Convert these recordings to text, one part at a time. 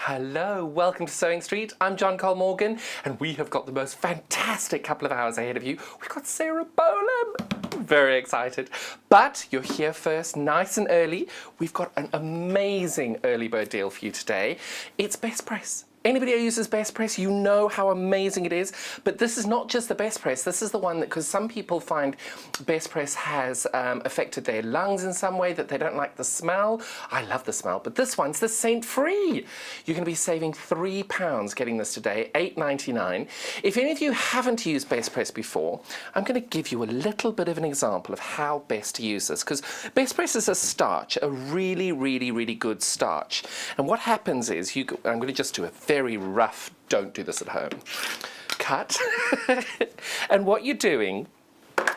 Hello, welcome to Sewing Street. I'm John Cole Morgan, and we have got the most fantastic couple of hours ahead of you. We've got Sarah Bolam. Very excited. But you're here first, nice and early. We've got an amazing early bird deal for you today. It's Best Press. Anybody who uses Best Press, you know how amazing it is. But this is not just the Best Press. This is the one that, because some people find Best Press has affected their lungs in some way, that they don't like the smell. I love the smell, but this one's the scent-free. You're going to be saving £3 getting this today, $8.99. If any of you haven't used Best Press before, I'm going to give you a little bit of an example of how best to use this, because Best Press is a starch, a really, really, really good starch. And what happens is, I'm going to just do a very rough, don't do this at home, cut. And what you're doing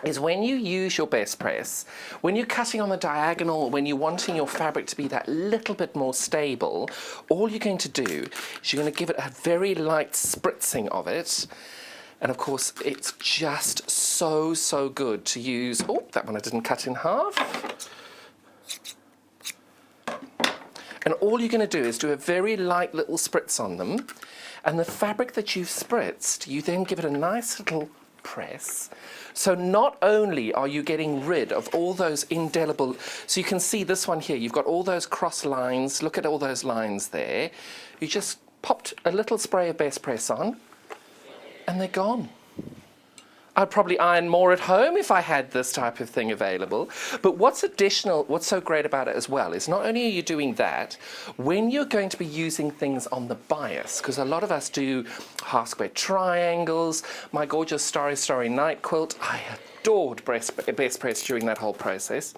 is when you use your Best Press, when you're cutting on the diagonal, when you're wanting your fabric to be that little bit more stable, all you're going to do is you're going to give it a very light spritzing of it. And of course, it's just so, so good to use. Oh, that one I didn't cut in half. And all you're going to do is do a very light little spritz on them. And the fabric that you've spritzed, you then give it a nice little press. So not only are you getting rid of all those indelible, so you can see this one here, you've got all those cross lines, look at all those lines there. You just popped a little spray of Best Press on, and they're gone. I'd probably iron more at home if I had this type of thing available. But what's so great about it as well is not only are you doing that, when you're going to be using things on the bias, because a lot of us do half square triangles, my gorgeous Starry Starry Night quilt, I adored Best Press during that whole process.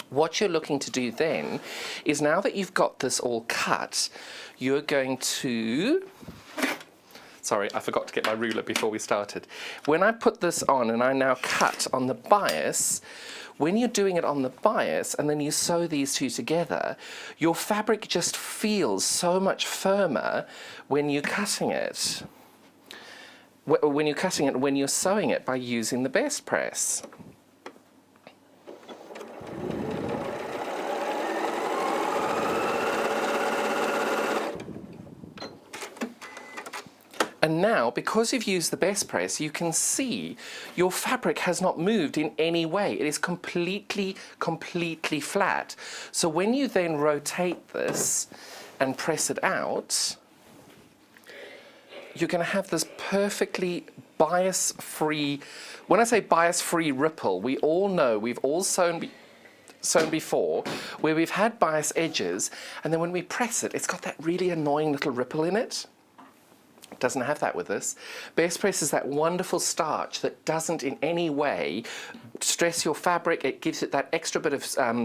What you're looking to do then is, now that you've got this all cut, you're going to... Sorry, I forgot to get my ruler before we started. When I put this on and I now cut on the bias, when you're doing it on the bias and then you sew these two together, your fabric just feels so much firmer when you're cutting it. When you're sewing it by using the Best Press. And now, because you've used the Best Press, you can see your fabric has not moved in any way. It is completely, completely flat. So when you then rotate this and press it out, you're going to have this perfectly bias-free, when I say bias-free ripple, we all know, we've all sewn before, where we've had bias edges, and then when we press it, it's got that really annoying little ripple in it. Doesn't have that with this. Best Press is that wonderful starch that doesn't in any way stress your fabric. It gives it that extra bit of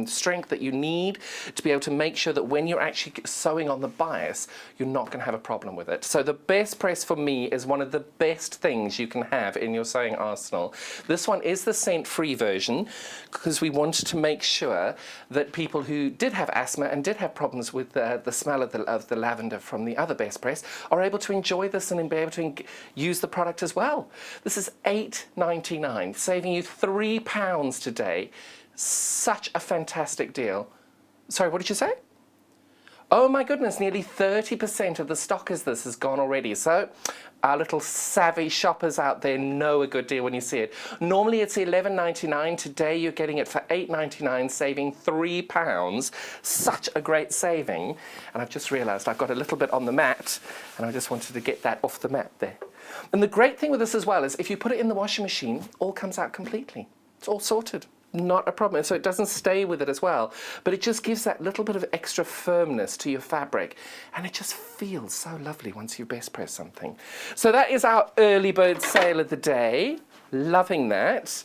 strength that you need to be able to make sure that when you're actually sewing on the bias, you're not going to have a problem with it. So the Best Press for me is one of the best things you can have in your sewing arsenal. This one is the scent-free version, because we wanted to make sure that people who did have asthma and did have problems with the smell of the lavender from the other Best Press are able to enjoy this and be able to use the product as well. This is $8.99, saving you £3 today. Such a fantastic deal. Sorry, what did you say? Oh my goodness, nearly 30% of the stock as this has gone already. So our little savvy shoppers out there know a good deal when you see it. Normally it's $11.99. Today you're getting it for $8.99, saving £3. Such a great saving. And I've just realised I've got a little bit on the mat, and I just wanted to get that off the mat there. And the great thing with this as well is, if you put it in the washing machine, it all comes out completely. It's all sorted. Not a problem. So it doesn't stay with it as well, but it just gives that little bit of extra firmness to your fabric, and it just feels so lovely once you Best Press something. So that is our early bird sale of the day. Loving that.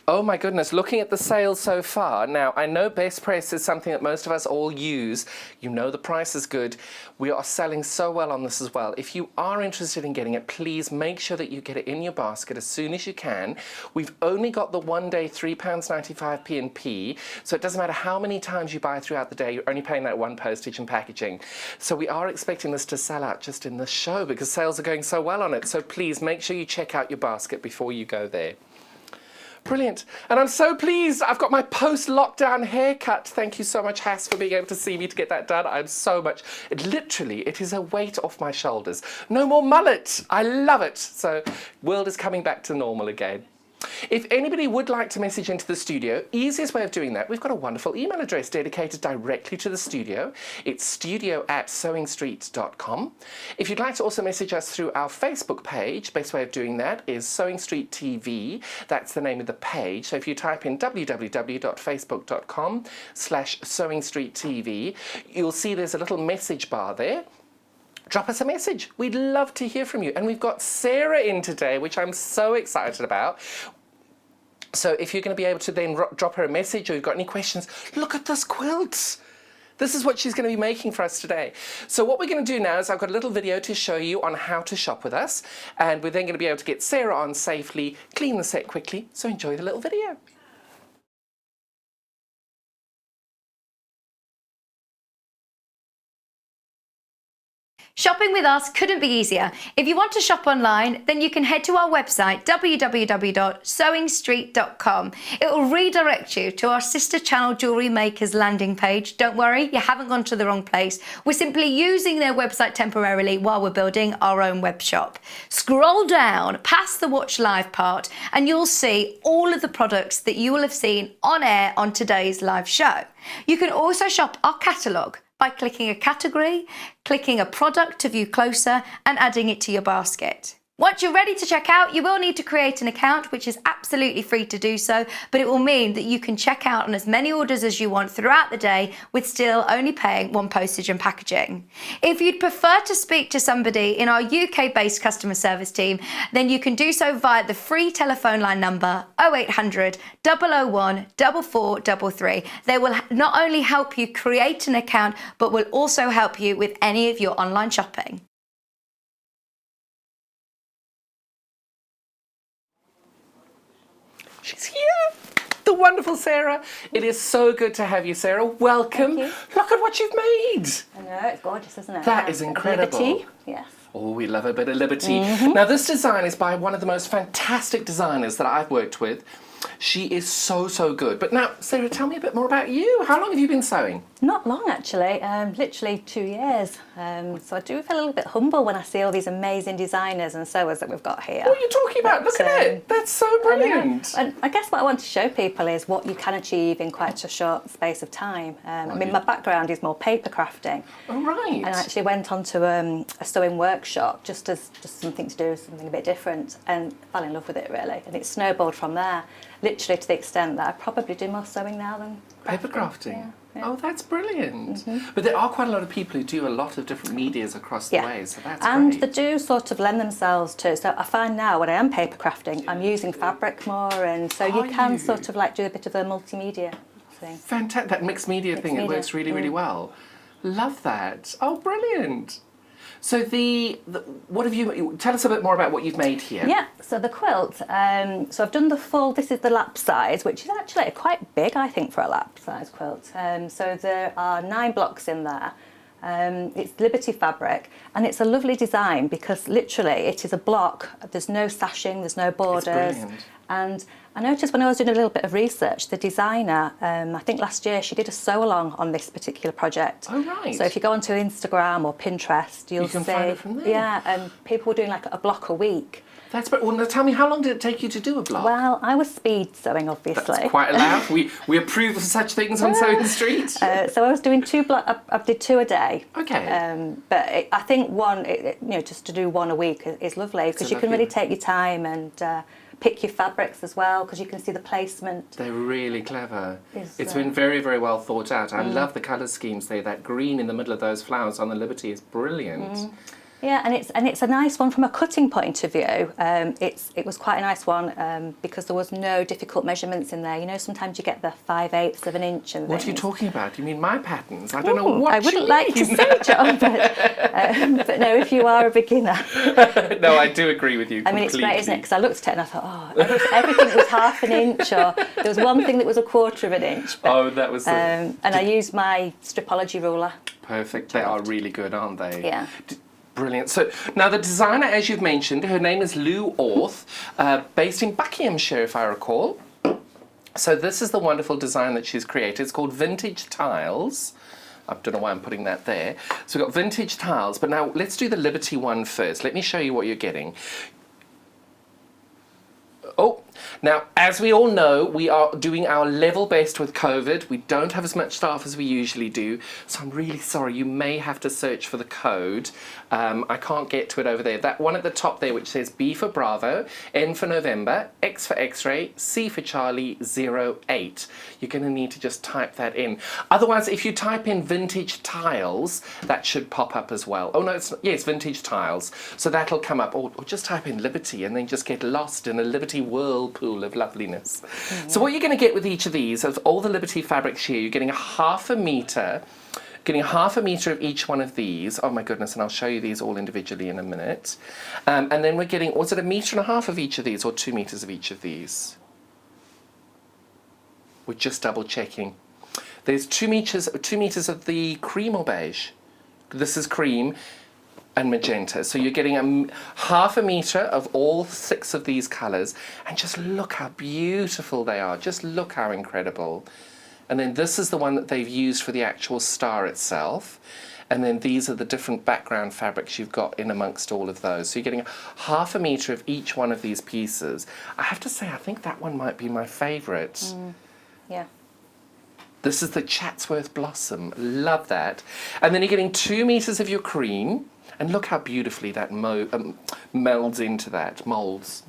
Oh my goodness, looking at the sales so far. Now, I know Best Press is something that most of us all use. You know the price is good. We are selling so well on this as well. If you are interested in getting it, please make sure that you get it in your basket as soon as you can. We've only got the one-day £3.95 P&P, so it doesn't matter how many times you buy throughout the day, you're only paying that one postage and packaging. So we are expecting this to sell out just in this show because sales are going so well on it. So please make sure you check out your basket before you go there. Brilliant. And I'm so pleased I've got my post-lockdown haircut. Thank you so much, Hass, for being able to see me to get that done. I'm so much, it is a weight off my shoulders. No more mullet. I love it. So world is coming back to normal again. If anybody would like to message into the studio, easiest way of doing that, we've got a wonderful email address dedicated directly to the studio. It's studio@sewingstreet.com. If you'd like to also message us through our Facebook page, best way of doing that is Sewing Street TV. That's the name of the page. So if you type in www.facebook.com/sewingstreettv, you'll see there's a little message bar there. Drop us a message. We'd love to hear from you. And we've got Sarah in today, which I'm so excited about. So if you're going to be able to then drop her a message or you've got any questions, look at this quilt. This is what she's going to be making for us today. So what we're going to do now is I've got a little video to show you on how to shop with us. And we're then going to be able to get Sarah on safely, clean the set quickly. So enjoy the little video. Shopping with us couldn't be easier. If you want to shop online, then you can head to our website, www.sewingstreet.com. It will redirect you to our sister channel Jewellery Makers landing page. Don't worry, you haven't gone to the wrong place. We're simply using their website temporarily while we're building our own web shop. Scroll down past the Watch Live part and you'll see all of the products that you will have seen on air on today's live show. You can also shop our catalogue by clicking a category, clicking a product to view closer and adding it to your basket. Once you're ready to check out, you will need to create an account, which is absolutely free to do so, but it will mean that you can check out on as many orders as you want throughout the day with still only paying one postage and packaging. If you'd prefer to speak to somebody in our UK-based customer service team, then you can do so via the free telephone line number 0800 001 4433. They will not only help you create an account, but will also help you with any of your online shopping. She's here, the wonderful Sarah. It is so good to have you, Sarah. Welcome. Thank you. Look at what you've made. I know, it's gorgeous, isn't it? That is incredible. Liberty, yes. Oh, we love a bit of liberty. Now, this design is by one of the most fantastic designers that I've worked with. She is so, so good. But now, Sarah, tell me a bit more about you. How long have you been sewing? Not long, actually. Literally 2 years. So I do feel a little bit humble when I see all these amazing designers and sewers that we've got here. What are you talking about? Look at it. That's so brilliant. And I guess what I want to show people is what you can achieve in quite a short space of time. I mean, my background is more paper crafting. Oh, right. And I actually went on to a sewing workshop just something to do, something a bit different, and fell in love with it, really. And it snowballed from there, literally to the extent that I probably do more sewing now than paper crafting. Yeah. Oh, that's brilliant. But there are quite a lot of people who do a lot of different medias across the way, so that's and great. they do sort of lend themselves to, so I find now when I am paper crafting, I'm using fabric more, and so you can sort of like do a bit of a multimedia thing. Fantastic, that mixed media thing, it works really, really well. Love that. Oh, brilliant. So what have you, tell us a bit more about what you've made here. Yeah, so the quilt, so I've done the full, this is the lap size, which is actually quite big, I think, for a lap size quilt. So there are 9 blocks in there. It's Liberty fabric, and it's a lovely design because literally it is a block, there's no sashing, there's no borders. And I noticed when I was doing a little bit of research, the designer, I think last year, she did a sew-along on this particular project. Oh, right. So if you go onto Instagram or Pinterest, you'll see... You can find it from there. Yeah, and people were doing like a block a week. That's well, now tell me, how long did it take you to do a block? Well, I was speed sewing, obviously. That's quite allowed. We approve of such things on Sewing Street. So I was doing 2 blocks. I did 2 a day. Okay. But I think one, just to do 1 a week is lovely because you can really take your time and pick your fabrics as well because you can see the placement. They're really clever. It's been very, very well thought out. I love the colour schemes there. That green in the middle of those flowers on the Liberty is brilliant. Yeah, and it's a nice one from a cutting point of view. It was quite a nice one because there was no difficult measurements in there. You know, sometimes you get the 5/8 of an inch and What are you talking about? Do you mean my patterns? I don't know what I wouldn't like to say, John, but no, if you are a beginner. No, I do agree with you completely. I mean, it's great, isn't it? Because I looked at it and I thought, oh, everything was half an inch, or there was one thing that was a quarter of an inch. But, oh, that was... and I used my stripology ruler. Perfect. They are really good, aren't they? Yeah. Brilliant. So now the designer, as you've mentioned, her name is Lou Orth, based in Buckinghamshire, if I recall. So this is the wonderful design that she's created. It's called Vintage Tiles. I don't know why I'm putting that there. So we've got Vintage Tiles, but now let's do the Liberty one first. Let me show you what you're getting. Oh, now, as we all know, we are doing our level best with COVID. We don't have as much staff as we usually do, so I'm really sorry. You may have to search for the code. I can't get to it over there. That one at the top there, which says B for Bravo, N for November, X for X-ray, C for Charlie, 08. You're going to need to just type that in. Otherwise, if you type in Vintage Tiles, that should pop up as well. Oh, no, it's not. Yes, Vintage Tiles. So that'll come up. Or just type in Liberty and then just get lost in a Liberty whirlpool of loveliness. So what you're going to get with each of these, of all the Liberty fabrics here, you're getting half a metre of each one of these. Oh my goodness, and I'll show you these all individually in a minute. And then we're getting, was it 1.5 meters of each of these or 2 meters of each of these? We're just double checking. There's 2 meters of the cream or beige. This is cream and magenta. So you're getting 1/2 meter of all 6 of these colours, and just look how beautiful they are. Just look how incredible. And then this is the one that they've used for the actual star itself. And then these are the different background fabrics you've got in amongst all of those. So you're getting 1/2 meter of each one of these pieces. I have to say, I think that one might be my favourite. Yeah. This is the Chatsworth Blossom. Love that. And then you're getting 2 meters of your cream. And look how beautifully that melds into that. Melts.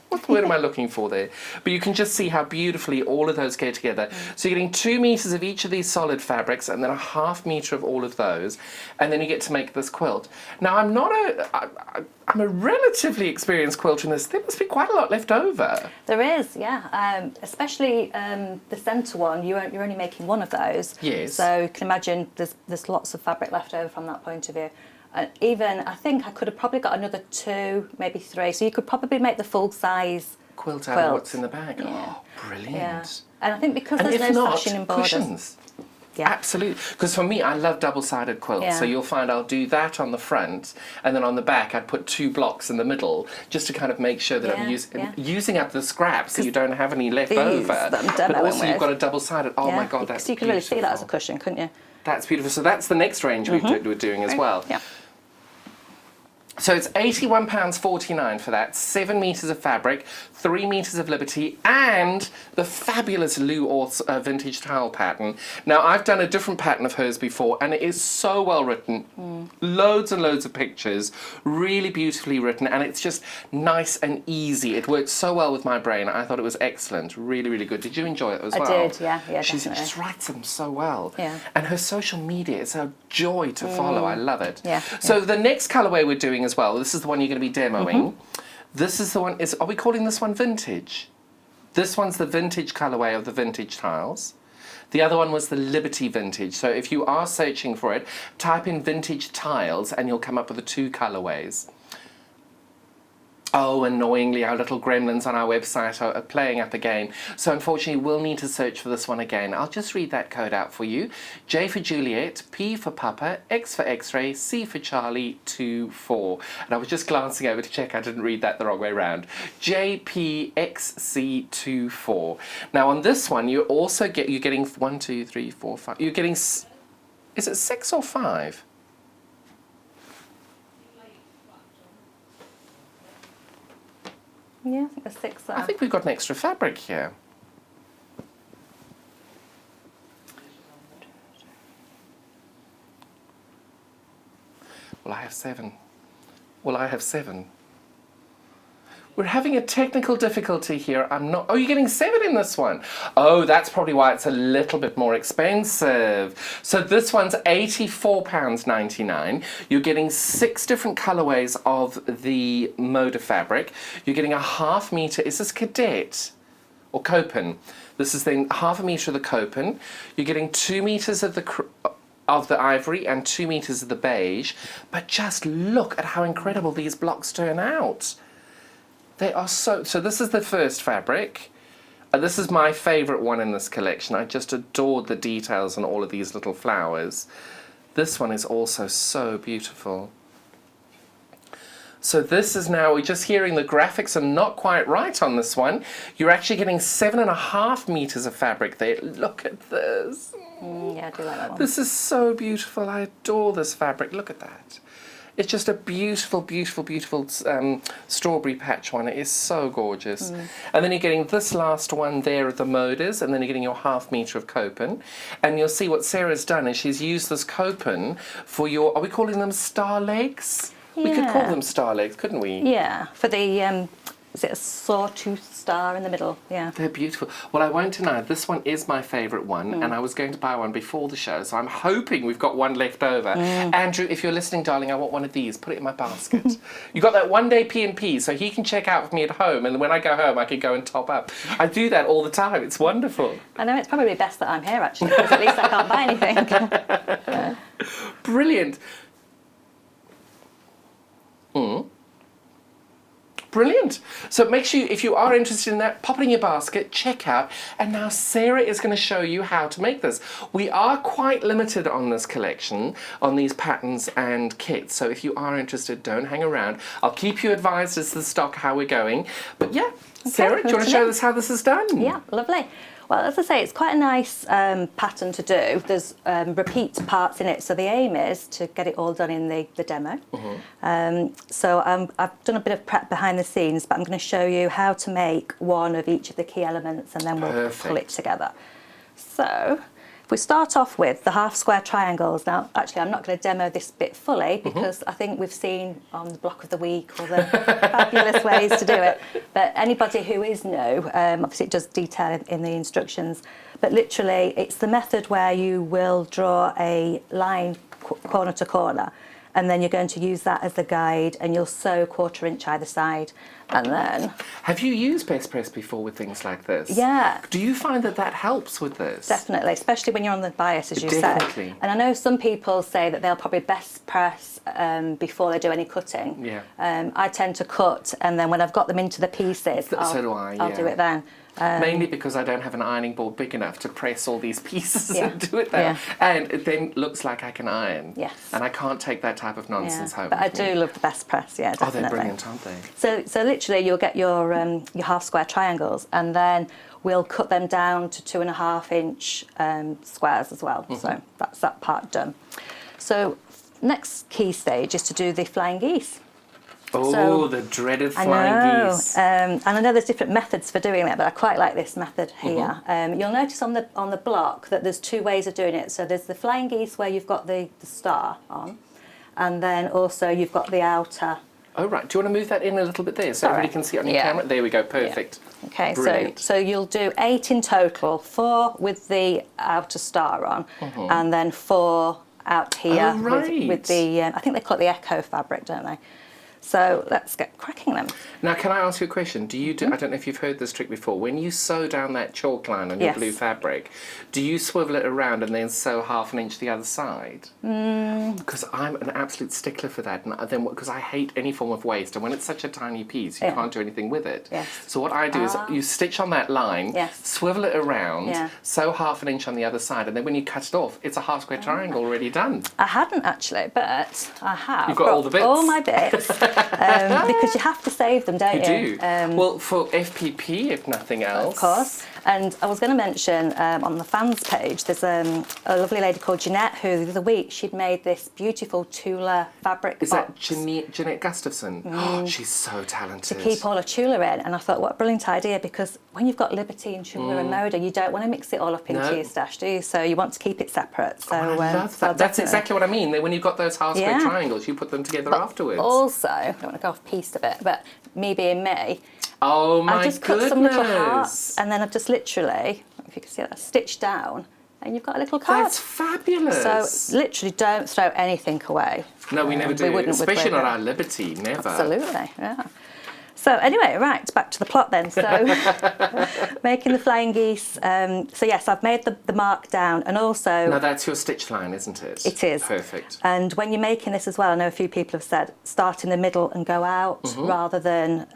What word am I looking for there? But you can just see how beautifully all of those go together. So you're getting 2 meters of each of these solid fabrics, and then 1/2 meter of all of those, and then you get to make this quilt. Now I'm a relatively experienced quilter in this. There must be quite a lot left over. There is, yeah. Especially the centre one. You're only making one of those. Yes. So you can imagine there's lots of fabric left over from that point of view. Even, I think I could have probably got another 2, maybe 3. So you could probably make the full size Quilt out of what's in the bag. Yeah. Oh, brilliant. Yeah. And I think because And there's if no not, fashion in borders. cushions. Yeah. Absolutely. Because for me, I love double-sided quilts. Yeah. So you'll find I'll do that on the front, and then on the back I'd put 2 blocks in the middle, just to kind of make sure that I'm using up the scraps so you don't have any left over. that I'm But demoing also you've with. got a double-sided. Oh my God, that's So you can really see that as a beautiful. cushion, couldn't you? That's beautiful. So that's the next range we're doing as well. Yeah. So it's £81.49 for that, 7 meters of fabric, 3 meters of Liberty, and the fabulous Lou Orth's vintage towel pattern. Now, I've done a different pattern of hers before, and it is so well written. Loads and loads of pictures, really beautifully written, and it's just nice and easy. It works so well with my brain. I thought it was excellent. Really, really good. Did you enjoy it as well? I did, yeah, She definitely. just writes them so well. Yeah. And her social media is a joy to follow. I love it. Yeah, So the next colourway we're doing as well, this is the one you're going to be demoing. This is the one, are we calling this one vintage? This one's the vintage colourway of the vintage tiles. The other one was the Liberty vintage. So if you are searching for it, type in vintage tiles and you'll come up with the 2 colourways. Oh, annoyingly, our little gremlins on our website are playing up again. So unfortunately, we'll need to search for this one again. I'll just read that code out for you. J for Juliet, P for Papa, X for X-ray, C for Charlie, 24. And I was just glancing over to check I didn't read that the wrong way around. JPXC24. Now on this one, you're getting 1, 2, 3, 4, 5. You're getting, is it 6 or 5? Yeah, I think there's 6 there. I think we've got an extra fabric here. Well, I have 7. We're having a technical difficulty here. Oh, you're getting 7 in this one. Oh, that's probably why it's a little bit more expensive. So this one's £84.99. You're getting 6 different colourways of the Moda fabric. You're getting 1/2 metre. Is this Cadet or Copen? This is then 1/2 metre of the Copen. You're getting 2 metres of the ivory and 2 meters of the beige. But just look at how incredible these blocks turn out. They are so this is the first fabric. This is my favourite one in this collection. I just adored the details on all of these little flowers. This one is also so beautiful. So this is now, we're just hearing the graphics are not quite right on this one. You're actually getting 7.5 meters of fabric there. Look at this. Yeah, I do like that one. This is so beautiful. I adore this fabric. Look at that. It's just a beautiful, beautiful, beautiful strawberry patch one. It is so gorgeous. And then you're getting this last one there of the Modas, and then you're getting your 1/2 meter of copin. And you'll see what Sarah's done is she's used this copin for your, are we calling them star legs? We could call them star legs, couldn't we? Yeah, for the, is it a sawtooth star in the middle? Yeah. They're beautiful. Well, I won't deny, this one is my favourite one, and I was going to buy one before the show, so I'm hoping we've got one left over. Andrew, if you're listening, darling, I want one of these. Put it in my basket. You got that one day P&P, so he can check out with me at home, and when I go home, I can go and top up. I do that all the time. It's wonderful. I know, it's probably best that I'm here, actually, because at least I can't buy anything. Brilliant. Brilliant. So make sure, if you are interested in that, pop it in your basket, check out. And now Sarah is going to show you how to make this. We are quite limited on this collection, on these patterns and kits. So if you are interested, don't hang around. I'll keep you advised as to the stock, how we're going. But yeah, Sarah, do you want to show us how this is done? Yeah, lovely. Well, as I say, it's quite a nice pattern to do. There's repeat parts in it, so the aim is to get it all done in the demo. So I've done a bit of prep behind the scenes, but I'm going to show you how to make one of each of the key elements, and then we'll pull it together. So if we start off with the 1/2 square triangles. Now, actually, I'm not going to demo this bit fully because I think we've seen on the block of the week all the fabulous ways to do it. But anybody who is new, obviously it does detail in the instructions, but literally it's the method where you will draw a line corner to corner, and then you're going to use that as the guide, and you'll sew 1/4 inch either side. And then... Have you used Best Press before with things like this? Yeah. Do you find that that helps with this? Definitely, especially when you're on the bias, as you said. And I know some people say that they'll probably best press before they do any cutting. Yeah. I tend to cut, and then when I've got them into the pieces, So do I, I'll do it then. Mainly because I don't have an ironing board big enough to press all these pieces Yeah. and do it there. Yeah. And it then looks like I can iron. Yes. And I can't take that type of nonsense home But I with me. do love the best press, yeah, definitely. Oh, they're brilliant, aren't they? So literally you'll get your 1/2 square triangles, and then we'll cut them down to 2.5 inch squares as well. So that's that part done. So next key stage is to do the flying geese. Oh, So, the dreaded I flying know, geese. and I know there's different methods for doing that, but I quite like this method here. You'll notice on the block that there's 2 ways of doing it. So there's the flying geese where you've got the star on, and then also you've got the outer. Oh, right. Do you want to move that in a little bit there so everybody can see it on your Yeah. camera? There we go. Perfect. Okay, Brilliant. so you'll do 8 in total, 4 with the outer star on, and then 4 out here Oh, right. with the, I think they call it the echo fabric, don't they? So let's get cracking then. Now, can I ask you a question? Do you do, I don't know if you've heard this trick before, when you sew down that chalk line on your Yes. blue fabric, do you swivel it around and then sew 1/2 inch the other side? Because I'm an absolute stickler for that, and then because I hate any form of waste, and when it's such a tiny piece, you can't do anything with it. Yes. So what I do is you stitch on that line, Yes. swivel it around, Yeah. sew 1/2 inch on the other side, and then when you cut it off, it's a 1/2 square triangle already done. I hadn't actually, but I have. You've got all the bits. All my bits. Because you have to save them, don't you? You do. Well, for FPP, if nothing else. Of course. And I was going to mention on the fans page, there's a lovely lady called Jeanette who the other week she'd made this beautiful Tula fabric Is box. that Jeanette Gustafson? Oh, she's so To talented. keep all her Tula in, and I thought, what a brilliant idea, because when you've got Liberty and Tula and Moda, you don't want to mix it all up into No. your stash, do you? So you want to keep it separate. So I love so that. That's definitely. exactly what I mean. Then when you've got those 1/2 square Yeah. triangles, you put them together afterwards. Also, I don't want to go off piece a bit, but me being me, Oh my I just goodness! cut some little hearts, and then I've just literally, if you can see that, stitched down, and you've got a little card. That's fabulous. So literally don't throw anything away. no, we never do. we wouldn't with Especially not Lego. our Liberty. Never. Absolutely, yeah. So anyway, right, back to the plot then. So making the flying geese. So yes, I've made the mark down, and also... Now that's your stitch line, isn't it? It is. Perfect. And when you're making this as well, I know a few people have said start in the middle and go out rather than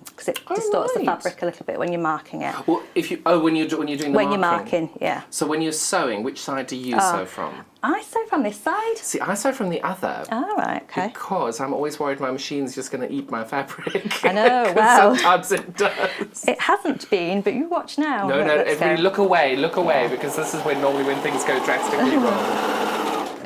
because it distorts the right. fabric a little bit when you're marking it. Well, if you when you're doing the When marking. you're marking, yeah. So when you're sewing, which side do you sew from? I sew from this side. See, I sew from the other. All right, okay. Because I'm always worried my machine's just going to eat my fabric. I know, 'Cause well. sometimes it does. It hasn't been, but you watch now. No, Let's everybody go. look away, because this is when normally when things go drastically wrong.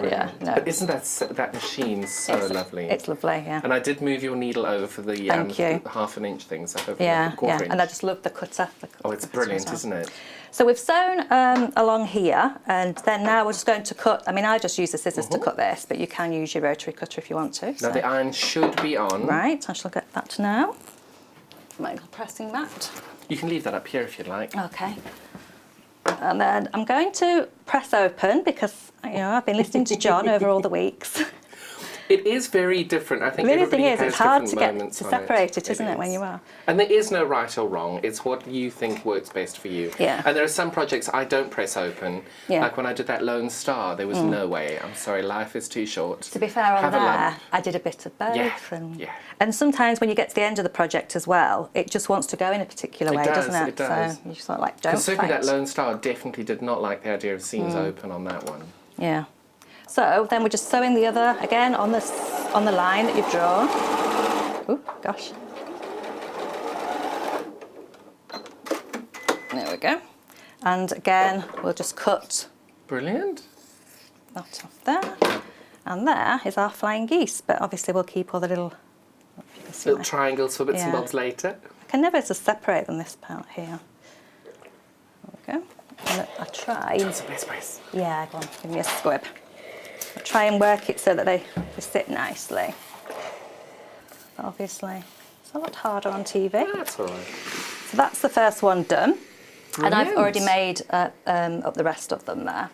Yeah, no. But isn't that machine so lovely? It's lovely, yeah. And I did move your needle over for the Thank you. half an inch thing, so hopefully Yeah, a quarter yeah. inch. And I just love the cutter. Oh, it's brilliant, isn't it? So we've sewn along here, and then now we're just going to cut. I mean, I just use the scissors to cut this, but you can use your rotary cutter if you want to. Now the iron should be on. Right, I shall get that now. My little pressing mat. You can leave that up here if you'd like. Okay. And then I'm going to press open because, you know, I've been listening to John over all the weeks. It is very different. I think The only thing everybody is, has it's hard different to get moments to on separate it, isn't it, when you are? And there is no right or wrong. It's what you think works best for you. Yeah. And there are some projects I don't press open. Yeah. Like when I did that Lone Star, there was no way. I'm sorry, life is too short. To be fair, on Have a there, lump. I did a bit of both. Yeah, And, yeah. and sometimes when you get to the end of the project as well, it just wants to go in a particular way, does, doesn't it? it does. So you just sort of like, don't Because certainly fight. that Lone Star definitely did not like the idea of seams open on that one. Yeah. So then we're just sewing the other, again, on the line that you've drawn. Oh, gosh. There we go. And again, we'll just cut Brilliant. that off there. And there is our flying geese, but obviously we'll keep all the little... Little triangles for bits and Yeah. bobs later. I can never just separate them, this part here. There we go. And I tried... That's a best place. Yeah, go on, give me a squib. I try and work it so that they sit nicely. But obviously, it's a lot harder on TV. That's all right. So that's the first one done. And I've Brilliant. already made up the rest of them there.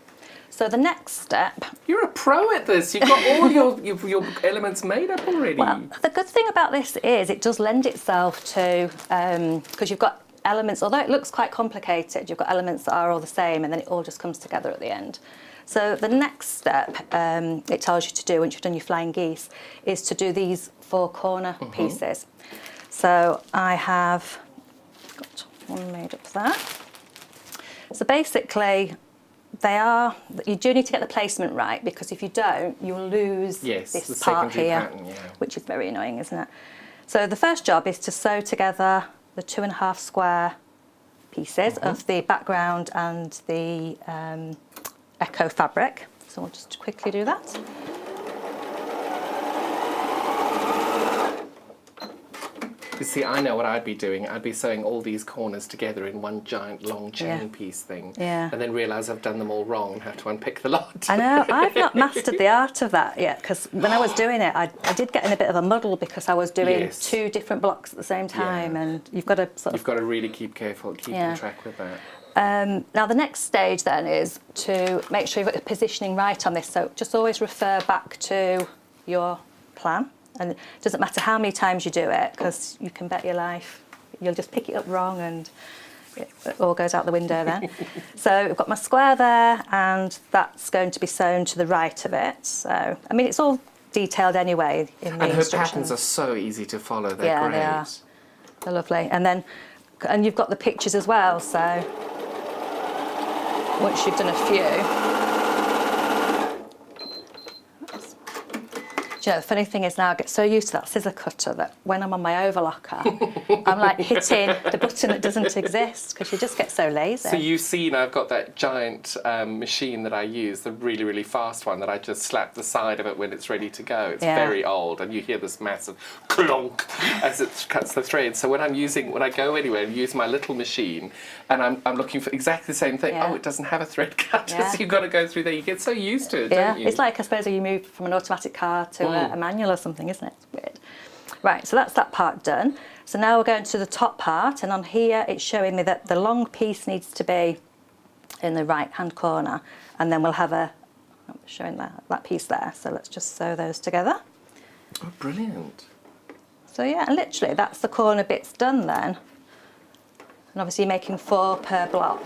So the next step... You're a pro at this. You've got all your elements made up already. Well, the good thing about this is it does lend itself to... Because you've got elements, although it looks quite complicated, you've got elements that are all the same and then it all just comes together at the end. So the next step it tells you to do once you've done your flying geese is to do these 4 corner pieces. So I have got one made up there. So basically you do need to get the placement right because if you don't, you'll lose Yes, the this part secondary here, pattern, yeah. which is very annoying, isn't it? So the first job is to sew together the 2.5 square pieces of the background and the Echo fabric. So we'll just quickly do that. You see, I know what I'd be doing. I'd be sewing all these corners together in one giant long chain piece thing. Yeah. And then realise I've done them all wrong and have to unpick the lot. I know, I've not mastered the art of that yet because when I was doing it, I did get in a bit of a muddle because I was doing Yes. 2 different blocks at the same time and you've got to sort You've of... got to really keep careful, keep Yeah. on track with that. Now the next stage then is to make sure you've got the positioning right on this. So just always refer back to your plan. And it doesn't matter how many times you do it because you can bet your life you'll just pick it up wrong and it all goes out the window then. So I've got my square there and that's going to be sewn to the right of it. So, I mean, it's all detailed anyway in the And her instructions. patterns are so easy to follow. They're Yeah, great. they are. They're lovely. And you've got the pictures as well, so once you've done a few. Do you know, the funny thing is now I get so used to that scissor cutter that when I'm on my overlocker, I'm like hitting the button that doesn't exist because you just get so lazy. So you've seen I've got that giant machine that I use, the really, really fast one that I just slap the side of it when it's ready to go. It's Yeah. very old and you hear this massive clonk as it cuts the thread. So when I go anywhere and use my little machine and I'm looking for exactly the same thing, Yeah. oh, it doesn't have a thread cutter, Yeah. so you've got to go through there. You get so used to it, Yeah, don't you? it's like I suppose you move from an automatic car to a manual or something, isn't it? It's weird. Right, so that's that part done. So now we're going to the top part, and on here it's showing me that the long piece needs to be in the right hand corner, and then we'll have showing that piece there. So let's just sew those together. Oh, brilliant. So yeah, and literally that's the corner bits done then. And obviously you're making 4 per block.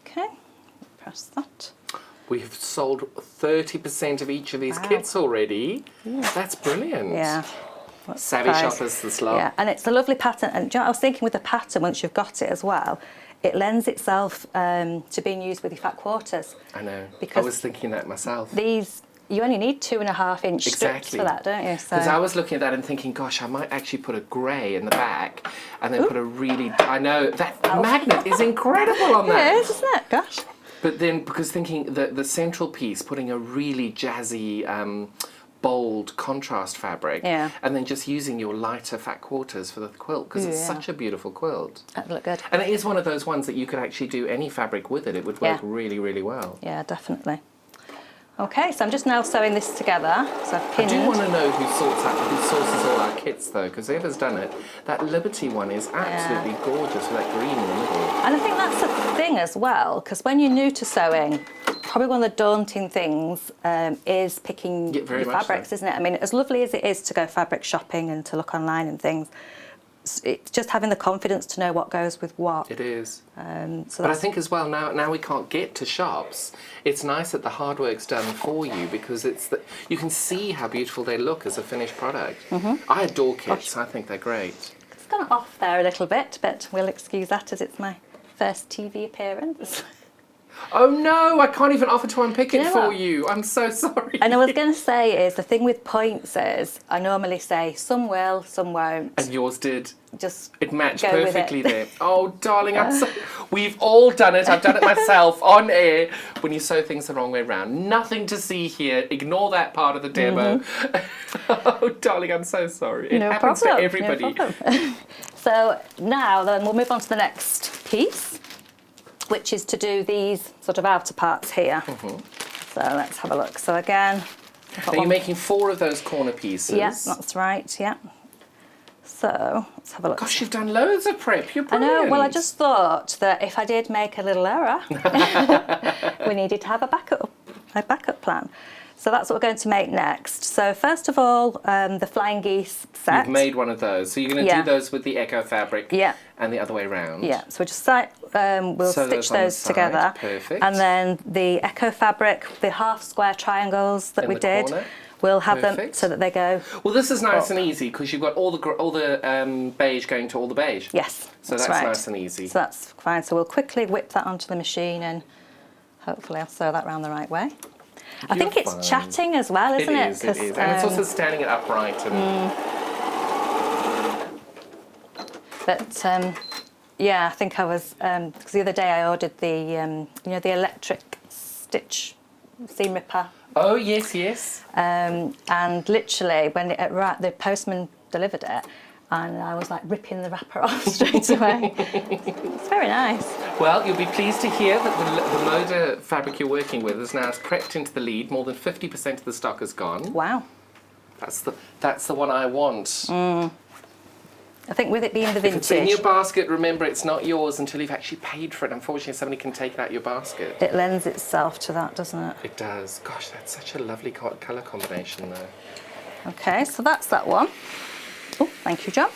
Okay, press that. We've sold 30% of each of these kits already. That's brilliant. Yeah. Savvy shoppers, the slot. Yeah, and it's a lovely pattern. And do you know, I was thinking with the pattern, once you've got it as well, it lends itself to being used with your fat quarters. I know. Because I was thinking that myself. These, you only need 2.5 inch strips for that, don't you? Because I was looking at that and thinking, gosh, I might actually put a grey in the back and then put a really... I know, that magnet is incredible on that. It is, isn't it? Gosh. But then, because thinking the central piece, putting a really jazzy, bold contrast fabric, Yeah. and then just using your lighter fat quarters for the quilt, because it's such a beautiful quilt. That'd look good. And it is one of those ones that you could actually do any fabric with it. It would work really, really well. Yeah, definitely. Okay, so I'm just now sewing this together. So I've pinned. I do want to know who sources all our kits, though, because whoever's done it, that Liberty one is absolutely gorgeous with that green in the middle. And I think that's the thing as well, because when you're new to sewing, probably one of the daunting things is picking your fabrics, isn't it? I mean, as lovely as it is to go fabric shopping and to look online and things, it's just having the confidence to know what goes with what. It is. So but I think as well, now we can't get to shops, it's nice that the hard work's done for you, because you can see how beautiful they look as a finished product. I adore kits. I think they're great. It's gone off there a little bit, but we'll excuse that as it's my first TV appearance. Oh no, I can't even offer to unpick it for what? you. I'm so sorry. And I was going to say is, the thing with points is, I normally say some will, some won't. And yours did. Just It matched go with perfectly it. there. Oh, darling, we've all done it. I've done it myself on air. When you sew things the wrong way around. Nothing to see here. Ignore that part of the demo. Oh, darling, I'm so sorry. It happens to everybody. No problem. So now then we'll move on to the next piece, which is to do these sort of outer parts here. So let's have a look. So again... Are you making 4 of those corner pieces? Yeah, that's right, yeah. So let's have a look. Gosh, you've done loads of prep. You're I brilliant. know, well, I just thought that if I did make a little error, we needed to have a backup plan. So that's what we're going to make next. So first of all, the flying geese set. You've made one of those. So you're going to do those with the Echo fabric and the other way around. Yeah, so we'll just we'll stitch those together. Perfect. And then the Echo fabric, the half square triangles that we did, we'll have them so that they go. Well, this is nice and easy because you've got all the beige going to all the beige. Yes, so that's nice and easy. So that's fine. So we'll quickly whip that onto the machine and hopefully I'll sew that round the right way. I think it's chatting as well, isn't it? It is. And it's also standing it upright. But yeah, I think I was, because the other day I ordered the, the electric stitch seam ripper. Oh, yes, yes. And literally, when the postman delivered it, and I was like ripping the wrapper off straight away. It's very nice. Well, you'll be pleased to hear that the Moda fabric you're working with is now crept into the lead. More than 50% of the stock is gone. Wow. That's the one I want. I think with it being the vintage... If it's in your basket, remember it's not yours until you've actually paid for it. Unfortunately, somebody can take it out your basket. It lends itself to that, doesn't it? It does. Gosh, that's such a lovely colour combination, though. Okay, so that's that one. Oh, thank you, John.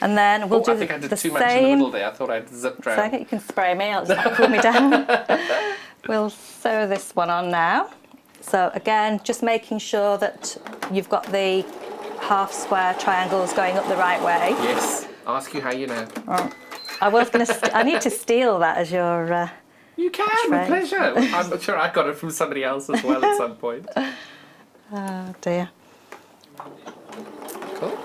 And then we'll do I think I did too much in the middle there. I thought I'd zipped round. So you can spray me, I'll just pull me down. We'll sew this one on now. So again, just making sure that you've got the half square triangles going up the right way. Yes. Ask you how you know. Oh, I need to steal that as your... You can, with pleasure. I'm sure I got it from somebody else as well at some point. Oh dear. Cool.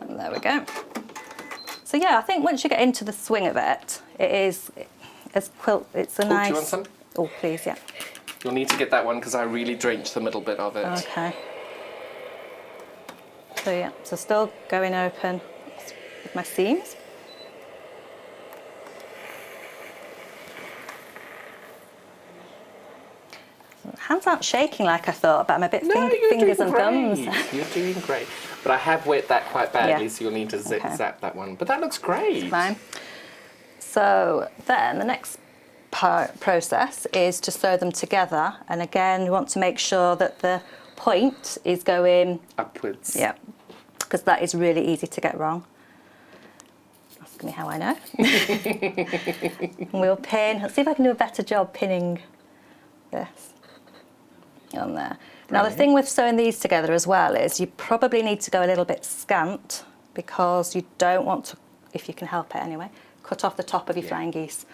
And there we go. So yeah, I think once you get into the swing of it, it is, as quilt, it's a nice... Do you want some? Oh, please, yeah. You'll need to get that one because I really drenched the middle bit of it. Okay. So yeah, so still going open with my seams. Hands aren't shaking like I thought, but I'm a bit fingers and thumbs. You're doing great. But I have wet that quite badly, so you'll need to zap that one. But that looks great. It's fine. So then the next process is to sew them together. And again, we want to make sure that the point is going upwards. Yeah, because that is really easy to get wrong. Ask me how I know. And we'll pin. Let's see if I can do a better job pinning this. on there. Now the thing with sewing these together as well is you probably need to go a little bit scant because you don't want to, if you can help it anyway, cut off the top of your flying goose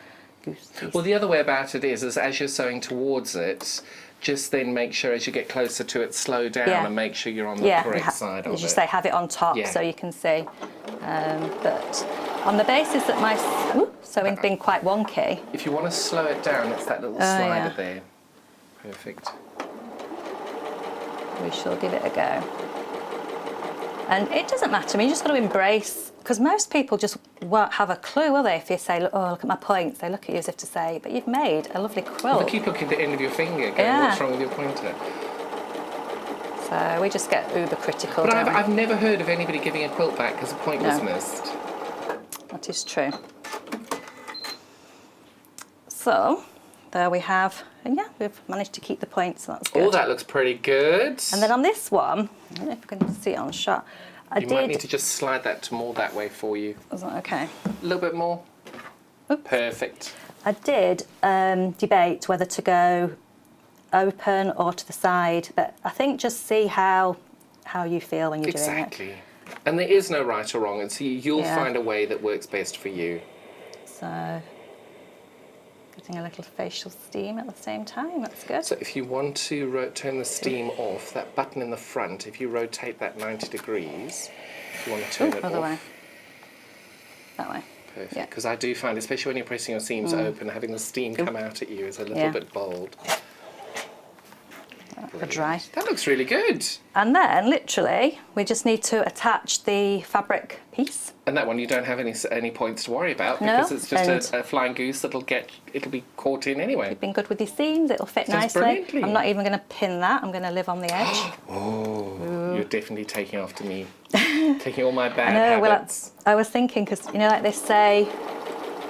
piece. Well, the other way about it is as you're sewing towards it, just then make sure as you get closer to it, slow down and make sure you're on the correct side of it. As you say, have it on top so you can see. But on the basis that my sewing's been quite wonky. If you want to slow it down, it's that little slider there. Perfect. We shall give it a go. And it doesn't matter, I mean, you just got to embrace, because most people just won't have a clue, will they? If you say, oh, look at my points, they look at you as if to say, but you've made a lovely quilt. Well, they keep looking at the end of your finger, going, what's wrong with your pointer? So we just get uber critical. But I've never heard of anybody giving a quilt back because a point was missed. That is true. So there we have, and we've managed to keep the points, so that's good. Oh, that looks pretty good. And then on this one, I don't know if you can see it on shot. You might need to just slide that more that way for you. Is that okay? A little bit more. Oops. Perfect. I did debate whether to go open or to the side, but I think just see how you feel when you're doing it. Exactly. And there is no right or wrong, and so you'll find a way that works best for you. So, getting a little facial steam at the same time, that's good. So if you want to turn the steam off, that button in the front, if you rotate that 90 degrees, if you want to turn it other off. way. That way. Perfect. Because I do find, especially when you're pressing your seams open, having the steam come out at you is a little bit bold. Dry. That looks really good. And then, literally, we just need to attach the fabric piece. And that one you don't have any points to worry about because it's just a flying goose it'll be caught in anyway. You've been good with your seams, it'll fit nicely. Brilliantly. I'm not even going to pin that, I'm going to live on the edge. You're definitely taking after me. Taking all my bad habits. Well, I was thinking, because, you know, like they say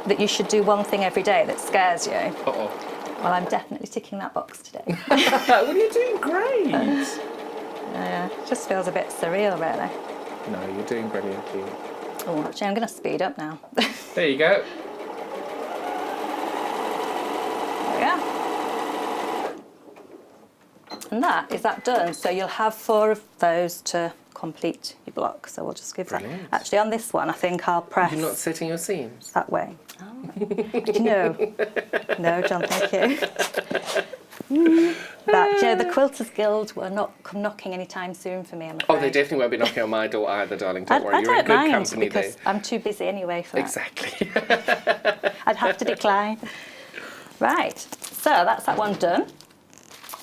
that you should do one thing every day that scares you. Uh-oh. Well, I'm definitely ticking that box today. Well, you're doing great. It just feels a bit surreal, really. No, you're doing brilliantly. Oh, actually, I'm going to speed up now. There you go. There we are. And that done. So you'll have 4 of those to complete your block. So we'll just give that. Actually, on this one, I think I'll press. You're not setting your seams? That way. Oh. No, John, thank you. But, the Quilters Guild will not come knocking anytime soon for me, I'm afraid. Oh, they definitely won't be knocking on my door either, darling. Don't worry, you're in good company there. Because I'm too busy anyway for that. Exactly. I'd have to decline. Right, so that's that one done.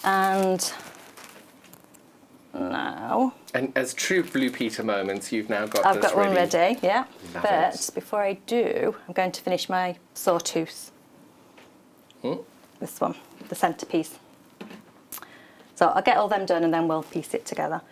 And now... And as true Blue Peter moments, you've now got I've got one ready, yeah. Love but it. before I do, I'm going to finish my sawtooth. This one, the centrepiece. So I'll get all them done and then we'll piece it together.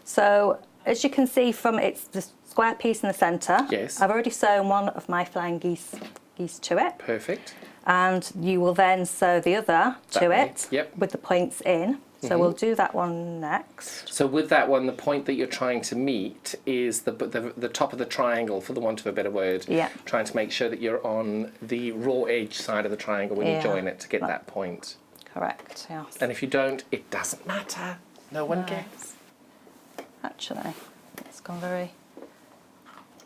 So as you can see from it's the square piece in the centre. Yes. I've already sewn one of my flying geese to it. Perfect. And you will then sew the other to it with the points in. So we'll do that one next. So with that one, the point that you're trying to meet is the top of the triangle, for the want of a better word. Yeah. Trying to make sure that you're on the raw edge side of the triangle when you join it to get that point. Correct, yes. And if you don't, it doesn't matter. No one gets. Actually, it's gone very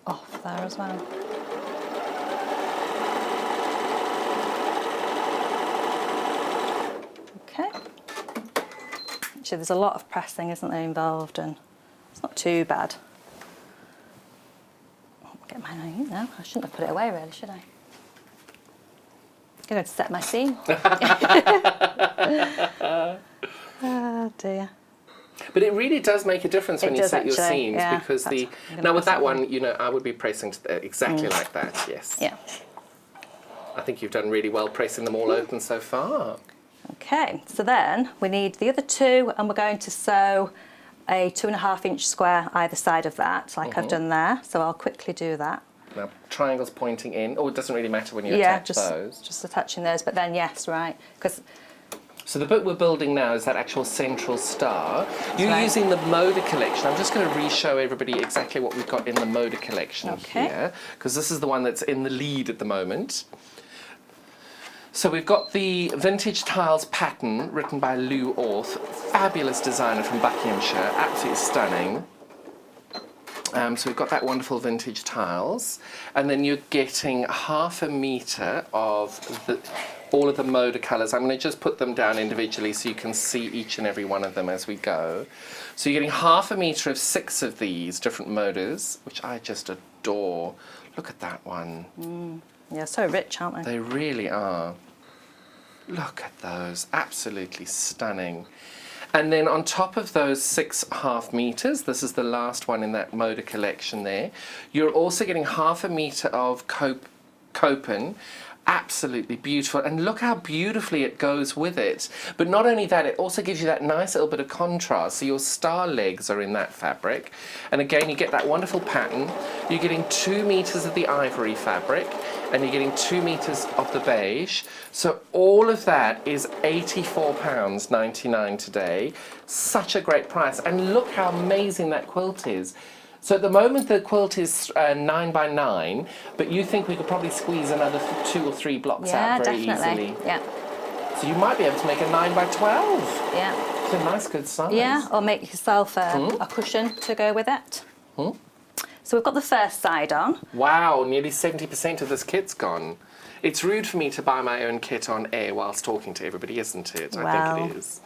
off there as well. Okay. Actually, there's a lot of pressing, isn't there, involved, and it's not too bad. Get mine on, no, I shouldn't have put it away, really, should I? I'm going to set my seam. Oh dear. But it really does make a difference when you set your seams because now with that one, I would be pressing exactly like that. Yes. Yeah. I think you've done really well pressing them all open so far. Okay, so then we need the other 2 and we're going to sew a 2.5-inch square either side of that, like I've done there. So I'll quickly do that. Now, triangles pointing in. Oh, it doesn't really matter when you attach those. Just attaching those, but then yes, right, because... So the book we're building now is that actual central star. You're using the Moda collection. I'm just going to re-show everybody exactly what we've got in the Moda collection here, because this is the one that's in the lead at the moment. So we've got the Vintage Tiles pattern written by Lou Orth, fabulous designer from Buckinghamshire, absolutely stunning. So we've got that wonderful vintage tiles, and then you're getting 1/2 metre of all of the Moda colours. I'm going to just put them down individually so you can see each and every one of them as we go. So you're getting 1/2 metre of 6 of these different Modas, which I just adore. Look at that one. Yeah, so rich, aren't they? They really are. Look at those, absolutely stunning. And then on top of those 6.5 metres, this is the last one in that Moda collection there, you're also getting 1/2 metre of coping. Absolutely beautiful, and look how beautifully it goes with it. But not only that, it also gives you that nice little bit of contrast. So your star legs are in that fabric, and again you get that wonderful pattern. You're getting 2 metres of the ivory fabric, and you're getting 2 metres of the beige. So all of that is £84.99 today. Such a great price, and look how amazing that quilt is. So at the moment the quilt is 9 by 9, but you think we could probably squeeze another 2 or 3 blocks out very easily. Yeah. So you might be able to make a 9 by 12. Yeah. It's a nice good size. Yeah, or make yourself a cushion to go with it. So we've got the first side on. Wow, nearly 70% of this kit's gone. It's rude for me to buy my own kit on air whilst talking to everybody, isn't it? Wow. I think it is.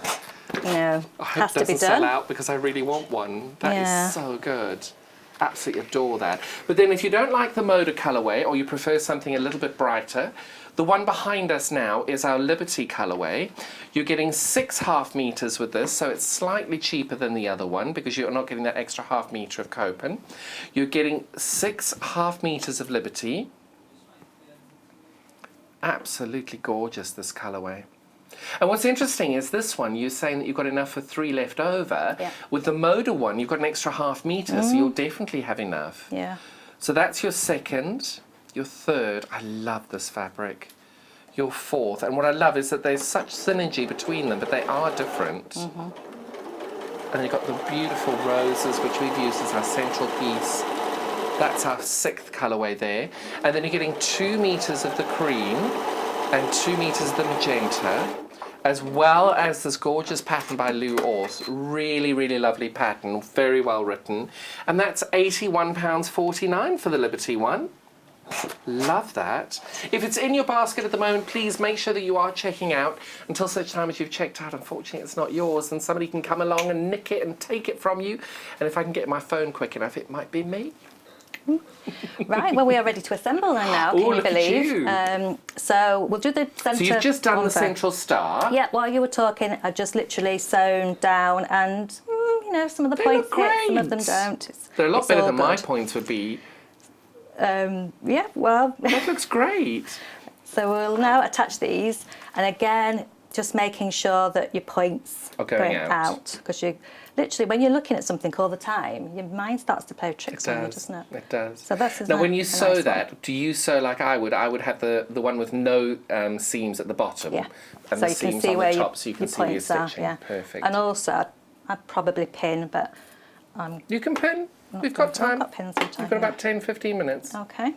No, I hope has it to be doesn't done. sell out because I really want one. That Yeah. is so good. Absolutely adore that. But then if you don't like the Moda colourway or you prefer something a little bit brighter, the one behind us now is our Liberty colourway. You're getting 6.5 metres with this, so it's slightly cheaper than the other one because you're not getting that extra 1/2 metre of coping. You're getting 6.5 metres of Liberty. Absolutely gorgeous, this colourway. And what's interesting is this one, you're saying that you've got enough for 3 left over. Yeah. With the Moda one, you've got an extra 1/2 metre, so you'll definitely have enough. Yeah. So that's your second. Your third, I love this fabric. Your fourth, and what I love is that there's such synergy between them, but they are different. And you've got the beautiful roses, which we've used as our central piece. That's our 6th colourway there. And then you're getting 2 metres of the cream and 2 metres of the magenta, as well as this gorgeous pattern by Lou Orth. Really, really lovely pattern, very well written. And that's £81.49 for the Liberty one. Love that. If it's in your basket at the moment, please make sure that you are checking out until such time as you've checked out. Unfortunately, it's not yours, and somebody can come along and nick it and take it from you. And if I can get my phone quick enough, it might be me. Right, well, we are ready to assemble then now, can you believe? So we'll do the centre. So you've just done the one first. central star. Yeah, while you were talking, I just literally sewn down, and you know, some of the They points look hit, some great. of them don't. They're a lot it's better all than my good. points would be. Yeah, well, That looks great. so we'll now attach these, and again, just making sure that your points Are going out. because you literally, when you're looking at something all the time, your mind starts to play tricks on you, doesn't it? It does. So that's Now, when you a sew nice that, one. do you sew like I would? I would have the one with no seams at the bottom, Yeah. and So the you can seams see on where the your, top, so you can your see where you're points are. stitching. Yeah. Perfect. And also, I'd probably pin, but You can pin. not We've got gonna- time. I've got pins sometimes, You've got yeah. about 10-15 minutes. Okay.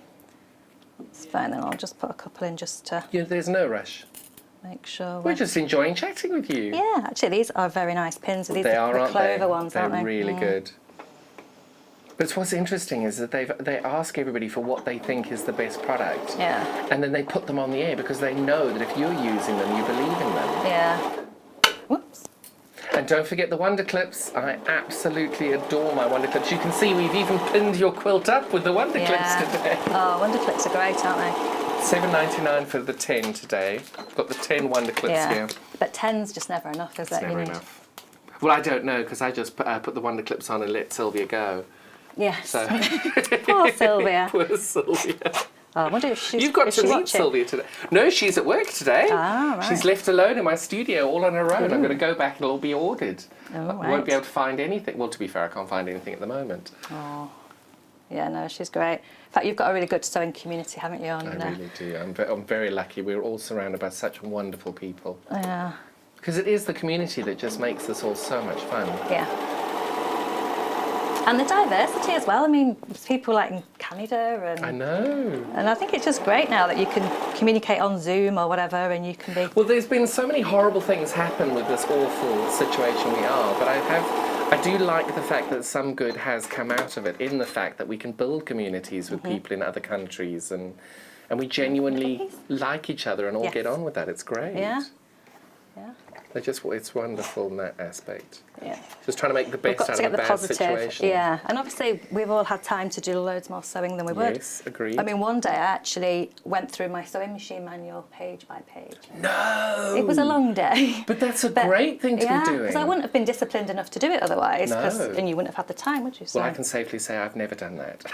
It's fine, then I'll just put a couple in just to Yeah, there's no rush. make sure. We're just enjoying chatting with you. Yeah, actually, these are very nice pins. These They are are, the aren't clover they? ones, They're aren't they? really good. But what's interesting is that they ask everybody for what they think is the best product. Yeah. And then they put them on the air because they know that if you're using them, you believe in them. Yeah. Whoops. And don't forget the Wonder Clips. I absolutely adore my Wonder Clips. You can see we've even pinned your quilt up with the Wonder Clips today. Oh, Wonder Clips are great, aren't they? $7.99 for the 10 today. I've got the 10 Wonder Clips Yeah. here. But 10's just never enough, is it? It's never enough. Well, I don't know because I just put the Wonder Clips on and let Sylvia go. Yes. So Poor Sylvia. poor Sylvia. Oh, I wonder if she's. You've got is to she meet watching? Sylvia today. No, she's at work today. Ah, right. She's left alone in my studio all on her own. I'm going to go back and it'll be ordered. Oh, I right. won't be able to find anything. Well, to be fair, I can't find anything at the moment. Oh. Yeah, no, she's great. In fact, you've got a really good sewing community, haven't you? I really do. I'm very lucky. We're all surrounded by such wonderful people. Yeah. Because it is the community that just makes this all so much fun. Yeah. And the diversity as well. I mean, there's people like in Canada. And I know. And I think it's just great now that you can communicate on Zoom or whatever, and you can be. Well, there's been so many horrible things happen with this awful situation we are, but I do like the fact that some good has come out of it, in the fact that we can build communities with people in other countries, and we genuinely like each other and all get on with that. It's great. Yeah. Yeah. It's wonderful in that aspect. Yeah. Just trying to make the best out of a bad situation. Yeah, and obviously we've all had time to do loads more sewing than we would. Yes, agreed. I mean, one day I actually went through my sewing machine manual page by page. No! It was a long day. But that's a great thing to be doing. because I wouldn't have been disciplined enough to do it otherwise. No. And you wouldn't have had the time, would you? So. Well, I can safely say I've never done that.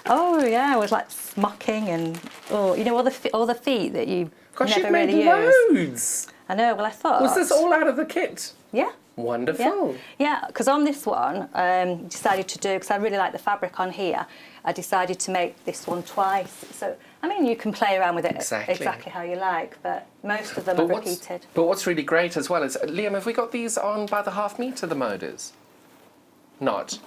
Oh yeah, I was like smocking and all the feet that you Gosh, never you've made really use. loads! I know. Well, I thought. Was this all out of the kit? Yeah. Wonderful. Yeah, because on this one, decided to do, because I really like the fabric on here, I decided to make this one twice. So, I mean, you can play around with it exactly how you like, but most of them are repeated. But what's really great as well is, Liam, have we got these on by the half metre, the Modas? Not.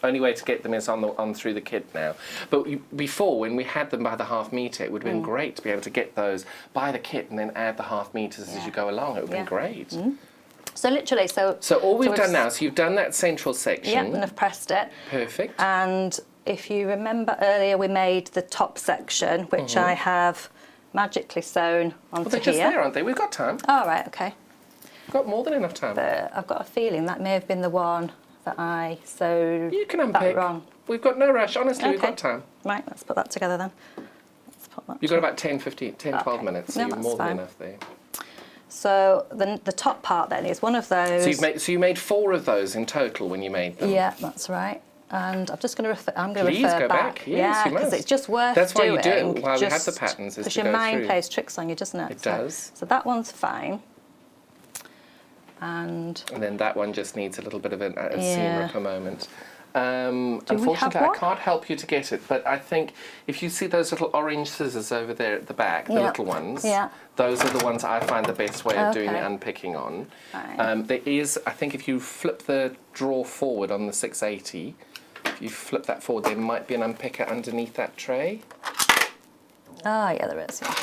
Only way to get them is on through the kit now. But before, when we had them by the half metre, it would have been great to be able to get those by the kit and then add the half metres as you go along. It would have been great. So literally, So all we've done now, so you've done that central section. Yeah, and I've pressed it. Perfect. And if you remember earlier, we made the top section, which I have magically sewn onto Well, they're just here. there, aren't they? We've got time. Oh, right, okay. We've got more than enough time. But I've got a feeling that may have been the one that I sewed You can unpick. wrong. We've got no rush. Honestly, we've got time. Right, let's put that together then. Let's put that You've got about 10, 12 minutes, so No, you're that's more than fine. enough there. So the top part then is one of those. So you made 4 of those in total when you made them? Yeah, that's right. And I'm just going to refer. I'm going to Please refer go back. back. Yes, you because must. it's just worth That's why doing. you do it, while we have the patterns, is because to your go mind through. plays tricks on you, doesn't it? It does. So that one's fine. And then that one just needs a little bit of a seam Yeah. ripper moment. we have Unfortunately, I one? can't help you to get it, but I think if you see those little orange scissors over there at the back, the Yeah. little ones, Yeah. those are the ones I find the best way of doing the Okay. unpicking on. Right. There is, I think if you flip the drawer forward on the 680, if you flip that forward, there might be an unpicker underneath that tray. yeah, there is. Yeah.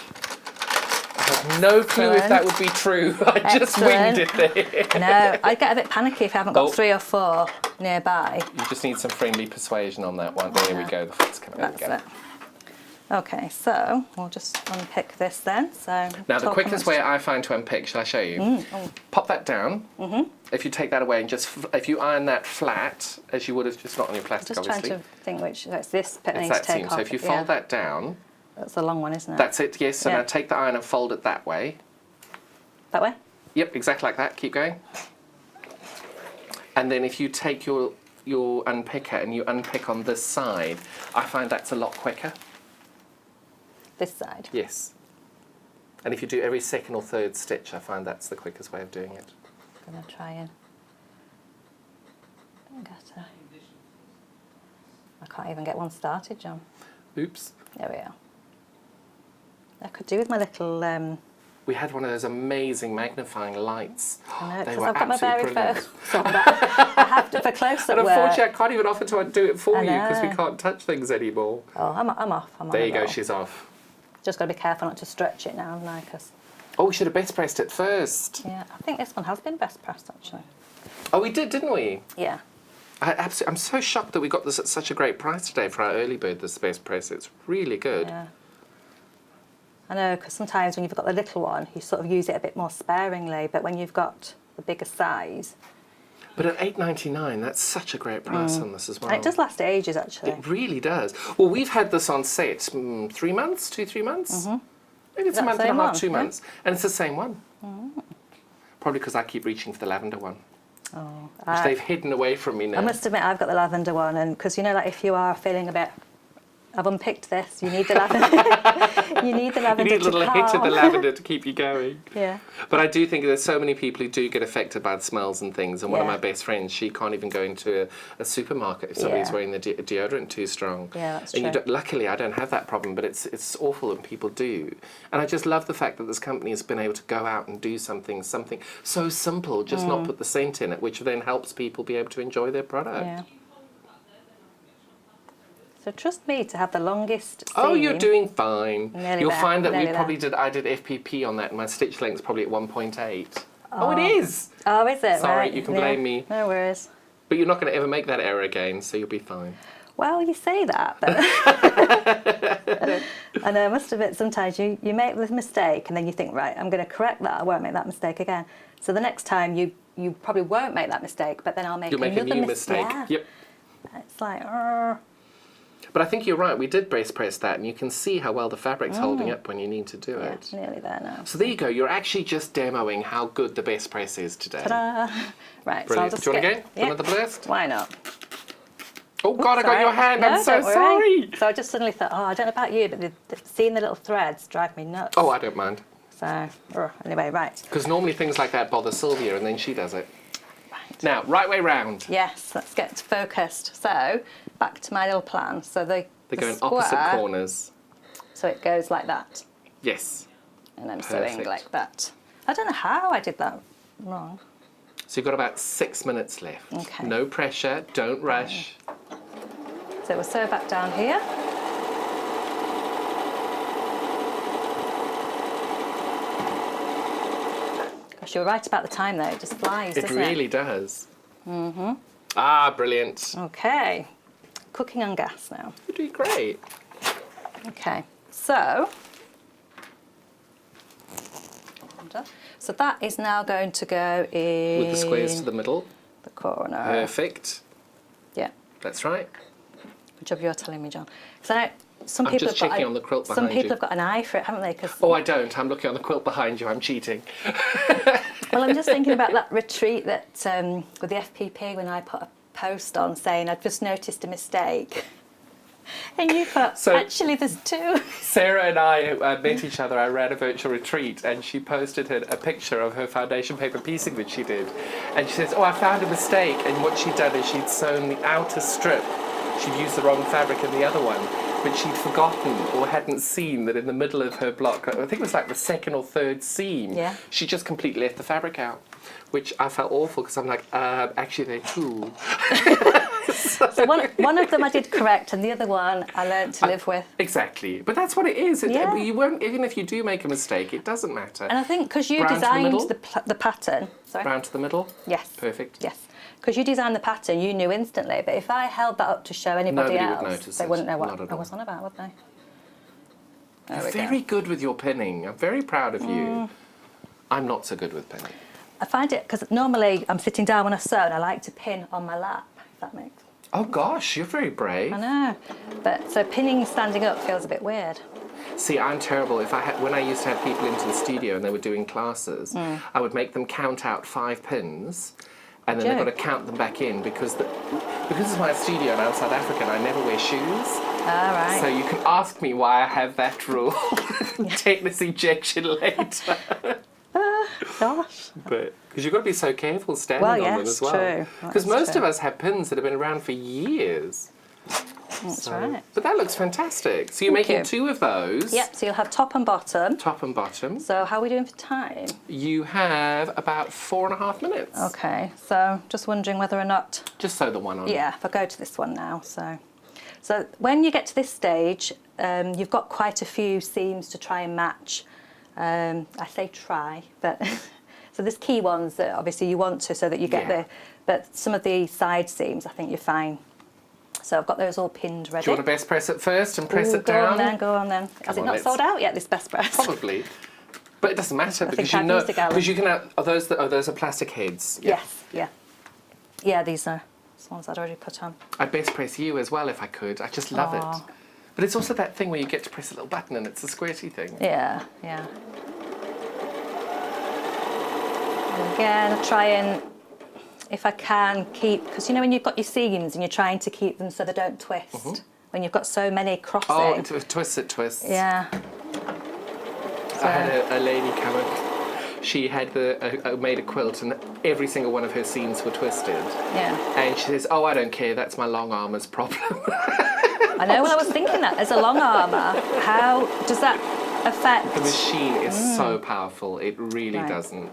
No clue if Excellent. that would be true. I just winged it there. No, I get a bit panicky if I haven't got Oh. 3 or 4 nearby. You just need some friendly persuasion on that one. There we go. The foot's coming. There we That's go. it. Okay, so we'll just unpick this then. So Now, the quickest way I find to unpick, shall I show you? Pop that down. If you take that away and just, if you iron that flat, as you would have just not on your plastic, just trying obviously. to think which. That's this bit that It's needs that to take seam. off. So if you fold yeah. that down, That's a long one, isn't it? that's it, yes. So Yeah. now take the iron and fold it that way. That way? Yep, exactly like that. Keep going. And then if you take your unpicker and you unpick on this side, I find that's a lot quicker. This side. Yes. And if you do every second or third stitch, I find that's the quickest way of doing it. I'm going to try and get I can't even get one started, John. Oops. There we are. I could do with my little. We had one of those amazing magnifying lights. I know, They because were I've got my absolutely very brilliant. first one. I have to for close-up And work. unfortunately, I can't even offer to undo it for I you because we know. can't touch things anymore. Oh, I'm off. I'm There on you a go, roll. she's off. Just got to be careful not to stretch it now, haven't I? 'Cause Oh, we should have best pressed it first. yeah, I think this one has been best pressed actually. Oh, we did, didn't we? Yeah. I'm so shocked that we got this at such a great price today for our early bird, this best press. It's really good. Yeah. I know, because sometimes when you've got the little one, you sort of use it a bit more sparingly, but when you've got the bigger size. But at $8.99, that's such a great price on this as well. And it does last ages actually. It really does. Well, we've had this on set 3 months, 2-3 months. Maybe it's a that month the and a same half, one? 2 Yeah. months, and it's the same one. Probably because I keep reaching for the lavender one, Oh, which they've hidden away from me now. I must admit, I've got the lavender one, and because you know, like if you are feeling a bit, I've unpicked this. You need the lavender. you need the You lavender need a little to hit of the calm. lavender to keep you going. Yeah. But I do think there's so many people who do get affected by the smells and things. And one of Yeah. my best friends, she can't even go into a supermarket if somebody's Yeah. wearing the deodorant too strong. Yeah, that's and true. Luckily, I don't have that problem, but it's awful when people do. And I just love the fact that this company has been able to go out and do something so simple, just not put the scent in it, which then helps people be able to enjoy their product. Yeah. So trust me to have the longest seam. Oh, you're doing fine. Nearly You'll there, find that nearly I did FPP on that, and my stitch length's probably at 1.8. Oh, it is! Oh, is it? Sorry, right. you can blame me. No worries. But you're not going to ever make that error again, so you'll be fine. Well, you say that, but and I must admit, sometimes you make the mistake and then you think, right, I'm going to correct that. I won't make that mistake again. So the next time you probably won't make that mistake, but then I'll make You'll make a new mistake. Yeah. Yep. It's like, But I think you're right. We did base press that, and you can see how well the fabric's holding up when you need to do yeah, it. nearly there now. So there you go. You're actually just demoing how good the best press is today. Ta-da! Right, Brilliant. so I'll just Do you want to go? yeah. Another blast? Why not? Oh God, I got Sorry. your hand. No, I'm so don't worry. sorry. So I just suddenly thought, I don't know about you, but seeing the little threads drive me nuts. Oh, I don't mind. So, anyway, right. Because normally things like that bother Sylvia, and then she does it. Right. Now, right way round. Yes, let's get focused. So, back to my little plan. So They the go in square, opposite corners. So it goes like that, Yes. and I'm sewing Perfect. like that. I don't know how I did that wrong. So you've got about 6 minutes left. Okay. No pressure. Don't rush. So we'll sew back down here. Gosh, you're right about the time though, it just flies, It doesn't really does. Mm-hmm. Ah, brilliant. Okay, cooking on gas now. You're doing great. Okay, so that is now going to go in With the squares to the middle. the corner. Perfect. Yeah, That's right. good job you're telling me, John. So I know some I'm people just have got checking on the quilt some behind people you. have got an eye for it, haven't they? 'Cause Oh, I don't. I'm looking on the quilt behind you. I'm cheating. well, I'm just thinking about that retreat that with the FPP when I put a post on saying I'd just noticed a mistake. And you put, So- actually there's two. Sarah and I met each other. I ran a virtual retreat, and she posted a picture of her foundation paper piecing that she did. And she says, oh, I found a mistake. And what she'd done is she'd sewn the outer strip. She'd used the wrong fabric in the other one, but she'd forgotten or hadn't seen that in the middle of her block, I think it was like the second or third seam, Yeah. she just completely left the fabric out, which I felt awful because I'm like, actually they're cool. So one of them I did correct, and the other one I learned to live with. Exactly, but that's what it is. Yeah. You won't, even if you do make a mistake, it doesn't matter. And I think because you Brown to the designed middle? the pattern, sorry. Round to the middle. Yes. Perfect. Yes. Because you designed the pattern, you knew instantly. But if I held that up to show anybody Nobody would else, notice they it. wouldn't know Not what at I all. was on about, would they? There You're we very go. good with your pinning. I'm very proud of you. I'm not so good with pinning. I find it because normally I'm sitting down when I sew, and I like to pin on my lap. If that makes. Oh gosh, you're very brave. I know, but so pinning standing up feels a bit weird. See, I'm terrible. When I used to have people into the studio and they were doing classes, I would make them count out 5 pins, and then they've got to count them back in because it's my studio and I'm South African. I never wear shoes, All right. so you can ask me why I have that rule. Take this injection later. Gosh. But because you've got to be so careful standing Well, on them yes, as well. true. Because That's most true. of us have pins that have been around for years. That's right. But that looks fantastic. So you're Thank making you. 2 of those. Yep. So you'll have top and bottom. Top and bottom. So how are we doing for time? You have about 4.5 minutes. Okay. So just wondering whether or not. Just sew the one on. Yeah. If I go to this one now, so when you get to this stage, you've got quite a few seams to try and match. I say try, but so there's key ones that obviously you want to, so that you get Yeah. but some of the side seams, I think you're fine. So I've got those all pinned ready. Do you want to best press it first and press Ooh, it go down? on then, go on then. Has on, it not let's- sold out yet, this best press? Probably. But it doesn't matter I because think you I've know, used a gallon. because you can have, those are plastic heads. Yeah. Yes, yeah. Yeah, these are ones I'd already put on. I'd best press you as well if I could. I just love Aw. it. But it's also that thing where you get to press a little button and it's a squirty thing. Yeah, yeah. And again, I try and, if I can, keep, because you know when you've got your seams and you're trying to keep them so they don't twist, when you've got so many crossing. Oh, it twists. Yeah. I had a lady come up. She had made a quilt and every single one of her seams were twisted. Yeah. And she says, oh, I don't care, that's my long armour's problem. I know, well, I was thinking that as a long armour, how does that affect? The machine is so powerful, it really Right. doesn't.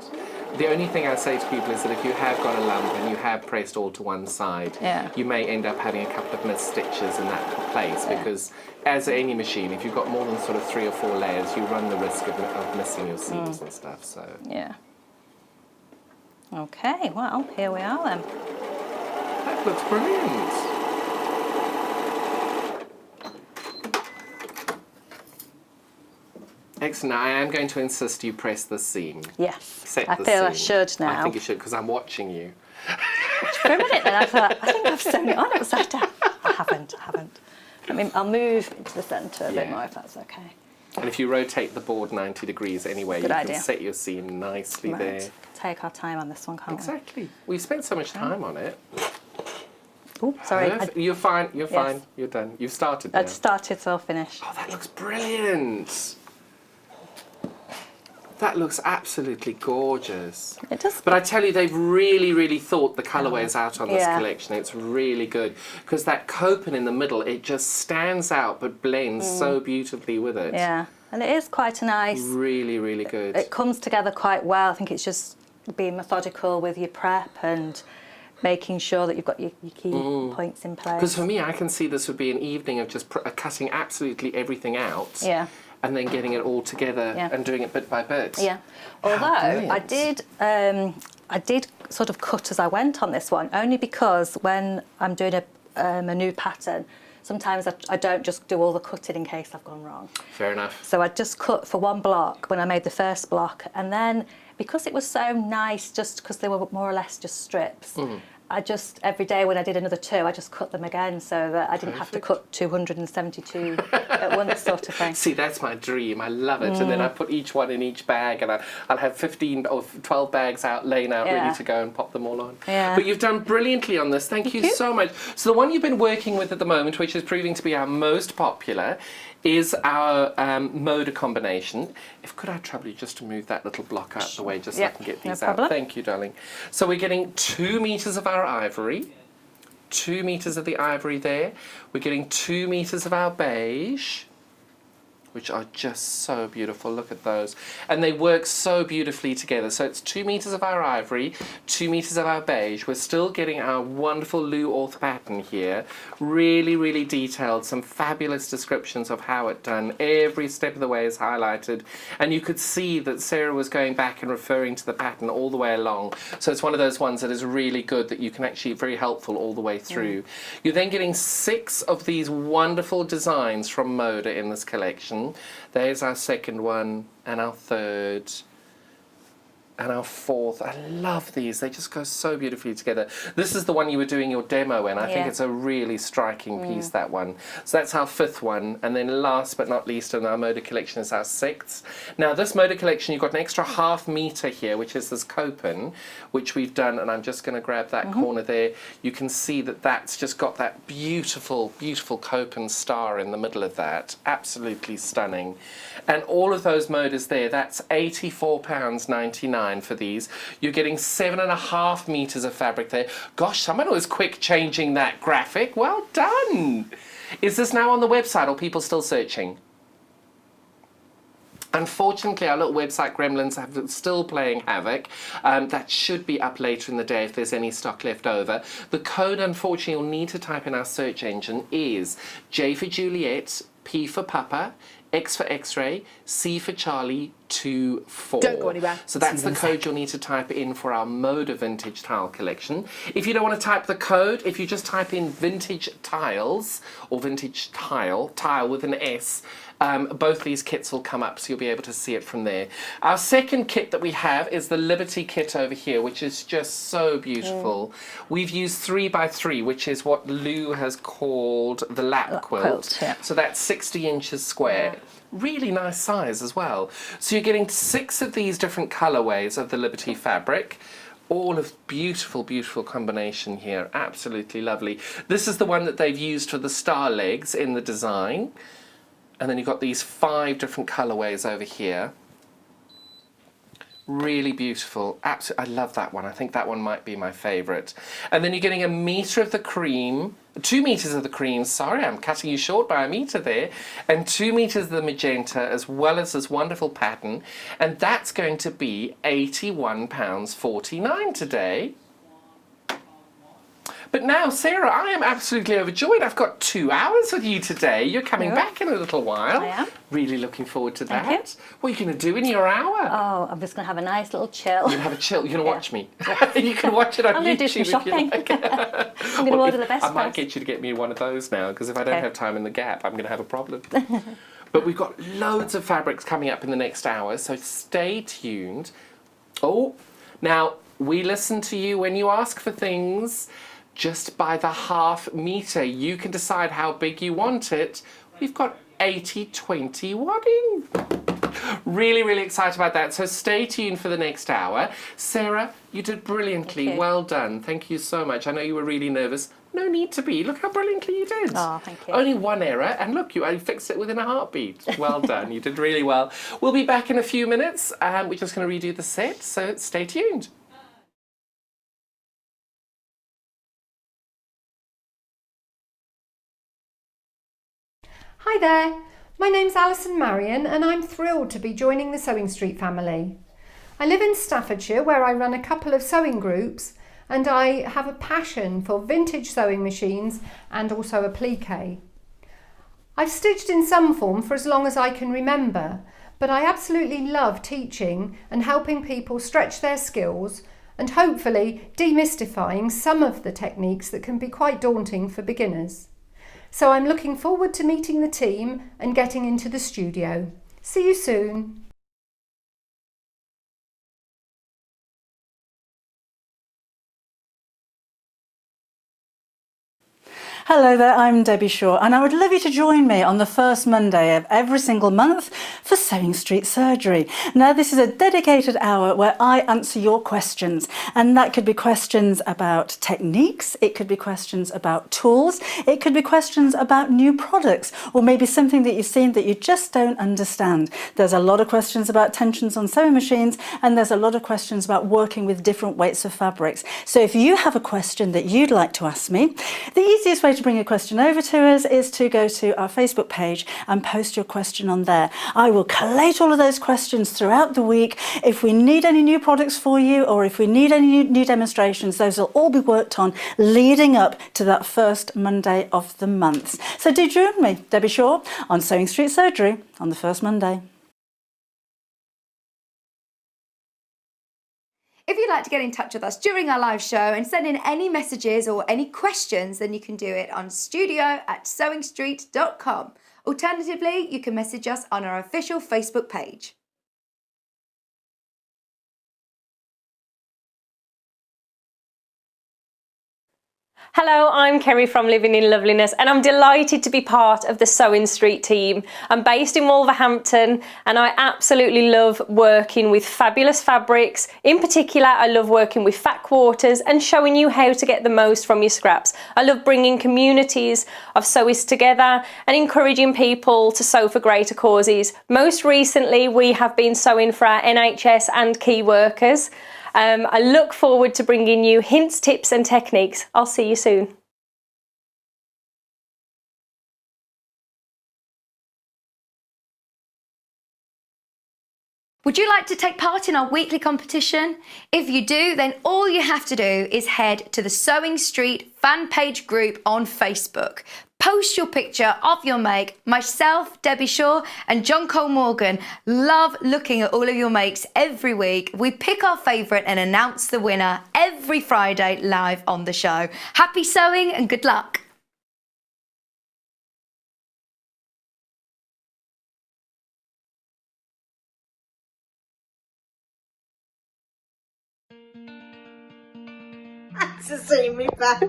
The only thing I say to people is that if you have got a lump and you have pressed all to one side, Yeah. you may end up having a couple of missed stitches in that place because, as any machine, if you've got more than sort of 3 or 4 layers, you run the risk of missing your seams and stuff. So Yeah. Okay, well, here we are then. that looks brilliant. Excellent. I am going to insist you press the seam. Yes, Set I the feel I seam. should now. I think you should because I'm watching you. For a minute then I thought, I think I've sewn it on upside down. I haven't. I'll move into the centre a bit Yeah. more if that's okay. And if you rotate the board 90 degrees anyway, Good you idea. can set your seam nicely Right. there. Take our time on this one, can't Exactly. We've spent so much time on it. we? Oh, sorry. Perfect. You're fine. You're Yes. fine. You're done. You've started now. I'd started, so I'll finish. Oh, that looks brilliant. That looks absolutely gorgeous. It does. But I tell you, they've really, really thought the colourways out on this Yeah. collection. It's really good. Because that coping in the middle, it just stands out but blends so beautifully with it. Yeah, and it is quite a nice. Really, really good. It comes together quite well. I think it's just being methodical with your prep and making sure that you've got your key points in place. Because for me, I can see this would be an evening of just cutting absolutely everything out. Yeah. And then getting it all together Yeah. and doing it bit by bit. Yeah. How Although brilliant. I did sort of cut as I went on this one, only because when I'm doing a new pattern, sometimes I don't just do all the cutting in case I've gone wrong. Fair enough. So I just cut for one block when I made the first block, and then because it was so nice, just because they were more or less just strips, I just, every day when I did another 2, I just cut them again so that I didn't have to cut 272 at once, sort of thing. See, that's my dream. I love it. And then I put each one in each bag, and I'll have 15 or 12 bags out, laying out, Yeah. ready to go and pop them all on. Yeah. But you've done brilliantly on this. Thank you so much. So the one you've been working with at the moment, which is proving to be our most popular, is our Moda combination. Could I trouble you just to move that little block out the way just so I Yeah, can get no these out? problem. Thank you, darling. So we're getting 2 meters of our ivory, 2 meters of the ivory there. We're getting 2 meters of our beige, which are just so beautiful. Look at those. And they work so beautifully together. So it's 2 meters of our ivory, 2 meters of our beige. We're still getting our wonderful Lou Orth pattern here. Really, really detailed. Some fabulous descriptions of how it's done. Every step of the way is highlighted. And you could see that Sarah was going back and referring to the pattern all the way along. So it's one of those ones that is really good, that you can actually, very helpful all the way through. You're then getting 6 of these wonderful designs from Moda in this collection. There's our second one, and our third, and our fourth. I love these. They just go so beautifully together. This is the one you were doing your demo in. I think Yeah. it's a really striking piece, that one. So that's our 5th one. And then last but not least in our Moda collection is our 6th. Now this Moda collection, you've got an extra 1/2 meter here, which is this coping, which we've done. And I'm just going to grab that corner there. You can see that that's just got that beautiful, beautiful coping star in the middle of that. Absolutely stunning. And all of those Modas there, that's £84.99 for these. You're getting 7.5 meters of fabric there. Gosh, someone was quick changing that graphic. Well done. Is this now on the website, or people still searching? Unfortunately, our little website gremlins are still playing havoc. That should be up later in the day if there's any stock left over. The code, unfortunately, you'll need to type in our search engine is J for Juliet, P for Papa, X for X-ray, C for Charlie, 24. Don't go anywhere. So that's the code you'll need to type in for our Moda Vintage Tile collection. If you don't want to type the code, if you just type in Vintage Tiles, or Vintage Tile with an S, both these kits will come up, so you'll be able to see it from there. Our second kit that we have is the Liberty kit over here, which is just so beautiful. We've used 3x3, which is what Lou has called the lap quilt. Yeah. So that's 60 inches square. Really nice size as well. So you're getting 6 of these different colorways of the Liberty fabric. All of beautiful, beautiful combination here. Absolutely lovely. This is the one that they've used for the star legs in the design. And then you've got these 5 different colorways over here. Really beautiful. Absolutely, I love that one. I think that one might be my favourite. And then you're getting 1 metre of the cream, 2 metres of the cream, sorry, I'm cutting you short by 1 metre there, and 2 metres of the magenta, as well as this wonderful pattern. And that's going to be £81.49 today. But now, Sarah, I am absolutely overjoyed. I've got 2 hours with you today. You're coming back in a little while. I am. Really looking forward to that. Thank you. What are you going to do in your hour? Oh, I'm just going to have a nice little chill. You're going to have a chill. You're going to watch me. You can watch it on YouTube. I'm going to do some shopping. If you like. I'm going to order the best I might price. get you to get me one of those now, because if I don't have time in the gap, I'm going to have a problem. But we've got loads of fabrics coming up in the next hour, so stay tuned. Oh, now, we listen to you when you ask for things. Just by the ½ metre, you can decide how big you want it. We've got 80/20 wadding. Really, really excited about that. So stay tuned for the next hour. Sarah, you did brilliantly. Thank you. Well done. Thank you so much. I know you were really nervous. No need to be. Look how brilliantly you did. Oh, thank you. Only one error, and look, you fixed it within a heartbeat. Well done. You did really well. We'll be back in a few minutes. We're just going to redo the set, so stay tuned. Hi there, my name's Alison Marion and I'm thrilled to be joining the Sewing Street family. I live in Staffordshire where I run a couple of sewing groups and I have a passion for vintage sewing machines and also applique. I've stitched in some form for as long as I can remember, but I absolutely love teaching and helping people stretch their skills and hopefully demystifying some of the techniques that can be quite daunting for beginners. So I'm looking forward to meeting the team and getting into the studio. See you soon. Hello there, I'm Debbie Shaw and I would love you to join me on the first Monday of every single month for Sewing Street Surgery. Now this is a dedicated hour where I answer your questions, and that could be questions about techniques, it could be questions about tools, it could be questions about new products, or maybe something that you've seen that you just don't understand. There's a lot of questions about tensions on sewing machines, and there's a lot of questions about working with different weights of fabrics. So if you have a question that you'd like to ask me, the easiest way to bring a question over to us is to go to our Facebook page and post your question on there. I will collate all of those questions throughout the week. If we need any new products for you, or if we need any new demonstrations, those will all be worked on leading up to that first Monday of the month. So do join me, Debbie Shaw, on Sewing Street Surgery on the first Monday. If you'd like to get in touch with us during our live show and send in any messages or any questions, then you can do it on studio@sewingstreet.com. Alternatively, you can message us on our official Facebook page. Hello, I'm Kerry from Living in Loveliness and I'm delighted to be part of the Sewing Street team. I'm based in Wolverhampton and I absolutely love working with fabulous fabrics. In particular, I love working with fat quarters and showing you how to get the most from your scraps. I love bringing communities of sewists together and encouraging people to sew for greater causes. Most recently, we have been sewing for our NHS and key workers. I look forward to bringing you hints, tips and techniques. I'll see you soon. Would you like to take part in our weekly competition? If you do, then all you have to do is head to the Sewing Street fan page group on Facebook. Post your picture of your make. Myself, Debbie Shaw and John Cole Morgan love looking at all of your makes every week. We pick our favourite and announce the winner every Friday live on the show. Happy sewing and good luck. To see me back.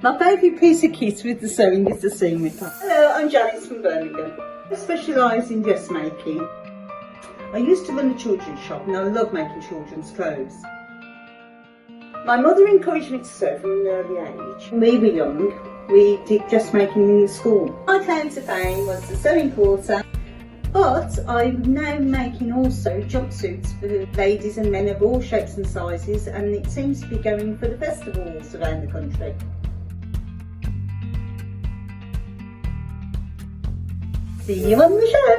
My favourite piece of kit with the sewing is the seam ripper. Hello, I'm Janice from Birmingham. I specialise in dressmaking. I used to run a children's shop and I love making children's clothes. My mother encouraged me to sew from an early age. When we were young, we did dressmaking in the school. My claim to fame was the sewing quarter But I'm now making also jumpsuits for ladies and men of all shapes and sizes, and it seems to be going for the festivals around the country. See you on the show!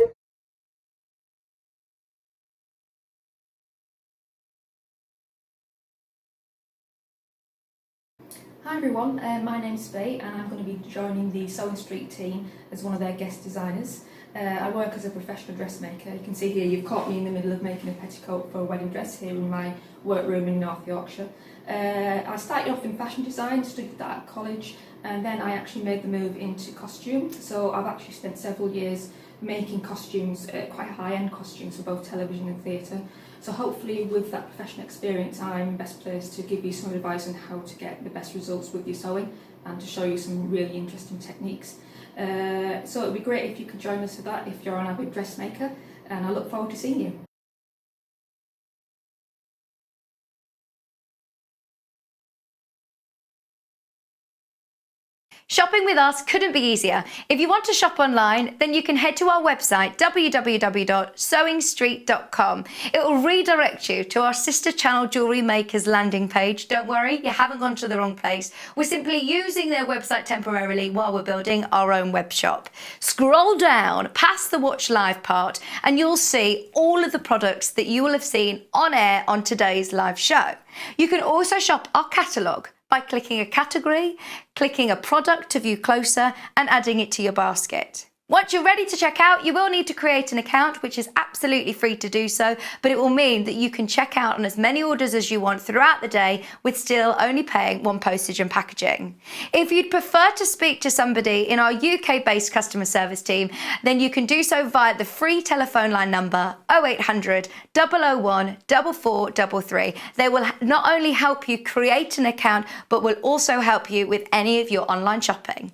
Hi everyone, my name's Faye and I'm going to be joining the Sewing Street team as one of their guest designers. I work as a professional dressmaker. You can see here you've caught me in the middle of making a petticoat for a wedding dress here in my workroom in North Yorkshire. I started off in fashion design, studied that at college, and then I actually made the move into costume. So I've actually spent several years making costumes, quite high-end costumes for both television and theatre. So hopefully with that professional experience I'm best placed to give you some advice on how to get the best results with your sewing and to show you some really interesting techniques. So it would be great if you could join us for that if you're an avid dressmaker, and I look forward to seeing you. Shopping with us couldn't be easier. If you want to shop online, then you can head to our website, www.sewingstreet.com. It will redirect you to our sister channel Jewellery Makers landing page. Don't worry, you haven't gone to the wrong place. We're simply using their website temporarily while we're building our own web shop. Scroll down past the Watch Live part and you'll see all of the products that you will have seen on air on today's live show. You can also shop our catalogue by clicking a category, clicking a product to view closer, and adding it to your basket. Once you're ready to check out, you will need to create an account, which is absolutely free to do so, but it will mean that you can check out on as many orders as you want throughout the day with still only paying one postage and packaging. If you'd prefer to speak to somebody in our UK-based customer service team, then you can do so via the free telephone line number 0800 001 4433. They will not only help you create an account, but will also help you with any of your online shopping.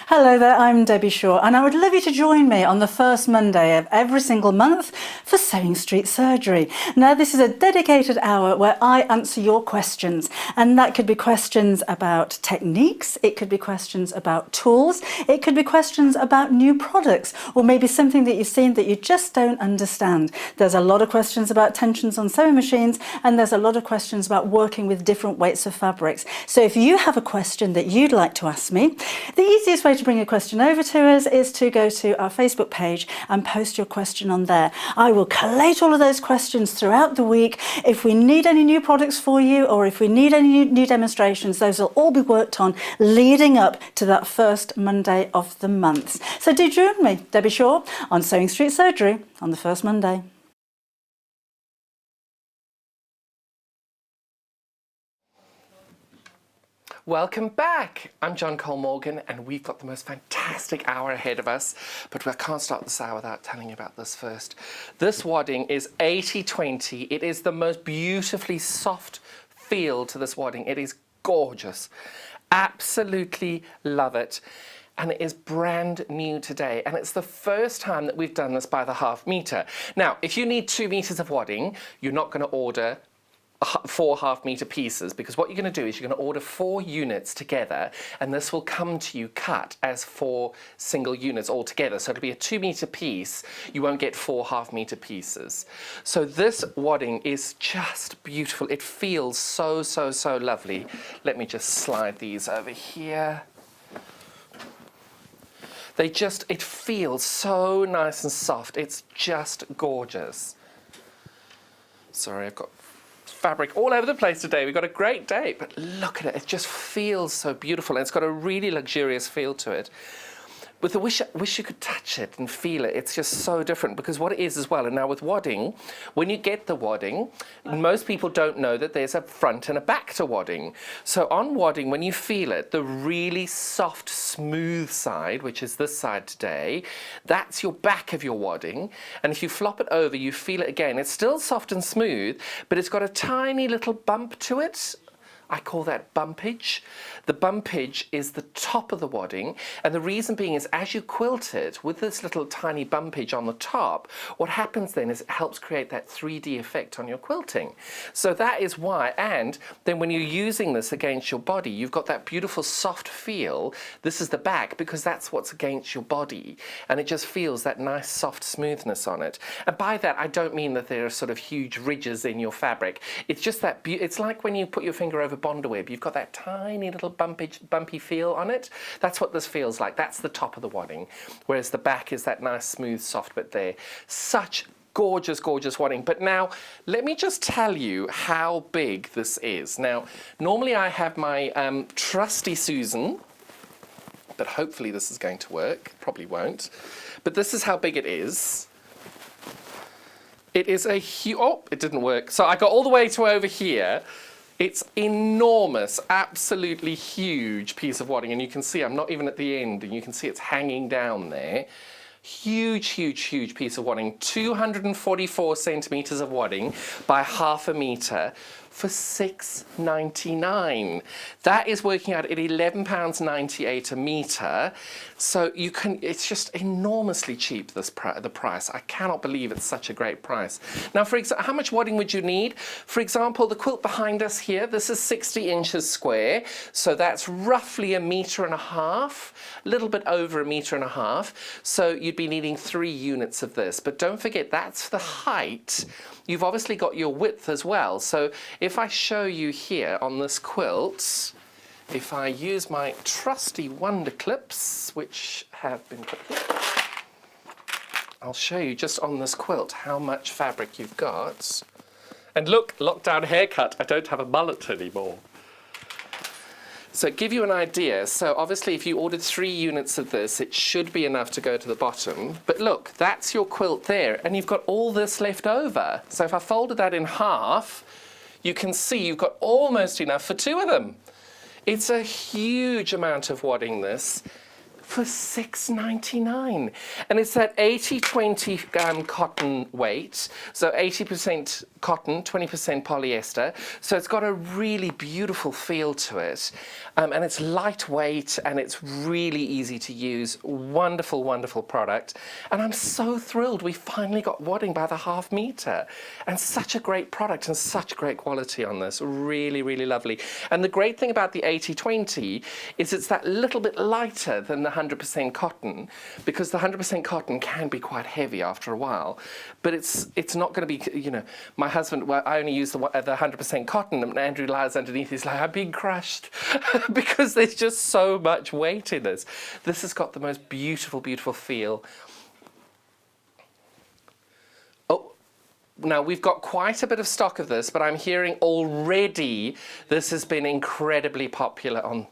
Hello there, I'm Debbie Shaw and I would love you to join me on the first Monday of every single month for Sewing Street Surgery. Now this is a dedicated hour where I answer your questions, and that could be questions about techniques, it could be questions about tools, it could be questions about new products, or maybe something that you've seen that you just don't understand. There's a lot of questions about tensions on sewing machines, and there's a lot of questions about working with different weights of fabrics. So if you have a question that you'd like to ask me, the easiest way to bring a question over to us is to go to our Facebook page and post your question on there. I will collate all of those questions throughout the week. If we need any new products for you, or if we need any new demonstrations, those will all be worked on leading up to that first Monday of the month. So do join me, Debbie Shaw, on Sewing Street Surgery on the first Monday. Welcome back. I'm John Cole Morgan and we've got the most fantastic hour ahead of us, but we can't start this hour without telling you about this first. This wadding is 80/20. It is the most beautifully soft feel to this wadding. It is gorgeous. Absolutely love it. And it is brand new today, and it's the first time that we've done this by the half metre. Now, if you need 2 meters of wadding, you're not going to order 4 half-metre pieces, because what you're going to do is you're going to order 4 units together, and this will come to you cut as 4 single units all together. So it'll be a 2-metre piece. You won't get 4 half-metre pieces. So this wadding is just beautiful. It feels so, so, so lovely. Let me just slide these over here. It feels so nice and soft. It's just gorgeous. Sorry, I've got fabric all over the place today. We've got a great day, but look at it. It just feels so beautiful, and it's got a really luxurious feel to it. With the wish you could touch it and feel it. It's just so different, because what it is as well, and now with wadding, when you get the wadding, most people don't know that there's a front and a back to wadding. So on wadding, when you feel it, the really soft, smooth side, which is this side today, that's your back of your wadding. And if you flop it over, you feel it again. It's still soft and smooth, but it's got a tiny little bump to it I call that bumpage. The bumpage is the top of the wadding, and the reason being is as you quilt it with this little tiny bumpage on the top, what happens then is it helps create that 3D effect on your quilting. So that is why, and then when you're using this against your body, you've got that beautiful soft feel. This is the back because that's what's against your body, and it just feels that nice soft smoothness on it. And by that I don't mean that there are sort of huge ridges in your fabric. It's just that it's like when you put your finger over Bondaweb, you've got that tiny little bumpy feel on it. That's what this feels like. That's the top of the wadding, whereas the back is that nice smooth soft bit there. Such gorgeous, gorgeous wadding. But now let me just tell you how big this is. Now normally I have my trusty Susan, but hopefully this is going to work. Probably won't. But this is how big it is. It is a huge, oh, it didn't work. So I got all the way to over here. It's enormous, absolutely huge piece of wadding. And you can see I'm not even at the end, and you can see it's hanging down there. Huge, huge, huge piece of wadding. 244 centimetres of wadding by ½ metre for £6.99. That is working out at £11.98 a metre. So you can, it's just enormously cheap, the price. I cannot believe it's such a great price. Now, for example, how much wadding would you need? For example, the quilt behind us here, this is 60 inches square. So that's roughly 1.5 metres, a little bit over 1.5 metres. So you'd be needing 3 units of this. But don't forget, that's the height. You've obviously got your width as well. So if I show you here on this quilt, if I use my trusty wonder clips, which have been put here, I'll show you just on this quilt how much fabric you've got. And look, lockdown haircut, I don't have a mullet anymore. So give you an idea, so obviously if you ordered 3 units of this, it should be enough to go to the bottom. But look, that's your quilt there, and you've got all this left over. So if I folded that in half, you can see you've got almost enough for 2 of them. It's a huge amount of wadding, this, for £6.99. And it's that 80-20 cotton weight, so 80% cotton, 20% polyester. So it's got a really beautiful feel to it. And it's lightweight and it's really easy to use. Wonderful, wonderful product. And I'm so thrilled we finally got wadding by the ½ metre. And such a great product and such great quality on this. Really, really lovely. And the great thing about the 80-20 is it's that little bit lighter than the 100% cotton, because the 100% cotton can be quite heavy after a while. But it's not going to be, you know, my husband, well, I only use the 100% cotton, and Andrew lies underneath, he's like, I'm being crushed because there's just so much weight in this. This has got the most beautiful, beautiful feel. Oh, now we've got quite a bit of stock of this, but I'm hearing already this has been incredibly popular on...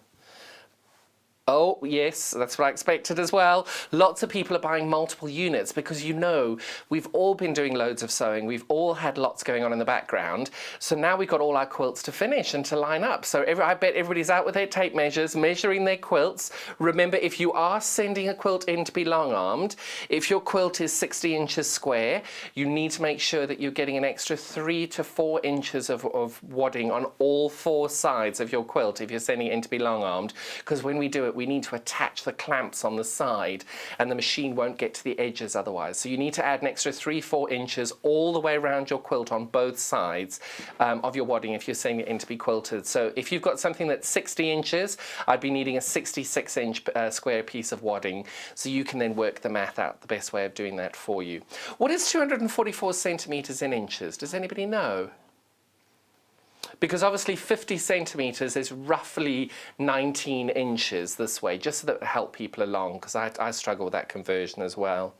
Oh, yes, that's what I expected as well. Lots of people are buying multiple units because, you know, we've all been doing loads of sewing. We've all had lots going on in the background. So now we've got all our quilts to finish and to line up. So I bet everybody's out with their tape measures, measuring their quilts. Remember, if you are sending a quilt in to be long-armed, if your quilt is 60 inches square, you need to make sure that you're getting an extra 3 to 4 inches of wadding on all 4 sides of your quilt if you're sending it in to be long-armed. Because when we do it, we need to attach the clamps on the side and the machine won't get to the edges otherwise. So you need to add an extra 3-4 inches all the way around your quilt on both sides of your wadding if you're sending it in to be quilted. So if you've got something that's 60 inches, I'd be needing a 66-inch square piece of wadding, so you can then work the math out, the best way of doing that for you. What is 244 centimetres in inches? Does anybody know? Because obviously 50 centimetres is roughly 19 inches this way, just so that it will help people along, because I struggle with that conversion as well.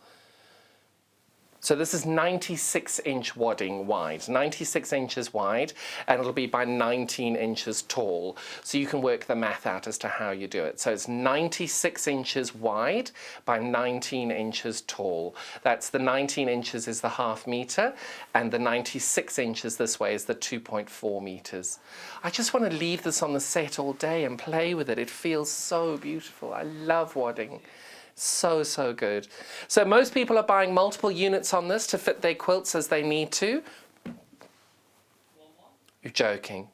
So this is 96-inch wadding wide, 96 inches wide, and it'll be by 19 inches tall. So you can work the math out as to how you do it. So it's 96 inches wide by 19 inches tall. That's the 19 inches is the ½ metre, and the 96 inches this way is the 2.4 metres. I just want to leave this on the set all day and play with it. It feels so beautiful. I love wadding. So, so good. So most people are buying multiple units on this to fit their quilts as they need to. You're joking.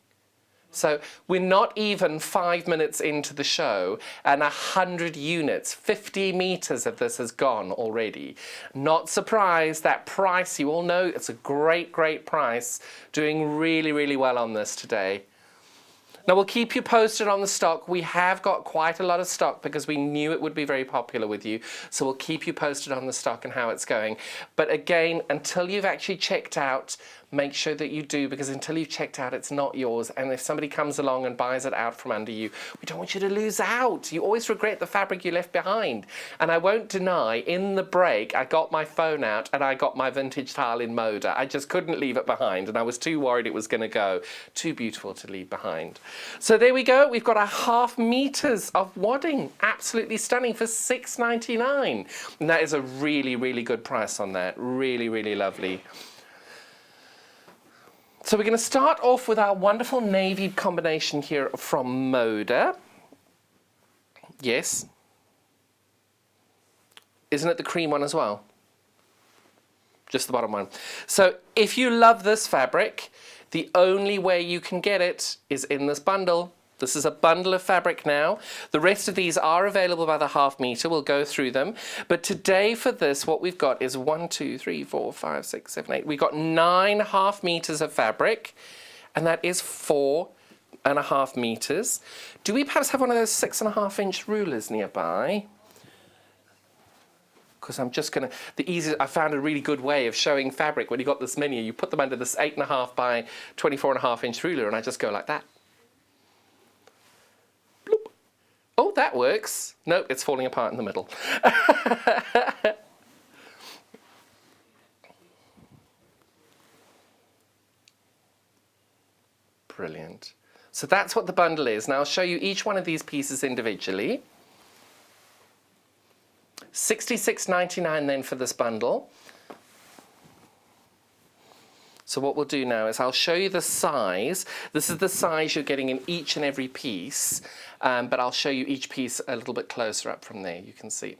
So we're not even 5 minutes into the show and 100 units, 50 meters of this has gone already. Not surprised, that price, you all know it's a great, great price. Doing really, really well on this today. Now we'll keep you posted on the stock. We have got quite a lot of stock because we knew it would be very popular with you. So we'll keep you posted on the stock and how it's going. But again, until you've actually checked out, make sure that you do, because until you've checked out, it's not yours. And if somebody comes along and buys it out from under you, we don't want you to lose out. You always regret the fabric you left behind. And I won't deny, in the break, I got my phone out and I got my vintage tile in Moda. I just couldn't leave it behind, and I was too worried it was going to go. Too beautiful to leave behind. So there we go. We've got 1/2 meters of wadding. Absolutely stunning for $6.99. And that is a really, really good price on that. Really, really lovely. So we're going to start off with our wonderful navy combination here from Moda. Yes. Isn't it the cream one as well? Just the bottom one. So if you love this fabric, the only way you can get it is in this bundle. This is a bundle of fabric now. The rest of these are available by the 1/2 meter. We'll go through them. But today for this, what we've got is 1, 2, 3, 4, 5, 6, 7, 8. We've got 9 1/2 meters of fabric, and that is 4.5 meters. Do we perhaps have one of those 6.5-inch rulers nearby? Because I'm just going to, I found a really good way of showing fabric when you got this many. You put them under this 8.5 by 24.5-inch ruler, and I just go like that. Bloop. Oh, that works. No, it's falling apart in the middle. Brilliant. So that's what the bundle is. Now I'll show you each one of these pieces individually. $66.99 then for this bundle. So what we'll do now is I'll show you the size. This is the size you're getting in each and every piece, but I'll show you each piece a little bit closer up from there. You can see.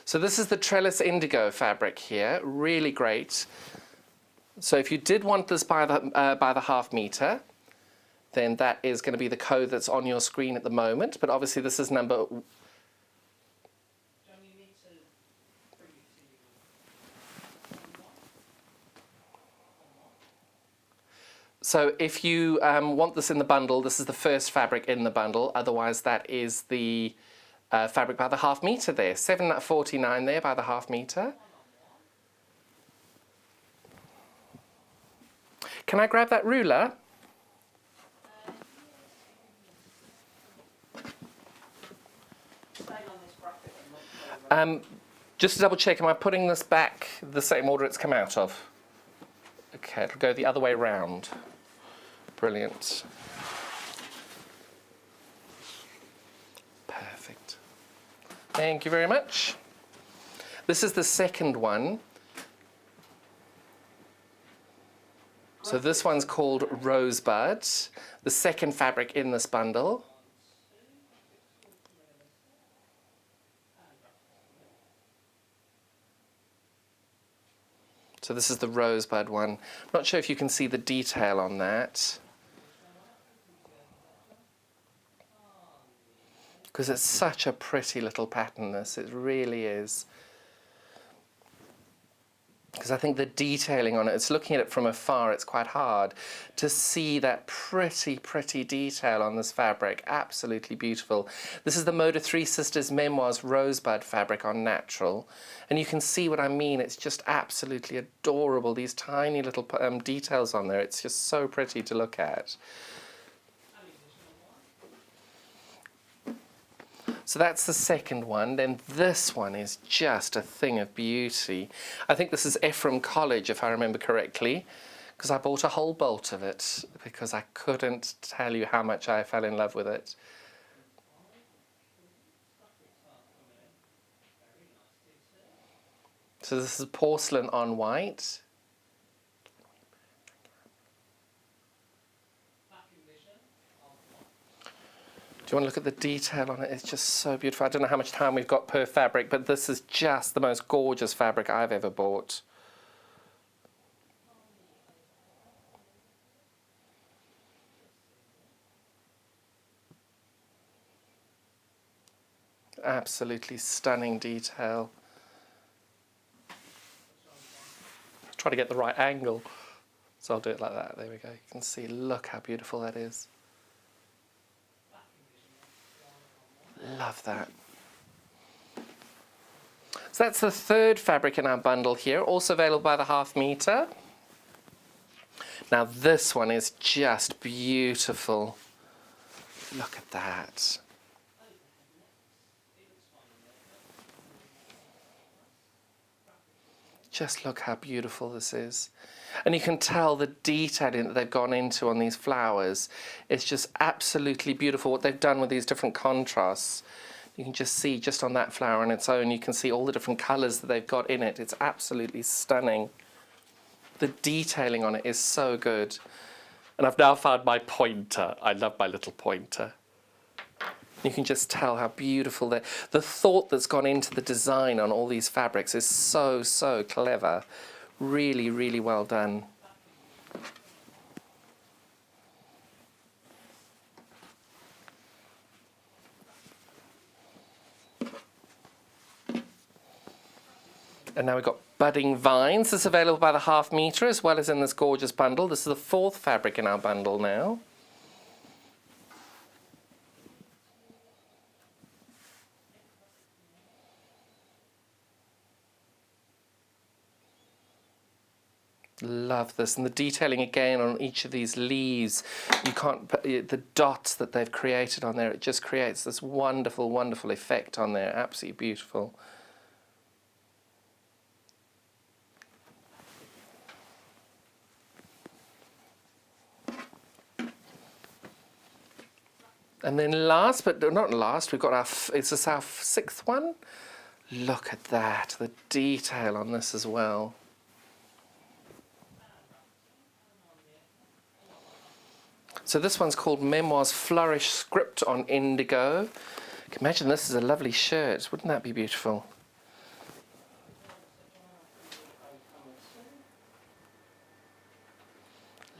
So this is the trellis indigo fabric here, really great. So if you did want this by the 1/2 meter, then that is going to be the code that's on your screen at the moment. But obviously this is number... So if you want this in the bundle, this is the first fabric in the bundle. Otherwise, that is the fabric by the 1/2 meter there. $7.49 there by the 1/2 meter. Can I grab that ruler? Just to double check, am I putting this back the same order it's come out of? Okay, it'll go the other way round. Brilliant. Perfect. Thank you very much. This is the second one. So this one's called Rosebud, the second fabric in this bundle. So this is the Rosebud one. I'm not sure if you can see the detail on that, because it's such a pretty little pattern, this. It really is. Because I think the detailing on it, it's looking at it from afar, it's quite hard to see that pretty, pretty detail on this fabric. Absolutely beautiful. This is the Moda Three Sisters Memoirs Rosebud fabric on natural. And you can see what I mean. It's just absolutely adorable. These tiny little details on there. It's just so pretty to look at. So that's the second one. Then this one is just a thing of beauty. I think this is Ephraim College, if I remember correctly, because I bought a whole bolt of it because I couldn't tell you how much I fell in love with it. So this is porcelain on white. you want to look at the detail on it? It's just so beautiful. I don't know how much time we've got per fabric, but this is just the most gorgeous fabric I've ever bought. Absolutely stunning detail. Try to get the right angle. So I'll do it like that. There we go. You can see, look how beautiful that is. Love that. So that's the third fabric in our bundle here, also available by the ½ meter. Now this one is just beautiful. Look at that. Just look how beautiful this is. And you can tell the detailing that they've gone into on these flowers. It's just absolutely beautiful what they've done with these different contrasts. You can just see just on that flower on its own, you can see all the different colours that they've got in it. It's absolutely stunning. The detailing on it is so good. And I've now found my pointer. I love my little pointer. You can just tell how beautiful the thought that's gone into the design on all these fabrics is so, so clever. Really, really well done. And now we've got budding vines. This is available by the ½ meter as well as in this gorgeous bundle. This is the fourth fabric in our bundle now. Love this, and the detailing again on each of these leaves. You can't put the dots that they've created on there. It just creates this wonderful, wonderful effect on there. Absolutely beautiful. And then last, but not last, we've got is this our sixth one? Look at that, the detail on this as well. So this one's called Memoirs Flourish Script on Indigo. You can imagine this is a lovely shirt. Wouldn't that be beautiful?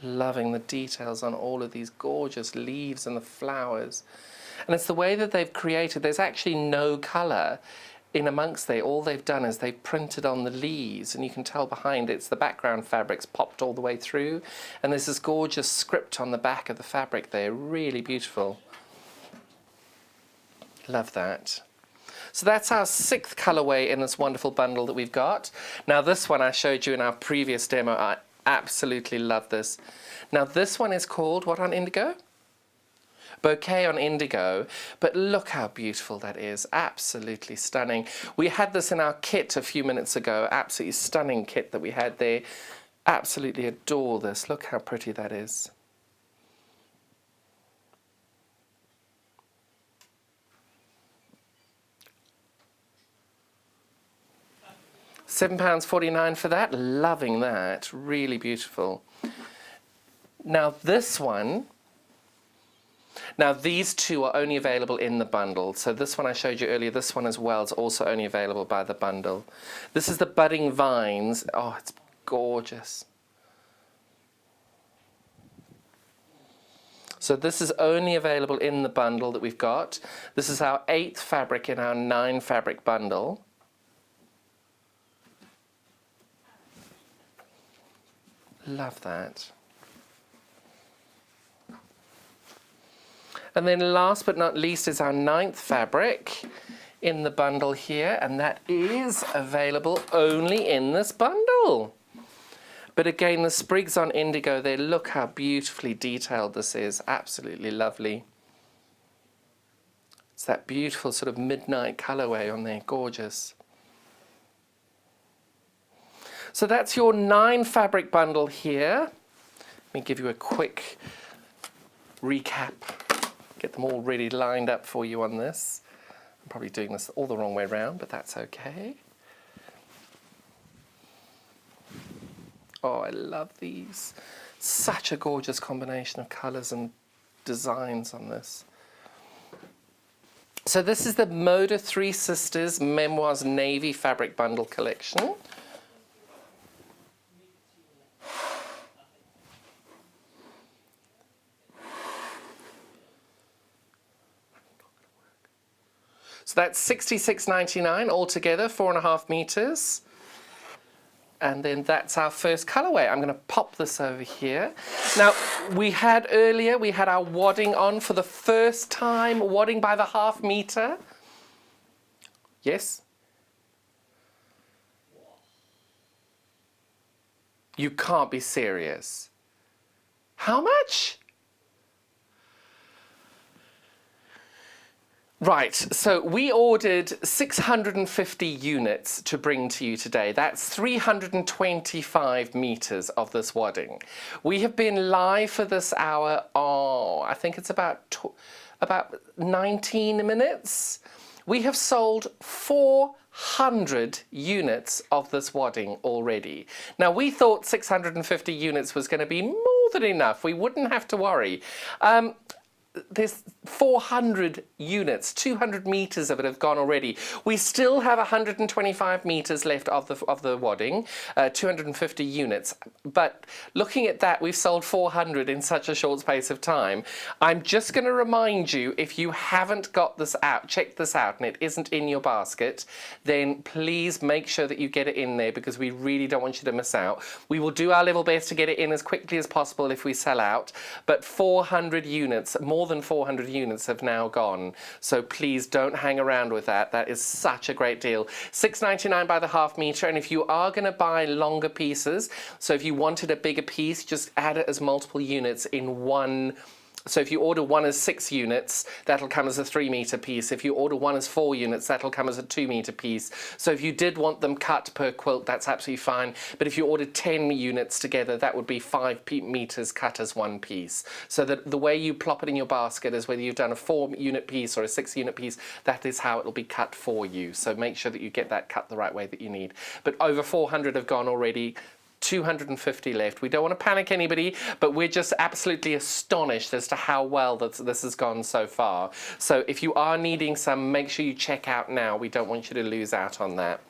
Loving the details on all of these gorgeous leaves and the flowers. And it's the way that they've created, there's actually no colour in amongst there. All they've done is they've printed on the leaves, and you can tell behind it's the background fabric's popped all the way through, and there's this gorgeous script on the back of the fabric there. Really beautiful. Love that. So that's our sixth colourway in this wonderful bundle that we've got. Now this one I showed you in our previous demo. I absolutely love this. Now this one is called what on indigo? Bouquet on indigo, but look how beautiful that is. Absolutely stunning. We had this in our kit a few minutes ago. Absolutely stunning kit that we had there. Absolutely adore this. Look how pretty that is. £7.49 for that. Loving that. Really beautiful. Now this one, now these two are only available in the bundle. So this one I showed you earlier, this one as well is also only available by the bundle. This is the Budding Vines. Oh, it's gorgeous. So this is only available in the bundle that we've got. This is our 8th fabric in our 9 fabric bundle. Love that. And then last but not least is our 9th fabric in the bundle here, and that is available only in this bundle. But again, the sprigs on indigo there, look how beautifully detailed this is. Absolutely lovely. It's that beautiful sort of midnight colourway on there, gorgeous. So that's your 9 fabric bundle here. Let me give you a quick recap. Get them all really lined up for you on this. I'm probably doing this all the wrong way around, but that's okay. Oh, I love these. Such a gorgeous combination of colours and designs on this. So this is the Moda Three Sisters Memoirs Navy Fabric Bundle Collection. So that's $66.99 altogether, 4.5 meters. And then that's our first colorway. I'm going to pop this over here. Now, we had our wadding on for the first time, wadding by the 1/2 meter. Yes? You can't be serious. How much? Right, so we ordered 650 units to bring to you today. That's 325 meters of this wadding. We have been live for this hour, I think it's about 19 minutes. We have sold 400 units of this wadding already. Now, we thought 650 units was going to be more than enough. We wouldn't have to worry. There's 400 units, 200 meters of it have gone already. We still have 125 meters left of the wadding, 250 units. But looking at that, we've sold 400 in such a short space of time. I'm just going to remind you, if you haven't got this out, check this out, and it isn't in your basket, then please make sure that you get it in there, because we really don't want you to miss out. We will do our level best to get it in as quickly as possible if we sell out, but 400 units, more than 400 units have now gone. So please don't hang around with that. That is such a great deal. $6.99 by the 1/2 meter. And if you are going to buy longer pieces, so if you wanted a bigger piece, just add it as multiple units in one. So if you order one as 6 units, that'll come as a 3-meter piece. If you order one as 4 units, that'll come as a 2-meter piece. So if you did want them cut per quilt, that's absolutely fine. But if you ordered 10 units together, that would be 5 meters cut as one piece. So that the way you plop it in your basket is whether you've done a 4-unit piece or a 6-unit piece, that is how it'll be cut for you. So make sure that you get that cut the right way that you need. But over 400 have gone already. 250 left. We don't want to panic anybody, but we're just absolutely astonished as to how well this has gone so far. So if you are needing some, make sure you check out now. We don't want you to lose out on that.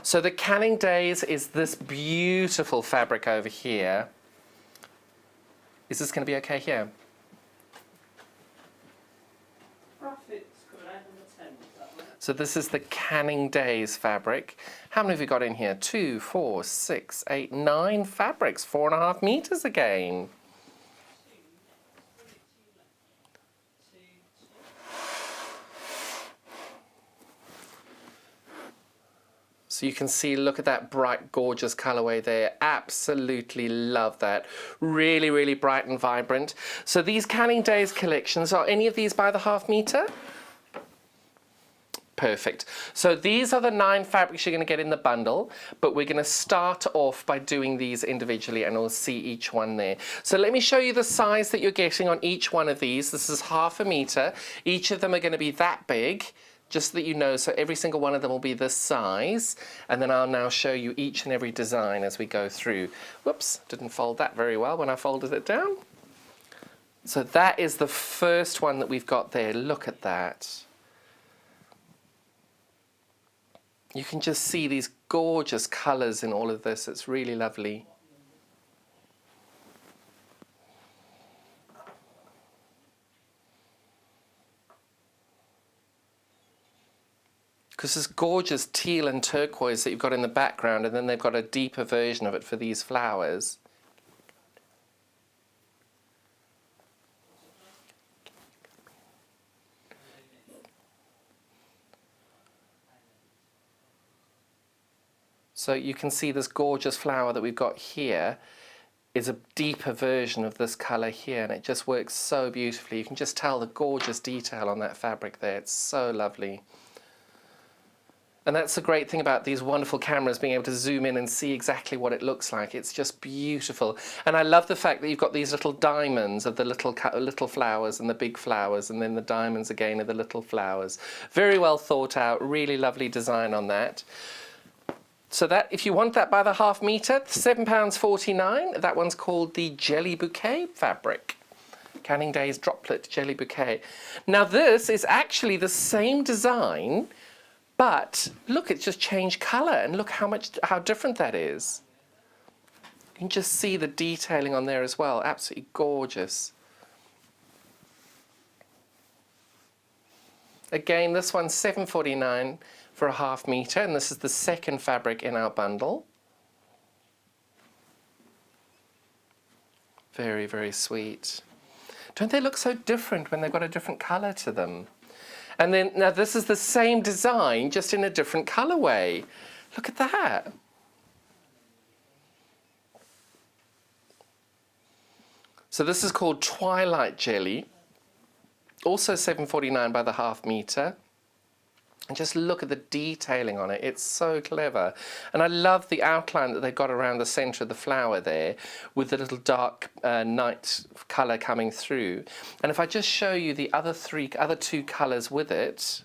So the Canning Days is this beautiful fabric over here. Is this going to be okay here? So this is the Canning Days fabric. How many have we got in here? 2, 4, 6, 8, 9 fabrics. 4.5 meters again. So you can see, look at that bright, gorgeous colorway there. Absolutely love that. Really, really bright and vibrant. So these Canning Days collections, are any of these by the 1/2 meter? Perfect. So these are the 9 fabrics you're going to get in the bundle, but we're going to start off by doing these individually, and we'll see each one there. So let me show you the size that you're getting on each one of these. This is 1/2 meter. Each of them are going to be that big, just so that you know. So every single one of them will be this size, and then I'll now show you each and every design as we go through. Whoops, didn't fold that very well when I folded it down. So that is the first one that we've got there. Look at that. You can just see these gorgeous colours in all of this. It's really lovely. Because this gorgeous teal and turquoise that you've got in the background, and then they've got a deeper version of it for these flowers. So you can see this gorgeous flower that we've got here is a deeper version of this colour here, and it just works so beautifully. You can just tell the gorgeous detail on that fabric there. It's so lovely. And that's the great thing about these wonderful cameras, being able to zoom in and see exactly what it looks like. It's just beautiful. And I love the fact that you've got these little diamonds of the little flowers and the big flowers, and then the diamonds again of the little flowers. Very well thought out, really lovely design on that. So that, if you want that by the 1/2 meter, £7.49. That one's called the Jelly Bouquet fabric. Canning Days Droplet Jelly Bouquet. Now this is actually the same design, but look, it's just changed colour, and look how different that is. You can just see the detailing on there as well. Absolutely gorgeous. Again, this one's $7.49 for a ½ metre, and this is the second fabric in our bundle. Very, very sweet. Don't they look so different when they've got a different colour to them? And then, now this is the same design, just in a different colourway. Look at that. So this is called Twilight Jelly. Also $7.49 by the ½ metre. And just look at the detailing on it. It's so clever. And I love the outline that they've got around the centre of the flower there with the little dark night colour coming through. And if I just show you the other two colours with it,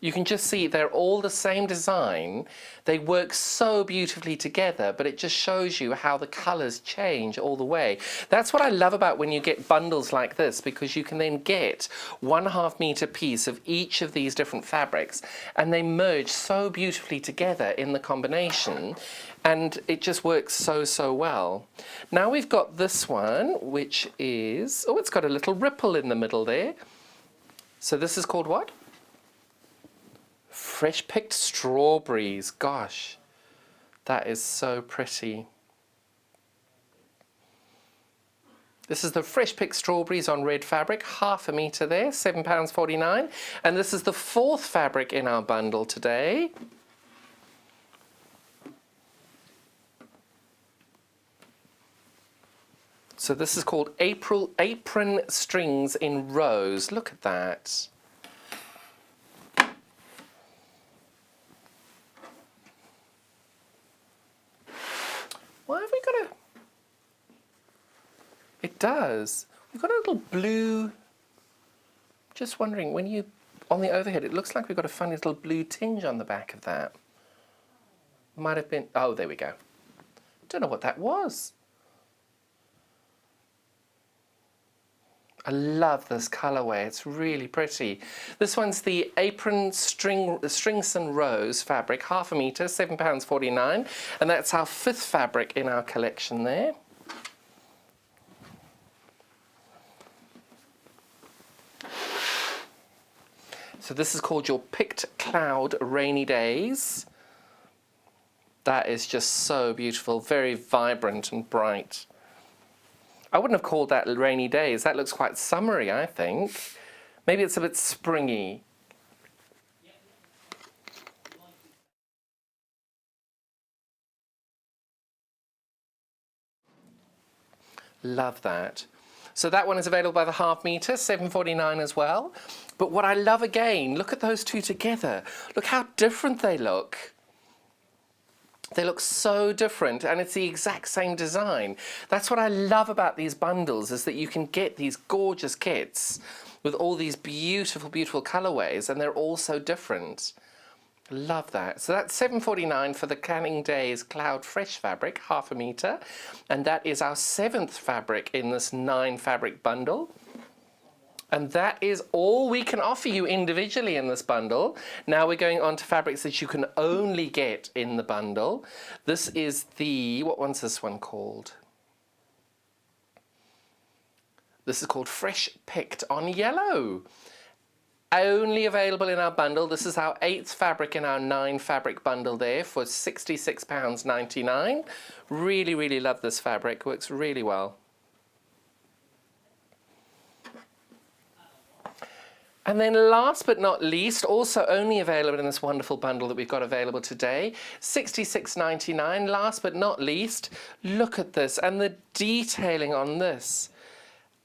you can just see they're all the same design. They work so beautifully together, but it just shows you how the colours change all the way. That's what I love about when you get bundles like this, because you can then get 1½ metre piece of each of these different fabrics, and they merge so beautifully together in the combination, and it just works so, so well. Now we've got this one, which is, oh, it's got a little ripple in the middle there. So this is called what? Fresh picked strawberries. Gosh, that is so pretty. This is the fresh picked strawberries on red fabric, ½ metre there, £7.49. And this is the fourth fabric in our bundle today. So this is called Apron Strings in Rose. Look at that. Why have we got a... It does. We've got a little blue... Just wondering, when you... On the overhead, it looks like we've got a funny little blue tinge on the back of that. Might have been... Oh, there we go. Don't know what that was. I love this colourway. It's really pretty. This one's the Apron Strings and Rose fabric, ½ metre, £7.49, and that's our fifth fabric in our collection there. So this is called your Picked Cloud Rainy Days. That is just so beautiful, very vibrant and bright. I wouldn't have called that Rainy Days. That looks quite summery, I think. Maybe it's a bit springy. Love that. So that one is available by the ½ metre, $7.49 as well. But what I love again, look at those two together. Look how different they look. They look so different, and it's the exact same design. That's what I love about these bundles, is that you can get these gorgeous kits with all these beautiful, beautiful colourways, and they're all so different. Love that. So that's $7.49 for the Canning Days Cloud Fresh fabric, ½ metre, and that is our seventh fabric in this 9 fabric bundle. And that is all we can offer you individually in this bundle. Now we're going on to fabrics that you can only get in the bundle. This is the, what one's this one called? This is called Fresh Picked on Yellow. Only available in our bundle. This is our 8th fabric in our 9 fabric bundle there for £66.99. Really, really love this fabric. Works really well. And then last but not least, also only available in this wonderful bundle that we've got available today, $66.99. Last but not least, look at this, and the detailing on this.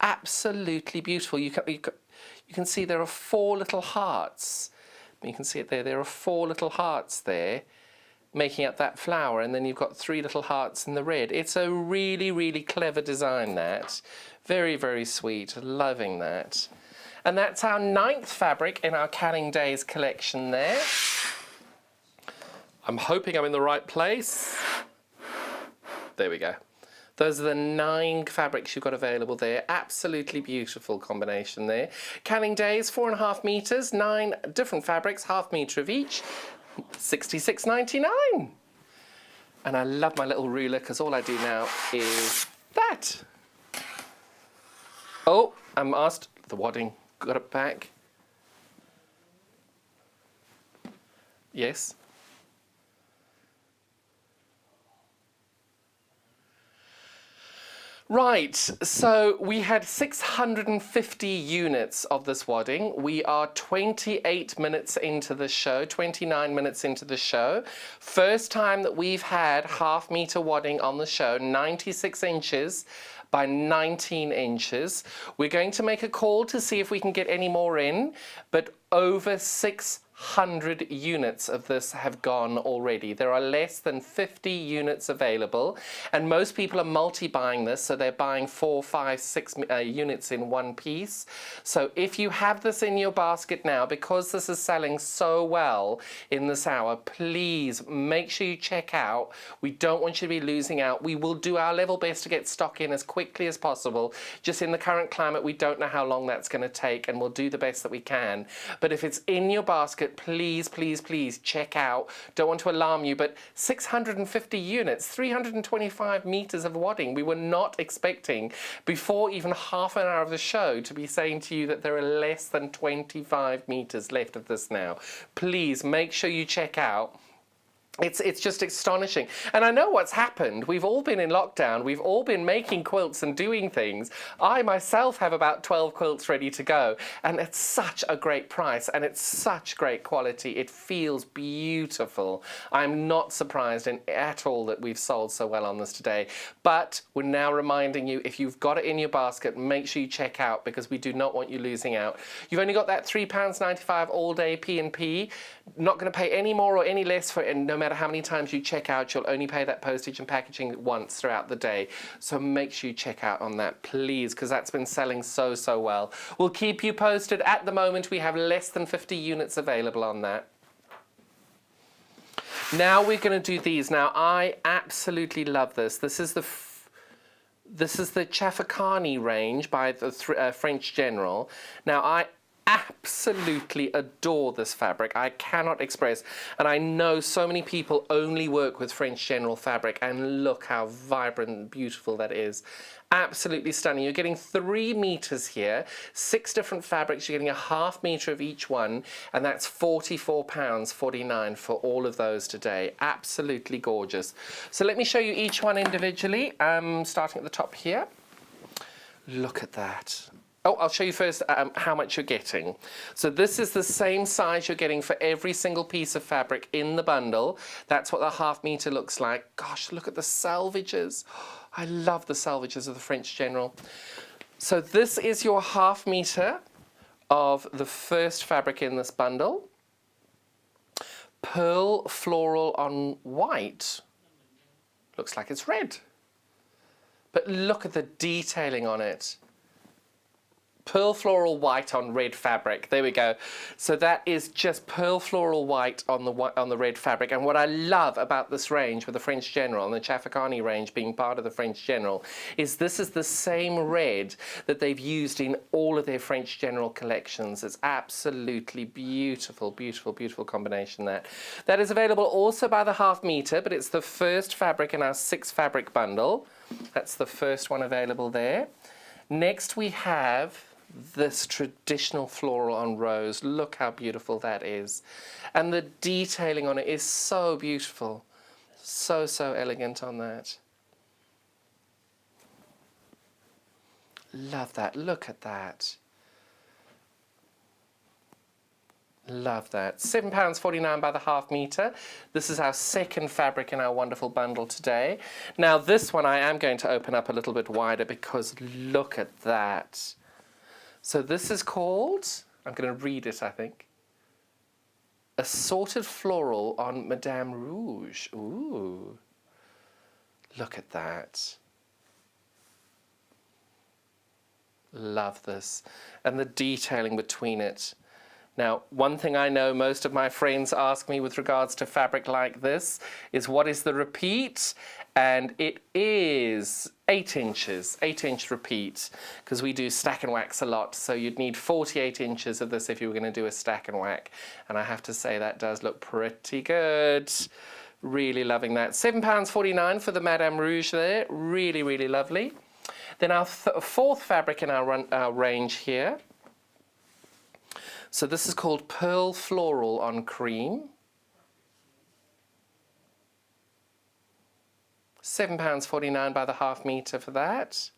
Absolutely beautiful. You can see there are 4 little hearts. You can see it there. There are 4 little hearts there making up that flower, and then you've got 3 little hearts in the red. It's a really, really clever design, that. Very, very sweet. Loving that. And that's our 9th fabric in our Canning Days collection there. I'm hoping I'm in the right place. There we go. Those are the 9 fabrics you've got available there. Absolutely beautiful combination there. Canning days, 4.5 meters, 9 different fabrics, half meter of each, $66.99. And I love my little ruler because all I do now is that. Oh, I'm asked, the wadding, got it back. Yes. Right, so we had 650 units of this wadding. We are 28 minutes into the show, 29 minutes into the show. First time that we've had half meter wadding on the show, 96 inches by 19 inches. We're going to make a call to see if we can get any more in, but over 600 units of this have gone already. There are less than 50 units available, and most people are multi-buying this, so they're buying 4, 5, 6 units in one piece. So if you have this in your basket now, because this is selling so well in this hour, please make sure you check out. We don't want you to be losing out. We will do our level best to get stock in as quickly as possible. Just in the current climate, we don't know how long that's going to take, and we'll do the best that we can. But if it's in your basket, please, please, please check out. Don't want to alarm you, but 650 units, 325 meters of wadding. We were not expecting, before even half an hour of the show, to be saying to you that there are less than 25 meters left of this now. Please make sure you check out. It's just astonishing. And I know what's happened. We've all been in lockdown. We've all been making quilts and doing things. I myself have about 12 quilts ready to go. And it's such a great price and it's such great quality. It feels beautiful. I'm not surprised at all that we've sold so well on this today. But we're now reminding you, if you've got it in your basket, make sure you check out because we do not want you losing out. You've only got that £3.95 all day P&P. Not going to pay any more or any less for it, and no matter how many times you check out, you'll only pay that postage and packaging once throughout the day. So make sure you check out on that, please, because that's been selling so well. We'll keep you posted. At the moment, we have less than 50 units available on that. Now we're going to do these. Now, I absolutely love this. This is the Chafakani range by the French General. Now, I absolutely adore this fabric. I cannot express, and I know so many people only work with French General fabric, and look how vibrant and beautiful that is. Absolutely stunning. You're getting 3 meters here, 6 different fabrics. You're getting a half meter of each one, and that's £44.49 for all of those today. Absolutely gorgeous. So let me show you each one individually, starting at the top here. Look at that. Oh, I'll show you first how much you're getting. So this is the same size you're getting for every single piece of fabric in the bundle. That's what the half meter looks like. Gosh, look at the selvages. I love the selvages of the French General. So this is your half meter of the first fabric in this bundle. Pearl floral on white. Looks like it's red. But look at the detailing on it. Pearl floral white on red fabric. There we go. So that is just pearl floral white on the red fabric. And what I love about this range with the French General and the Chafakani range being part of the French General is this is the same red that they've used in all of their French General collections. It's absolutely beautiful, beautiful, beautiful combination that. That is available also by the half meter, but it's the first fabric in our 6 fabric bundle. That's the first one available there. Next we have this traditional floral on rose. Look how beautiful that is. And the detailing on it is so beautiful. So elegant on that. Love that. Look at that. Love that. £7.49 by the half meter. This is our second fabric in our wonderful bundle today. Now this one I am going to open up a little bit wider because look at that. So this is called, I'm going to read it I think, Assorted Floral on Madame Rouge. Ooh. Look at that. Love this. And the detailing between it. Now, one thing I know most of my friends ask me with regards to fabric like this is what is the repeat? And it is 8 inches, 8-inch repeat, because we do stack and wax a lot. So you'd need 48 inches of this if you were going to do a stack and wax. And I have to say that does look pretty good. Really loving that. £7.49 for the Madame Rouge there. Really, really lovely. Then our fourth fabric in our range here. So this is called Pearl Floral on Cream. £7.49 by the half metre for that.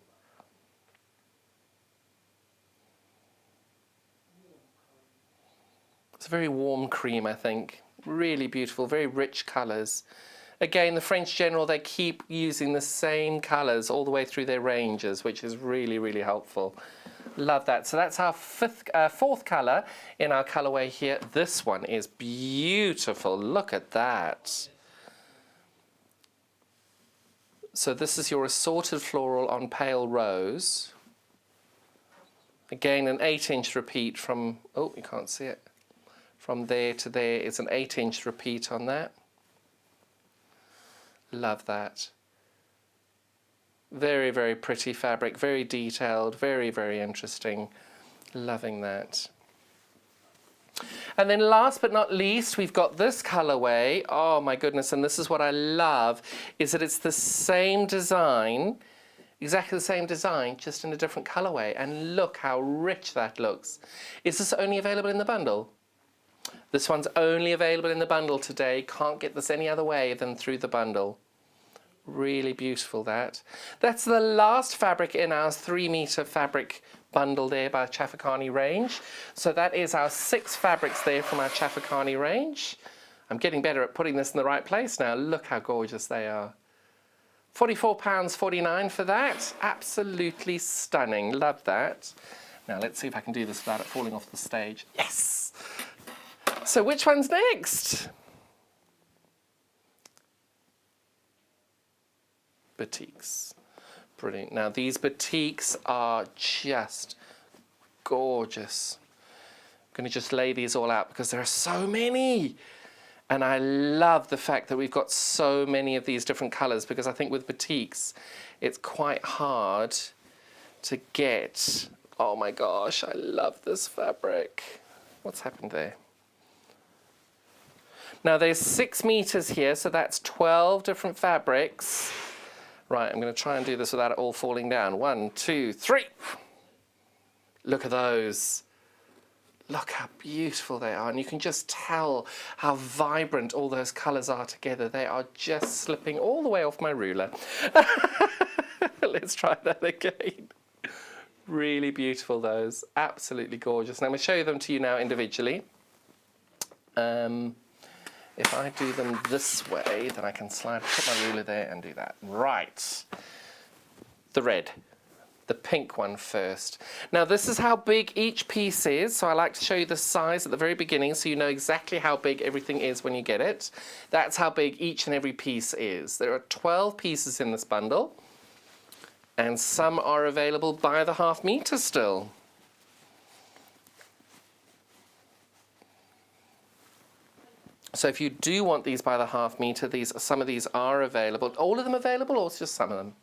It's a very warm cream, I think. Really beautiful, very rich colours. Again, the French General, they keep using the same colours all the way through their ranges, which is really, really helpful. Love that. So that's our fourth colour in our colourway here. This one is beautiful. Look at that. So this is your assorted floral on pale rose. Again, an 8-inch repeat from, oh, you can't see it. From there to there is an 8-inch repeat on that. Love that. Very, very pretty fabric, very detailed, very, very interesting. Loving that. And then last but not least, we've got this colorway. Oh my goodness, and this is what I love, is that it's the same design, exactly the same design, just in a different colorway. And look how rich that looks. Is this only available in the bundle? This one's only available in the bundle today. Can't get this any other way than through the bundle. Really beautiful that. That's the last fabric in our 3-meter fabric bundle there by Chafakani range. So that is our 6 fabrics there from our Chafakani range. I'm getting better at putting this in the right place now. Look how gorgeous they are. £44.49 for that. Absolutely stunning. Love that. Now let's see if I can do this without it falling off the stage. Yes! So which one's next? Batiks. Brilliant. Now these batiks are just gorgeous. I'm going to just lay these all out because there are so many. And I love the fact that we've got so many of these different colours, because I think with batiks it's quite hard to get. Oh my gosh, I love this fabric. What's happened there? Now there's 6 meters here, so that's 12 different fabrics. Right, I'm going to try and do this without it all falling down. 1, 2, 3. Look at those. Look how beautiful they are. And you can just tell how vibrant all those colours are together. They are just slipping all the way off my ruler. Let's try that again. Really beautiful, those. Absolutely gorgeous. And I'm going to show them to you now individually. If I do them this way, then I can put my ruler there and do that. Right. The red. The pink one first. Now this is how big each piece is. So I like to show you the size at the very beginning so you know exactly how big everything is when you get it. That's how big each and every piece is. There are 12 pieces in this bundle. And some are available by the half meter still. So if you do want these by the half meter, some of these are available. All of them available, or just some of them?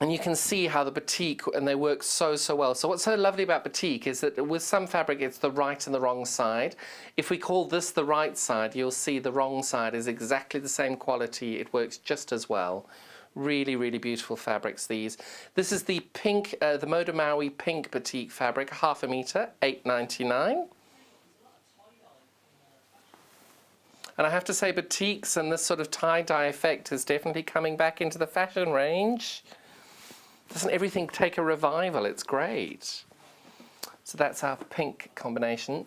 And you can see how the batik, and they work so well. So what's so lovely about batik is that with some fabric it's the right and the wrong side. If we call this the right side, you'll see the wrong side is exactly the same quality. It works just as well. Really, really beautiful fabrics, these. This is the pink, the Moda Maui pink batik fabric, half a meter, £8.99. And I have to say, batiks and this sort of tie-dye effect is definitely coming back into the fashion range. Doesn't everything take a revival? It's great. So that's our pink combination.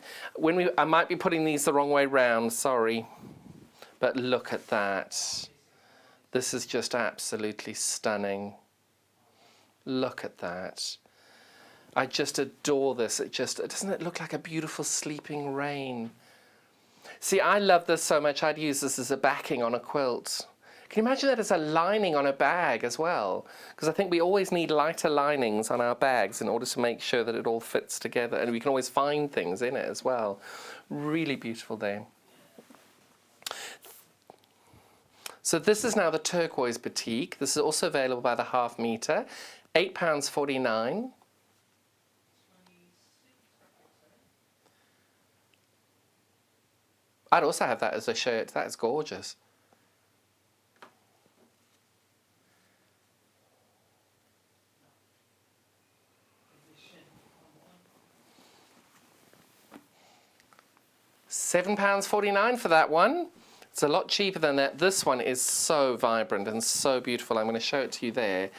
I might be putting these the wrong way round, sorry. But look at that. This is just absolutely stunning. Look at that. I just adore this. Doesn't it look like a beautiful sleeping rain? See, I love this so much, I'd use this as a backing on a quilt. Can you imagine that as a lining on a bag as well? Because I think we always need lighter linings on our bags in order to make sure that it all fits together, and we can always find things in it as well. Really beautiful there. So this is now the turquoise batik. This is also available by the half metre, £8.49. I'd also have that as a shirt. That is gorgeous. £7.49 for that one. It's a lot cheaper than that. This one is so vibrant and so beautiful. I'm going to show it to you there.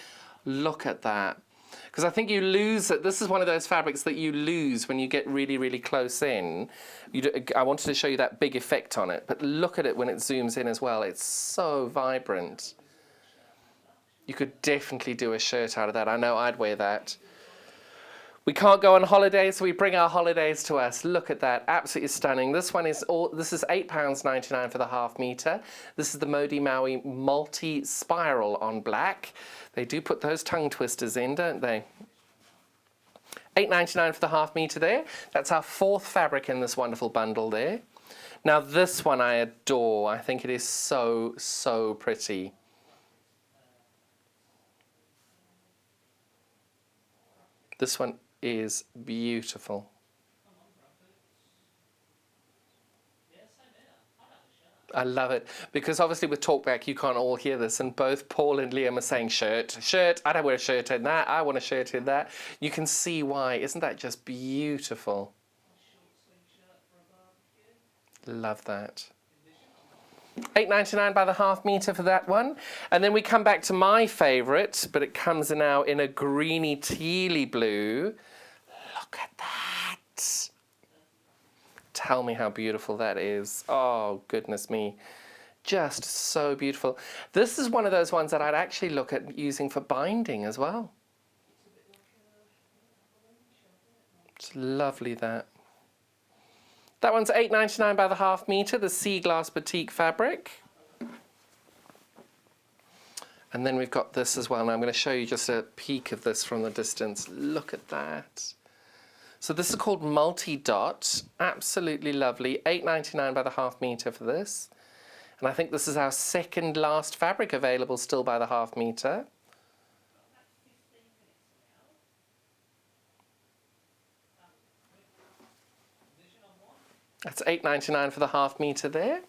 Look at that. Because I think you lose it. This is one of those fabrics that you lose when you get really, really close in. I wanted to show you that big effect on it, but look at it when it zooms in as well. It's so vibrant. You could definitely do a shirt out of that. I know I'd wear that. We can't go on holiday, so we bring our holidays to us. Look at that, absolutely stunning. This one is this is £8.99 for the half metre. This is the Modi Maui multi-spiral on black. They do put those tongue twisters in, don't they? £8.99 for the half metre there. That's our fourth fabric in this wonderful bundle there. Now this one I adore. I think it is so, so pretty. This one is beautiful. I love it, because obviously with talkback you can't all hear this, and both Paul and Liam are saying shirt, shirt, I don't wear a shirt in that, I want a shirt in that. You can see why. Isn't that just beautiful? Love that. £8.99 by the half metre for that one. And then we come back to my favourite, but it comes now in a greeny tealy blue. Look at that. Tell me how beautiful that is. Oh, goodness me. Just so beautiful. This is one of those ones that I'd actually look at using for binding as well. It's lovely, that. That one's £8.99 by the half metre, the sea glass batik fabric. And then we've got this as well, and I'm going to show you just a peek of this from the distance. Look at that. So this is called multi-dot, absolutely lovely, £8.99 by the half metre for this. And I think this is our second last fabric available still by the half metre. That's £8.99 for the half metre there.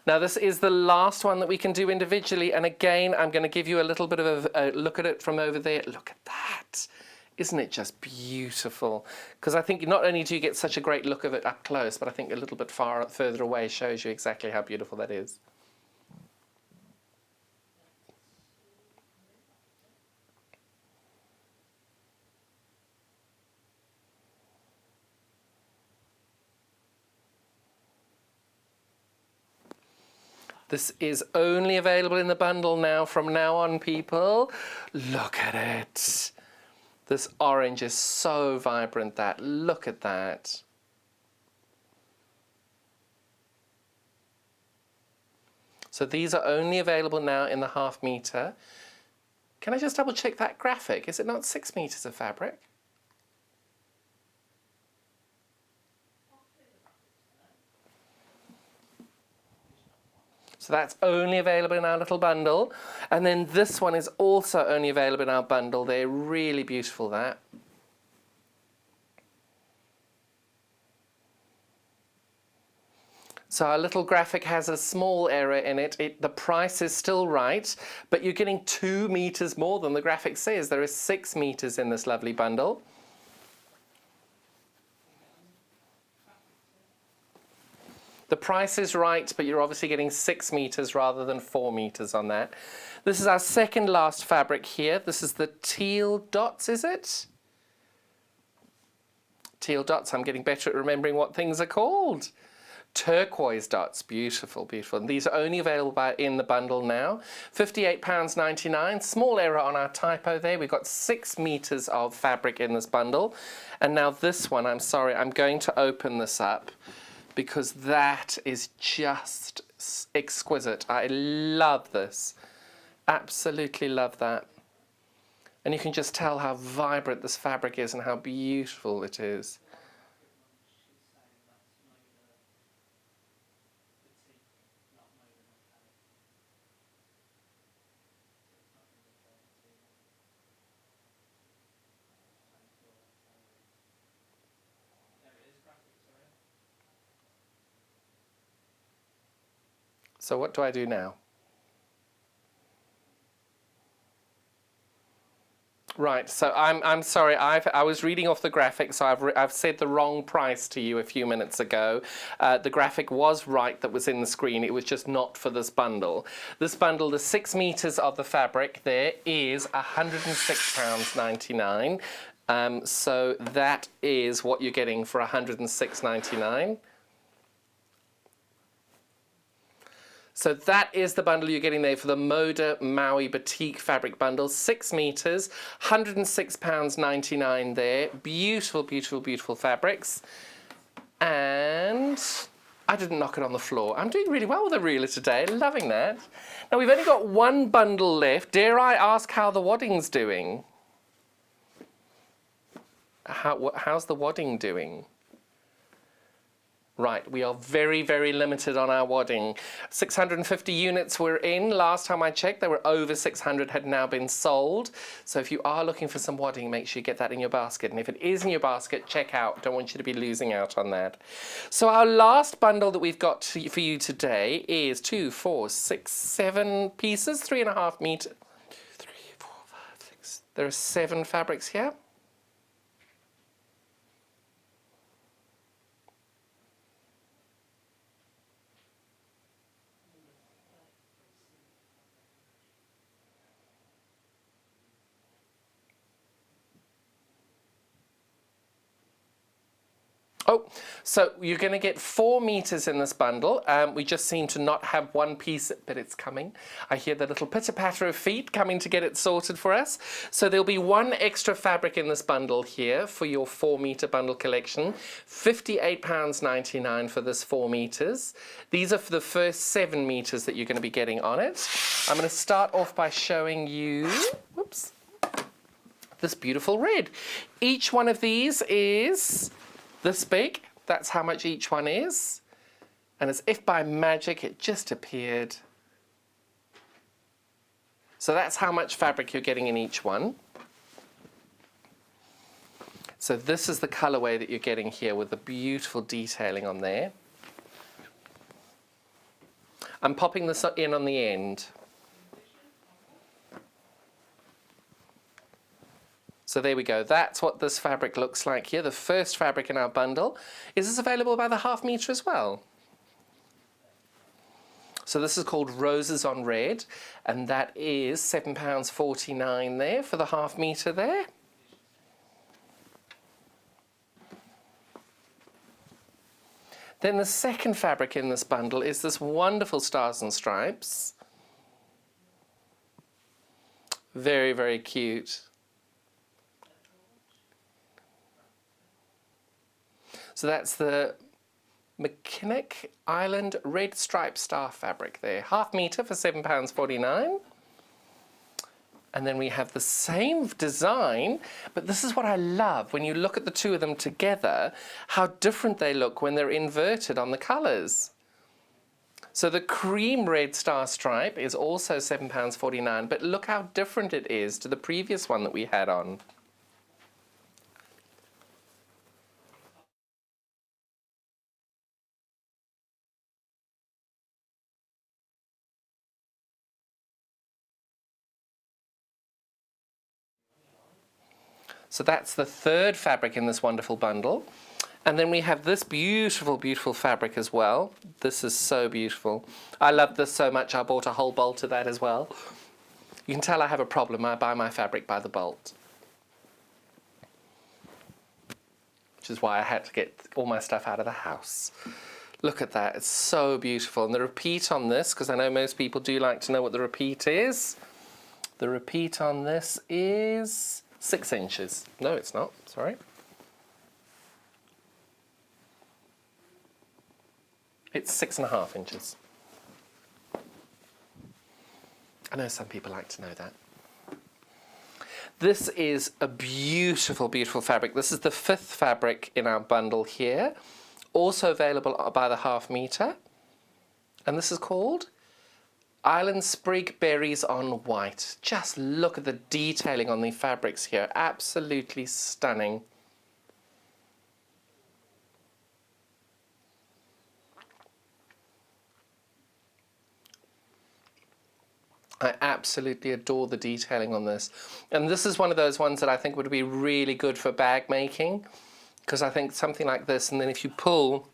Now this is the last one that we can do individually, and again I'm going to give you a little bit of a look at it from over there. Look at that. Isn't it just beautiful? Because I think not only do you get such a great look of it up close, but I think a little bit further away shows you exactly how beautiful that is. This is only available in the bundle now from now on, people. Look at it. This orange is so vibrant, that. Look at that. So these are only available now in the half metre. Can I just double check that graphic? Is it not 6 metres of fabric? So that's only available in our little bundle. And then this one is also only available in our bundle. They're really beautiful, that. So our little graphic has a small error in it. The price is still right, but you're getting 2 metres more than the graphic says. There is 6 metres in this lovely bundle. The price is right, but you're obviously getting 6 metres rather than 4 metres on that. This is our second last fabric here. This is the teal dots, is it? Teal dots. I'm getting better at remembering what things are called. Turquoise dots. Beautiful, beautiful. And these are only available in the bundle now. £58.99. Small error on our typo there. We've got 6 metres of fabric in this bundle. And now this one, I'm sorry, I'm going to open this up, because that is just exquisite. I love this. Absolutely love that. And you can just tell how vibrant this fabric is and how beautiful it is. So what do I do now? Right, so I'm sorry, I was reading off the graphic, so I've said the wrong price to you a few minutes ago. The graphic was right that was in the screen, it was just not for this bundle. This bundle, the 6 meters of the fabric there is £106.99. So that is what you're getting for £106.99. So that is the bundle you're getting there for the Moda Maui Batik Fabric Bundle. 6 meters, £106.99 there. Beautiful, beautiful, beautiful fabrics. And I didn't knock it on the floor. I'm doing really well with the reeler today, loving that. Now we've only got one bundle left. Dare I ask how the wadding's doing? How's the wadding doing? Right, we are very, very limited on our wadding. 650 units were in. Last time I checked, there were over 600 had now been sold. So if you are looking for some wadding, make sure you get that in your basket. And if it is in your basket, check out. Don't want you to be losing out on that. So our last bundle that we've got for you today is 2, 4, 6, 7 pieces, 3.5 meters. 3, 4, 5, 6. There are 7 fabrics here. Oh, so you're going to get 4 meters in this bundle. We just seem to not have one piece, but it's coming. I hear the little pitter-patter of feet coming to get it sorted for us. So there'll be 1 extra fabric in this bundle here for your 4 meter bundle collection. £58.99 for this 4 meters. These are for the first 7 meters that you're going to be getting on it. I'm going to start off by showing you, whoops, this beautiful red. Each one of these is this big. That's how much each one is. And as if by magic, it just appeared. So that's how much fabric you're getting in each one. So this is the colorway that you're getting here with the beautiful detailing on there. I'm popping this in on the end. So there we go, that's what this fabric looks like here, the first fabric in our bundle. Is this available by the half meter as well? So this is called Roses on Red, and that is £7.49 there for the half meter there. Then the second fabric in this bundle is this wonderful Stars and Stripes. Very, very cute. So that's the McKinnock Island Red Stripe Star fabric there. Half meter for £7.49. And then we have the same design, but this is what I love when you look at the two of them together, how different they look when they're inverted on the colours. So the cream red star stripe is also £7.49, but look how different it is to the previous one that we had on. So that's the third fabric in this wonderful bundle. And then we have this beautiful, beautiful fabric as well. This is so beautiful. I love this so much, I bought a whole bolt of that as well. You can tell I have a problem. I buy my fabric by the bolt. Which is why I had to get all my stuff out of the house. Look at that, it's so beautiful. And the repeat on this, because I know most people do like to know what the repeat is. The repeat on this is 6 inches. No, it's not, sorry. It's 6.5 inches. I know some people like to know that. This is a beautiful, beautiful fabric. This is the 5th fabric in our bundle here. Also available by the half metre. And this is called Island Sprig Berries on White. Just look at the detailing on the fabrics here. Absolutely stunning. I absolutely adore the detailing on this. And this is one of those ones that I think would be really good for bag making, because I think something like this, and then if you pull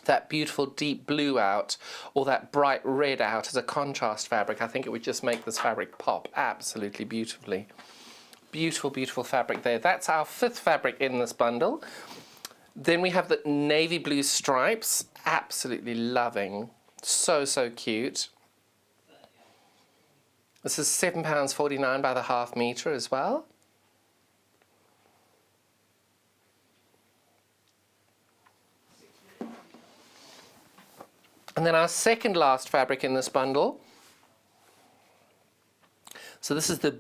that beautiful deep blue out or that bright red out as a contrast fabric, I think it would just make this fabric pop absolutely beautifully. Beautiful, beautiful fabric there. That's our 5th fabric in this bundle. Then we have the navy blue stripes. Absolutely loving. So, so cute. This is £7.49 by the half metre as well. And then our second last fabric in this bundle. So this is the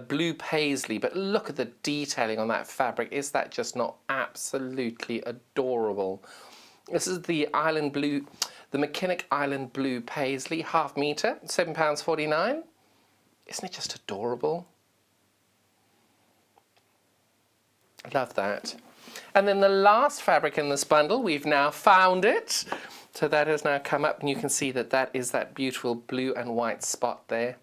blue paisley, but look at the detailing on that fabric. Is that just not absolutely adorable? This is the Island Blue, the Mechanic Island Blue paisley, half metre, £7.49. Isn't it just adorable? Love that. And then the last fabric in this bundle, we've now found it. So that has now come up, and you can see that that is that beautiful blue and white spot there.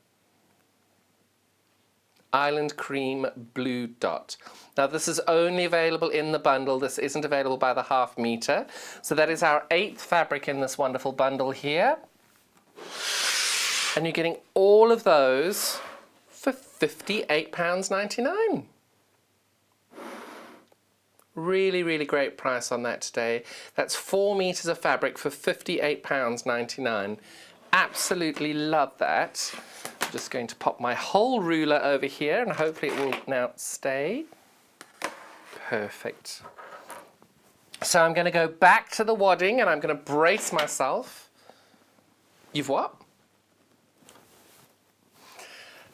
Island Cream Blue Dot. Now this is only available in the bundle. This isn't available by the half metre. So that is our 8th fabric in this wonderful bundle here. And you're getting all of those for £58.99. Really, really great price on that today. That's 4 metres of fabric for £58.99. Absolutely love that. I'm just going to pop my whole ruler over here and hopefully it will now stay. Perfect. So I'm going to go back to the wadding and I'm going to brace myself. You've what?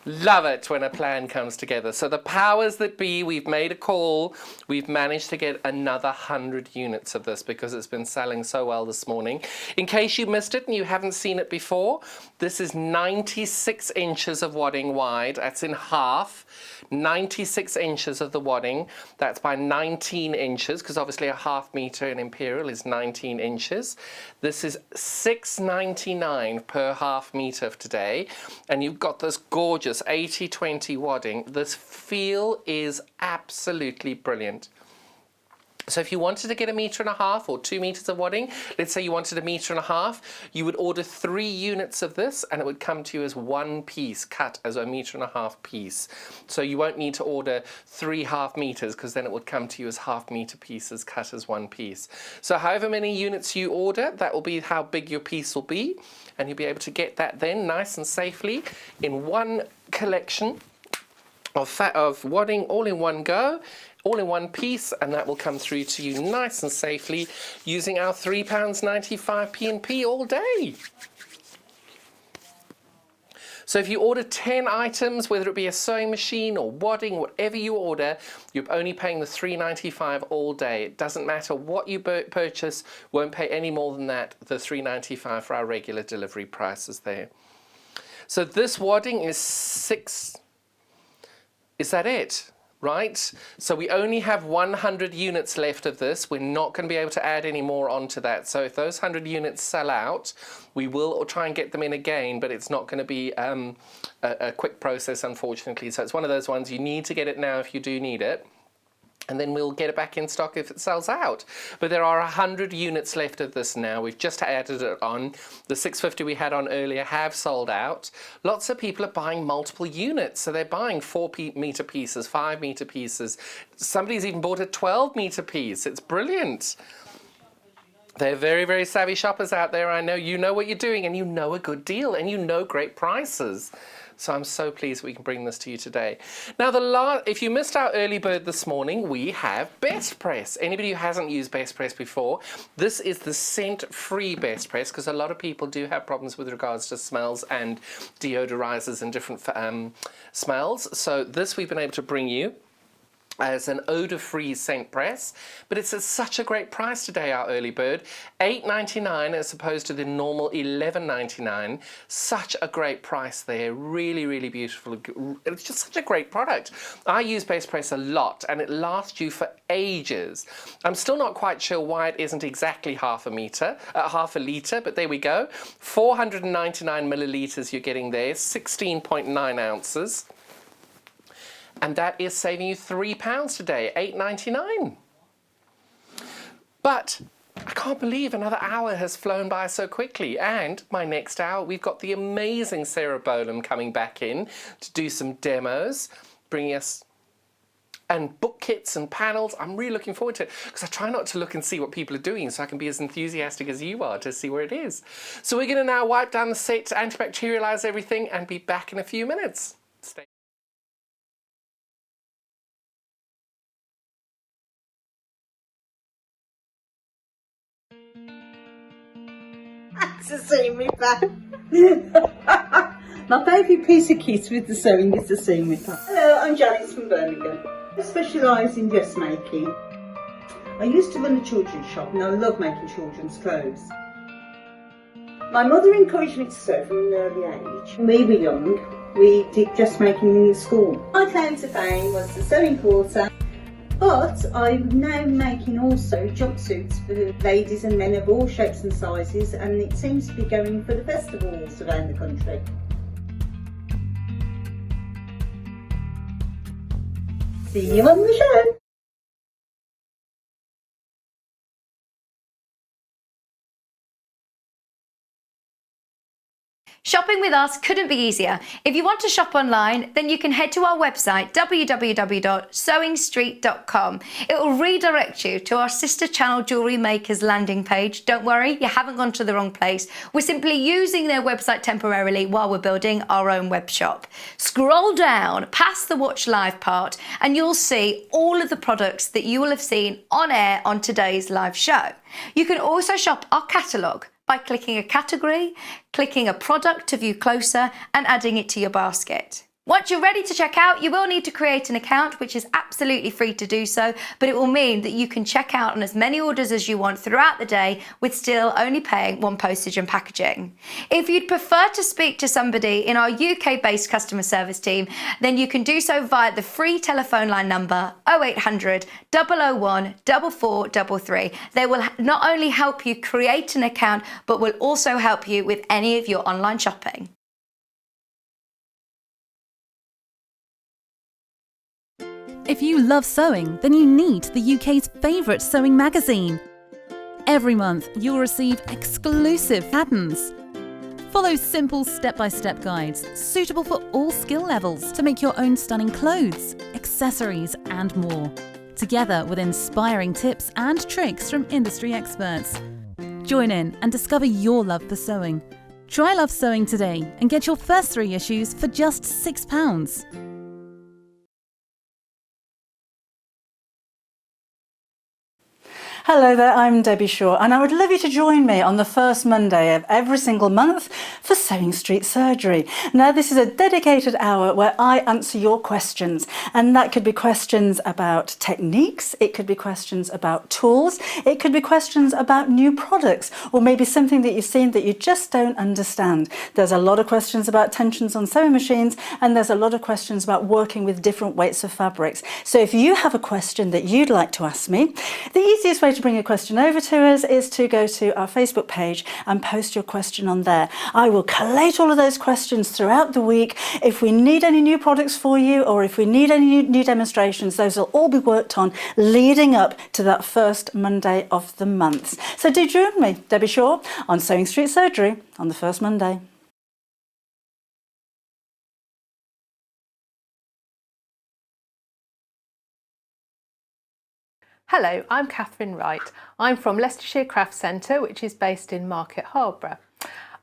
Love it when a plan comes together. So the powers that be, we've made a call. We've managed to get another 100 units of this because it's been selling so well this morning. In case you missed it and you haven't seen it before, this is 96 inches of wadding wide. That's in half. 96 inches of the wadding. That's by 19 inches because obviously a half metre in imperial is 19 inches. This is $6.99 per half metre today. And you've got this gorgeous 80-20 wadding. This feel is absolutely brilliant. So if you wanted to get 1.5 metres or 2 metres of wadding, let's say you wanted 1.5 metres, you would order 3 units of this and it would come to you as 1 piece cut as 1.5 metre piece. So you won't need to order 3 half metres because then it would come to you as half metre pieces cut as 1 piece. So however many units you order, that will be how big your piece will be, and you'll be able to get that then nice and safely in one collection of wadding all in one go, all in one piece, and that will come through to you nice and safely using our £3.95 P&P all day. So if you order 10 items, whether it be a sewing machine or wadding, whatever you order, you're only paying the £3.95 all day. It doesn't matter what you purchase, won't pay any more than that, the £3.95 for our regular delivery prices there. So this wadding is 6, is that it? Right? So we only have 100 units left of this. We're not going to be able to add any more onto that. So if those 100 units sell out, we will try and get them in again, but it's not going to be a quick process, unfortunately. So it's one of those ones you need to get it now if you do need it. And then we'll get it back in stock if it sells out. But there are 100 units left of this now. We've just added it on. The 650 we had on earlier have sold out. Lots of people are buying multiple units. So they're buying 4 metre pieces, 5 metre pieces. Somebody's even bought a 12 metre piece. It's brilliant. They're very, very savvy shoppers out there. I know you know what you're doing and you know a good deal and you know great prices. So I'm so pleased we can bring this to you today. Now, if you missed our early bird this morning, we have Best Press. Anybody who hasn't used Best Press before, this is the scent-free Best Press, because a lot of people do have problems with regards to smells and deodorizers and different smells. So this we've been able to bring you as an odour-free scent press, but it's at such a great price today, our early bird, $8.99 as opposed to the normal $11.99. Such a great price there, really, really beautiful. It's just such a great product. I use Best Press a lot and it lasts you for ages. I'm still not quite sure why it isn't exactly half a litre, but there we go. 499 millilitres you're getting there, 16.9 ounces. And that is saving you £3 today, $8.99. But I can't believe another hour has flown by so quickly. And my next hour, we've got the amazing Sarah Bolam coming back in to do some demos, bringing us and book kits and panels. I'm really looking forward to it because I try not to look and see what people are doing so I can be as enthusiastic as you are to see where it is. So we're going to now wipe down the set, antibacterialize everything and be back in a few minutes. Stay. To see me back. My favourite piece of kit with the sewing is the seam ripper. Hello, I'm Janice from Birmingham. I specialise in dressmaking. I used to run a children's shop and I love making children's clothes. My mother encouraged me to sew from an early age. When we were young, we did dressmaking in the school. My claim to fame was the sewing quarter. But I'm now making also jumpsuits for ladies and men of all shapes and sizes, and it seems to be going for the festivals around the country. See you on the show! Shopping with us couldn't be easier. If you want to shop online, then you can head to our website, www.sewingstreet.com. It will redirect you to our sister channel Jewellery Makers landing page. Don't worry, you haven't gone to the wrong place. We're simply using their website temporarily while we're building our own web shop. Scroll down past the Watch Live part and you'll see all of the products that you will have seen on air on today's live show. You can also shop our catalogue by clicking a category, clicking a product to view closer and adding it to your basket. Once you're ready to check out, you will need to create an account, which is absolutely free to do so, but it will mean that you can check out on as many orders as you want throughout the day with still only paying one postage and packaging. If you'd prefer to speak to somebody in our UK-based customer service team, then you can do so via the free telephone line number 0800 001 4433. They will not only help you create an account, but will also help you with any of your online shopping. If you love sewing, then you need the UK's favourite sewing magazine. Every month, you'll receive exclusive patterns. Follow simple step-by-step guides suitable for all skill levels to make your own stunning clothes, accessories and more, together with inspiring tips and tricks from industry experts. Join in and discover your love for sewing. Try Love Sewing today and get your first 3 issues for just £6. Hello there, I'm Debbie Shaw and I would love you to join me on the first Monday of every single month for Sewing Street Surgery. Now this is a dedicated hour where I answer your questions, and that could be questions about techniques, it could be questions about tools, it could be questions about new products, or maybe something that you've seen that you just don't understand. There's a lot of questions about tensions on sewing machines, and there's a lot of questions about working with different weights of fabrics. So if you have a question that you'd like to ask me, the easiest way to bring a question over to us is to go to our Facebook page and post your question on there. I will collate all of those questions throughout the week. If we need any new products for you, or if we need any new demonstrations, those will all be worked on leading up to that first Monday of the month. So do join me, Debbie Shaw, on Sewing Street Surgery on the first Monday. Hello, I'm Catherine Wright. I'm from Leicestershire Craft Centre, which is based in Market Harborough.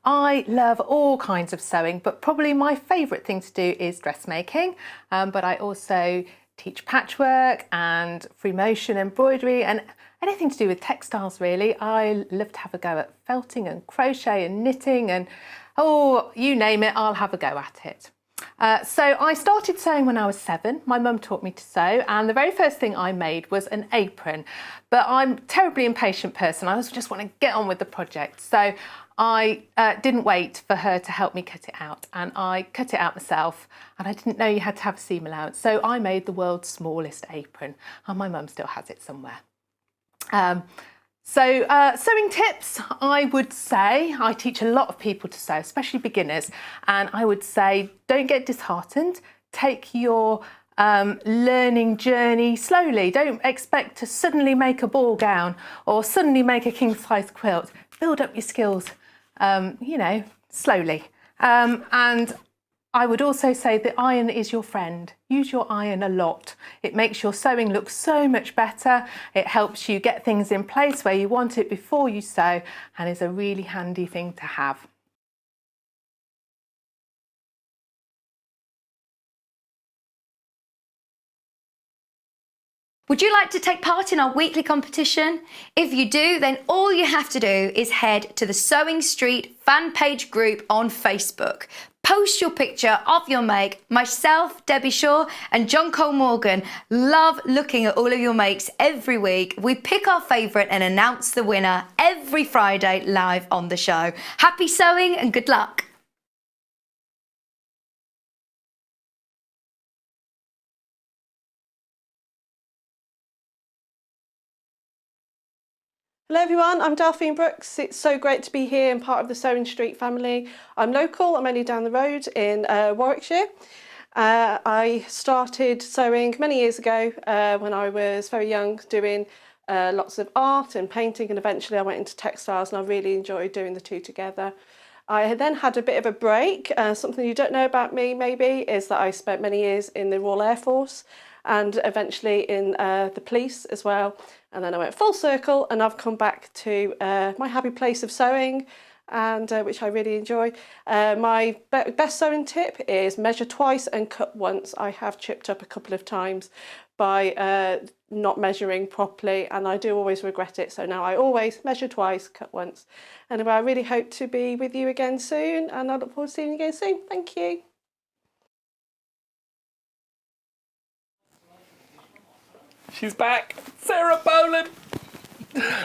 I love all kinds of sewing, but probably my favourite thing to do is dressmaking. But I also teach patchwork and free motion embroidery and anything to do with textiles really. I love to have a go at felting and crochet and knitting and you name it, I'll have a go at it. So I started sewing when I was 7. My mum taught me to sew, and the very first thing I made was an apron. But I'm a terribly impatient person. I just want to get on with the project. So I didn't wait for her to help me cut it out, and I cut it out myself, and I didn't know you had to have a seam allowance. So I made the world's smallest apron, and my mum still has it somewhere. Sewing tips, I would say, I teach a lot of people to sew, especially beginners, and I would say don't get disheartened. Take your learning journey slowly. Don't expect to suddenly make a ball gown or suddenly make a king-size quilt. Build up your skills, slowly. And I would also say the iron is your friend. Use your iron a lot. It makes your sewing look so much better. It helps you get things in place where you want it before you sew, and is a really handy thing to have. Would you like to take part in our weekly competition? If you do, then all you have to do is head to the Sewing Street fan page group on Facebook. Post your picture of your make. Myself, Debbie Shaw, and John Cole Morgan love looking at all of your makes every week. We pick our favourite and announce the winner every Friday live on the show. Happy sewing and good luck. Hello everyone, I'm Delphine Brooks. It's so great to be here and part of the Sewing Street family. I'm local, I'm only down the road in Warwickshire. I started sewing many years ago when I was very young, doing lots of art and painting, and eventually I went into textiles, and I really enjoyed doing the two together. I then had a bit of a break. Something you don't know about me maybe is that I spent many years in the Royal Air Force and eventually in the police as well. And then I went full circle, and I've come back to my happy place of sewing, and which I really enjoy. My best sewing tip is measure twice and cut once. I have chipped up a couple of times by not measuring properly, and I do always regret it. So now I always measure twice, cut once. Anyway, I really hope to be with you again soon, and I look forward to seeing you again soon. Thank you. She's back. Sarah Bolam.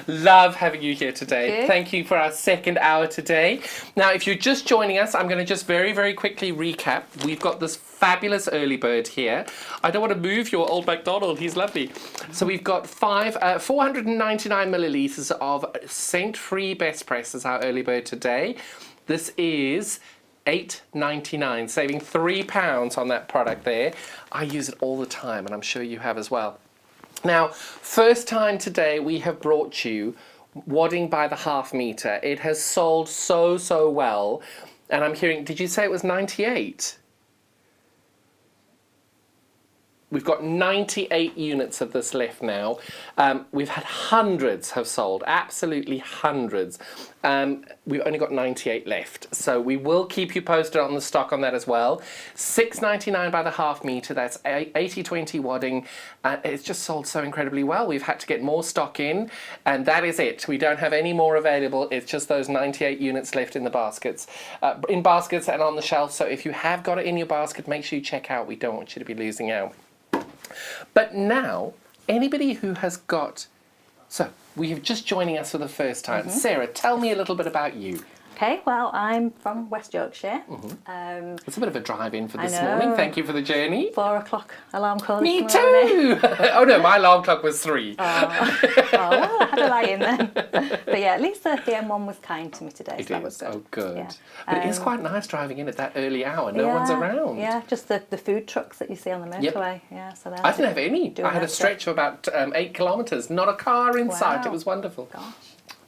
Love having you here today. Good. Thank you for our second hour today. Now, if you're just joining us, I'm going to just very, very quickly recap. We've got this fabulous early bird here. I don't want to move your old MacDonald. He's lovely. So we've got 499 millilitres of scent-free Best Press as our early bird today. This is $8.99, saving £3 on that product there. I use it all the time, and I'm sure you have as well. Now, first time today we have brought you wadding by the half metre. It has sold so well, and I'm hearing, did you say it was 98? We've got 98 units of this left now. We've had hundreds have sold, absolutely hundreds. We've only got 98 left, so we will keep you posted on the stock on that as well. $6.99 by the half metre, that's 80/20 wadding. It's just sold so incredibly well. We've had to get more stock in, and that is it. We don't have any more available. It's just those 98 units left in the baskets, and on the shelf. So if you have got it in your basket, make sure you check out. We don't want you to be losing out. But now, anybody who has got... So, we have just joining us for the first time. Sarah, tell me a little bit about you. Okay, well, I'm from West Yorkshire. It's a bit of a drive-in for this morning. Thank you for the journey. 4 o'clock alarm call. Me too! Oh no, my alarm clock was 3. Well, I had a lie in then. But yeah, at least the M1 was kind to me today, so that was good. Oh, good. Yeah. But it is quite nice driving in at that early hour. No one's around. Yeah, just the food trucks that you see on the motorway. Yeah, so I didn't have any. I had a stretch of about 8 kilometres. Not a car in sight. It was wonderful. Gosh.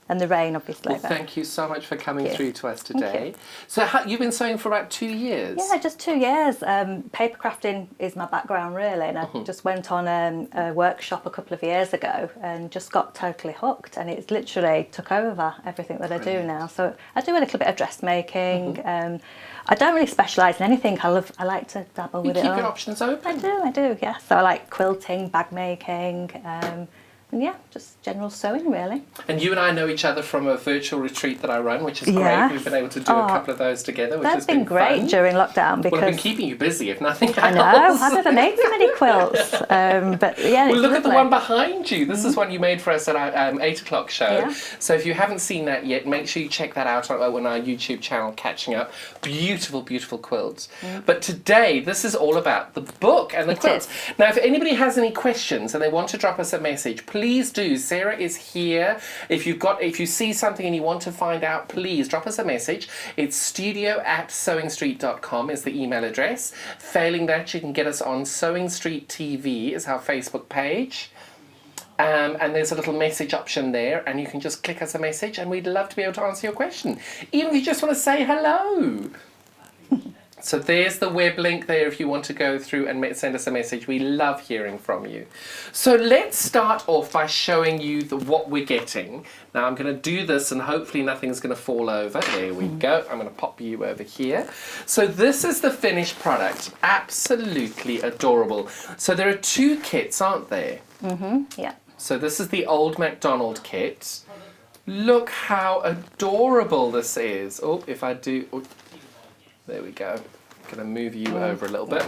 and the rain, obviously. Well, thank you so much for coming Thank you. through to us Thank today. you. So you've been sewing for about 2 years? Yeah, just 2 years. Paper crafting is my background, really, and I just went on a workshop a couple of years ago and just got totally hooked, and it's literally took over everything that I do now. So I do a little bit of dressmaking. I don't really specialise in anything. I like to dabble with it You all. keep your options open. I do, yeah. So I like quilting, bag making, and yeah, just general sewing, really. And you and I know each other from a virtual retreat that I run, which is great. Yes. We've been able to do a couple of those together, which has That's been great fun. during lockdown because Well, I've been keeping you busy, if nothing else. I know, I've never made so many quilts. But yeah, Well, it's look at the lovely. one behind you. This is one you made for us at our 8 o'clock show. Yeah. So if you haven't seen that yet, make sure you check that out on our YouTube channel, Catching Up. Beautiful, beautiful quilts. But today, this is all about the book and the quilts. Now, if anybody has any questions and they want to drop us a message, please do. Sarah is here. If you see something and you want to find out, please drop us a message. It's studio@sewingstreet.com is the email address. Failing that, you can get us on Sewing Street TV is our Facebook page. And there's a little message option there, and you can just click us a message, and we'd love to be able to answer your question. Even if you just want to say hello. So there's the web link there if you want to go through and send us a message. We love hearing from you. So let's start off by showing you what we're getting. Now I'm going to do this and hopefully nothing's going to fall over. There we go. I'm going to pop you over here. So this is the finished product. Absolutely adorable. So there are 2 kits, aren't there? Yeah. So this is the old MacDonald kit. Look how adorable this is. Oh, if I do... Oh, there we go. I'm going to move you over a little bit.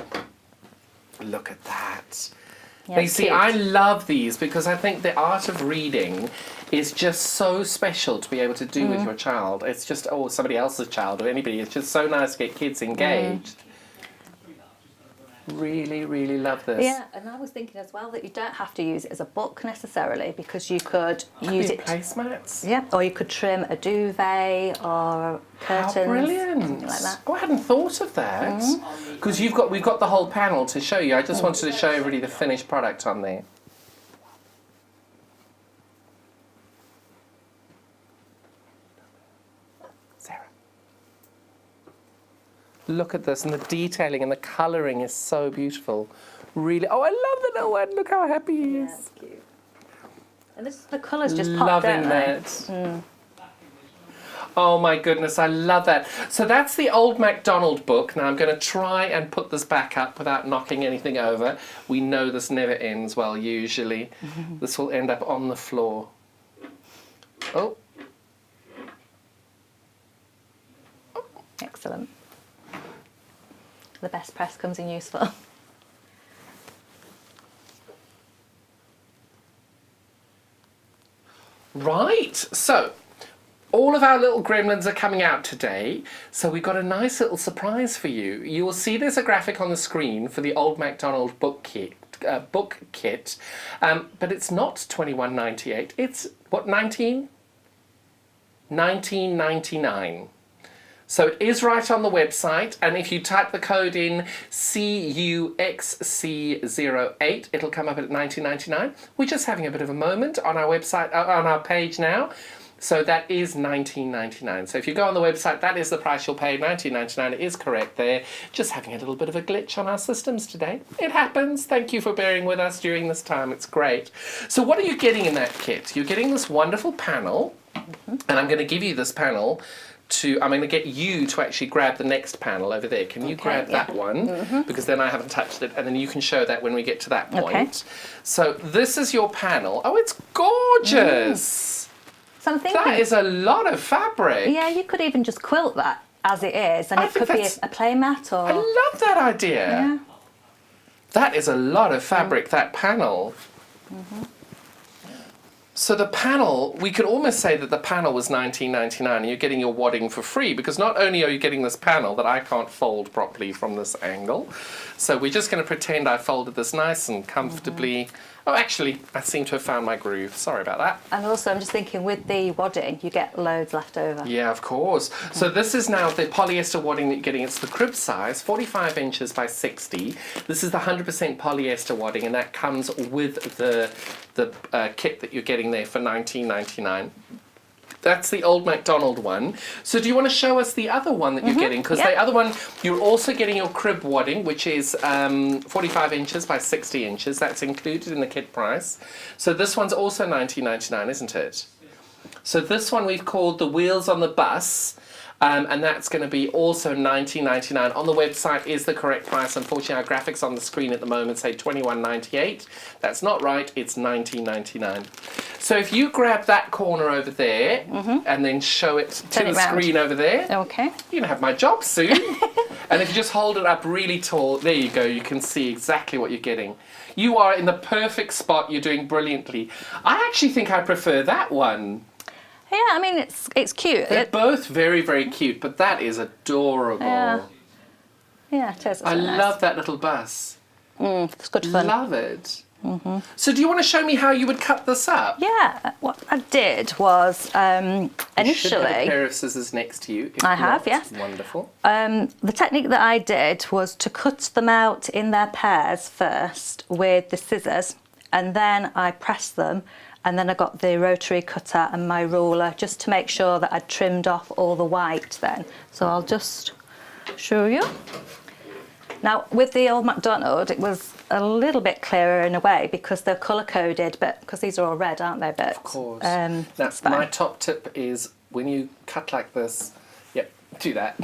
Look at that. Yeah, Now, you see, cute. I love these because I think the art of reading is just so special to be able to do with your child. It's just, or somebody else's child or anybody. It's just so nice to get kids engaged. Really, really love this. Yeah, and I was thinking as well that you don't have to use it as a book necessarily because you could use it placemats. Yeah, or you could trim a duvet or curtains. How brilliant! Something like that. Oh, I hadn't thought of that. Because we've got the whole panel to show you. I just wanted to show everybody the finished product on there. Sarah. Look at this, and the detailing and the colouring is so beautiful. Really, oh, I love the little one. Look how happy he is. Yeah, it's cute. And the colours just pop, Loving don't that. they? Oh my goodness, I love that. So that's the old MacDonald book. Now I'm going to try and put this back up without knocking anything over. We know this never ends well, usually. This will end up on the floor. Oh. Excellent. The best press comes in useful. Right, so all of our little gremlins are coming out today, so we've got a nice little surprise for you. You will see there's a graphic on the screen for the old MacDonald book kit, but it's not $21.98. It's what, 19.99. So it is right on the website, and if you type the code in CUXC08, it'll come up at $19.99. We're just having a bit of a moment on our website, on our page now. So that is $19.99. So if you go on the website, that is the price you'll pay, $19.99. It is correct there. Just having a little bit of a glitch on our systems today. It happens. Thank you for bearing with us during this time. It's great. So what are you getting in that kit? You're getting this wonderful panel, and I'm going to give you this panel. I'm going to get you to actually grab the next panel over there. Can you grab that one? Because then I haven't touched it, and then you can show that when we get to that point. Okay. So this is your panel. Oh, it's gorgeous. So I'm thinking... That is a lot of fabric. Yeah, you could even just quilt that as it is, and it could be a play mat or... I love that idea. Yeah. That is a lot of fabric, that panel. So the panel, we could almost say that the panel was $19.99 and you're getting your wadding for free, because not only are you getting this panel that I can't fold properly from this angle, so we're just going to pretend I folded this nice and comfortably. Oh, actually, I seem to have found my groove. Sorry about that. And also, I'm just thinking with the wadding, you get loads left over. Yeah, of course. So this is now the polyester wadding that you're getting. It's the crib size, 45 inches by 60. This is the 100% polyester wadding, and that comes with the kit that you're getting there for $19.99. That's the old MacDonald one. So do you want to show us the other one that you're getting? Because the other one, you're also getting your crib wadding, which is 45 inches by 60 inches. That's included in the kit price. So this one's also $19.99, isn't it? So this one we've called the Wheels on the Bus. And that's going to be also $19.99. On the website is the correct price. Unfortunately, our graphics on the screen at the moment say $21.98. That's not right. It's $19.99. So if you grab that corner over there and then show it to the screen over there, Okay. you're going to have my job soon. And if you just hold it up really tall, there you go. You can see exactly what you're getting. You are in the perfect spot. You're doing brilliantly. I actually think I prefer that one. Yeah, I mean, it's cute. They're both very, very cute, but that is adorable. Yeah, it is. I love that little bus. It's good fun. Love it. So do you want to show me how you would cut this up? Yeah, what I did was You should initially... have a pair of scissors next to you. If I have, not, yes. Wonderful. The technique that I did was to cut them out in their pairs first with the scissors, and then I pressed them. And then I got the rotary cutter and my ruler just to make sure that I'd trimmed off all the white then. So I'll just show you. Now, with the old MacDonald, it was a little bit clearer in a way because they're colour-coded, but because these are all red, aren't they? But, Of course. that's Now, fine. my top tip is when you cut like this, do that.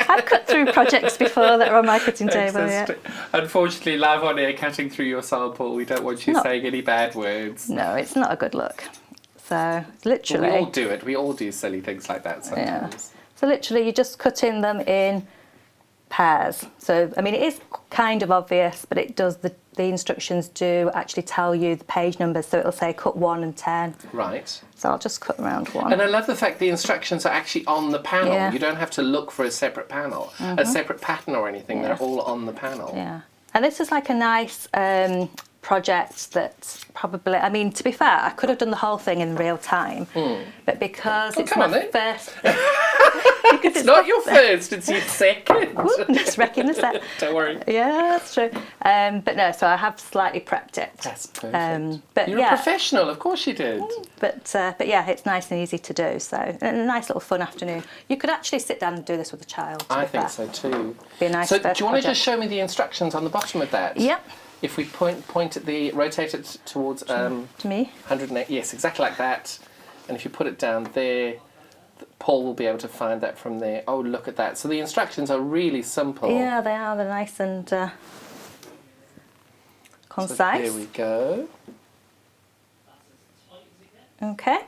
I've cut through projects before that are on my cutting table, yeah. Unfortunately, live on air, cutting through your sample, we don't want you No. saying any bad words. No, it's not a good look. So, But literally... we all do it. We all do silly things like that Yeah. sometimes. So literally you're just cutting them in pairs. So, I mean, it is kind of obvious, but it does, the instructions do actually tell you the page numbers. So it'll say cut 1 and 10. Right. So I'll just cut around 1. And I love the fact the instructions are actually on the panel. Yeah. You don't have to look for a separate panel, a separate pattern or anything. Yeah. They're all on the panel. Yeah. And this is like a nice project that probably, I mean, to be fair, I could have done the whole thing in real time, but because it's come my on then. first... It's not your first, it's your second. Ooh, just wrecking the set. Don't worry. Yeah, that's true. But no, so I have slightly prepped it. That's perfect. But You're yeah, a professional, of course you did. But yeah, it's nice and easy to do. So and a nice little fun afternoon. You could actually sit down and do this with a child. to I be think fair. so too. Be a nice So do first you want to just project. show me the instructions on the bottom of that? Yep. If we point at rotate it towards To me. 108, yes, exactly like that. And if you put it down there, Paul will be able to find that from there. Oh, look at that. So the instructions are really simple. Yeah, they are. They're nice and So concise. there we go. Okay.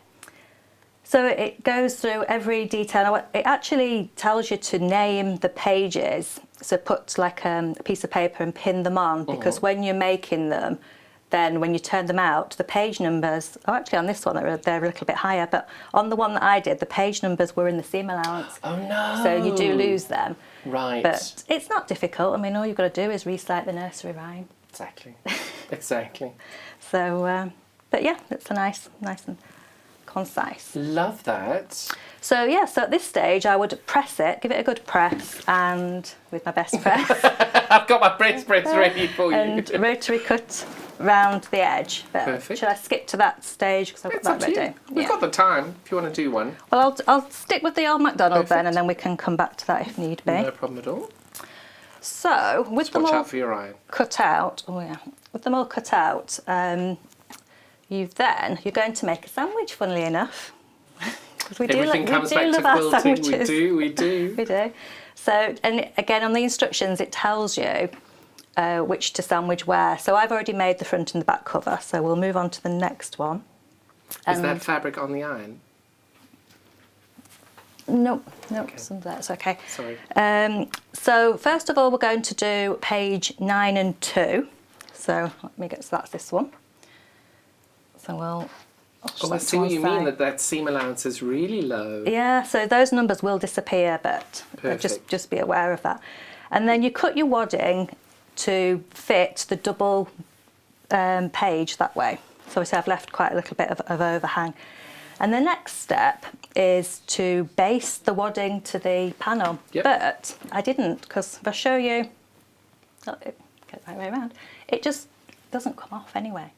So it goes through every detail. Now, it actually tells you to name the pages. So put like a piece of paper and pin them on, because when you're making them, then when you turn them out, the page numbers, actually on this one they're a little bit higher, but on the one that I did, the page numbers were in the seam allowance. Oh no! So you do lose them. Right. But it's not difficult. I mean, all you've got to do is recite the nursery rhyme. Exactly. Exactly. So, but yeah, it's a nice and concise. Love that. So yeah, so at this stage I would press it, give it a good press, and with my best press, I've got my press ready for you. and rotary cut round the edge. But Perfect. should I skip to that stage because I've It's got up that to ready? you. We've got the time if you want to do one. Well, I'll stick with the old MacDonald then, Perfect. and then we can come back to that if need be. No problem at all. So with them Watch all out for your eye. cut out, with them all cut out, you're going to make a sandwich. Funnily enough. 'Cause we Everything do comes back love to our quilting. We sandwiches. do, we do. We do. So, and again, on the instructions, it tells you which to sandwich where. So I've already made the front and the back cover, so we'll move on to the next one. Is that fabric on the iron? Nope, Okay. some of that's okay. Sorry. So first of all, we're going to do page 9 and 2. So let me get, so that's this one. So we'll... Oh, I see what you mean, that seam allowance is really low. Yeah, so those numbers will disappear, but just be aware of that. And then you cut your wadding to fit the double page that way. So obviously I've left quite a little bit of overhang. And the next step is to base the wadding to the panel. Yep. But I didn't, because if I show you, get it the right way around, it just doesn't come off anyway.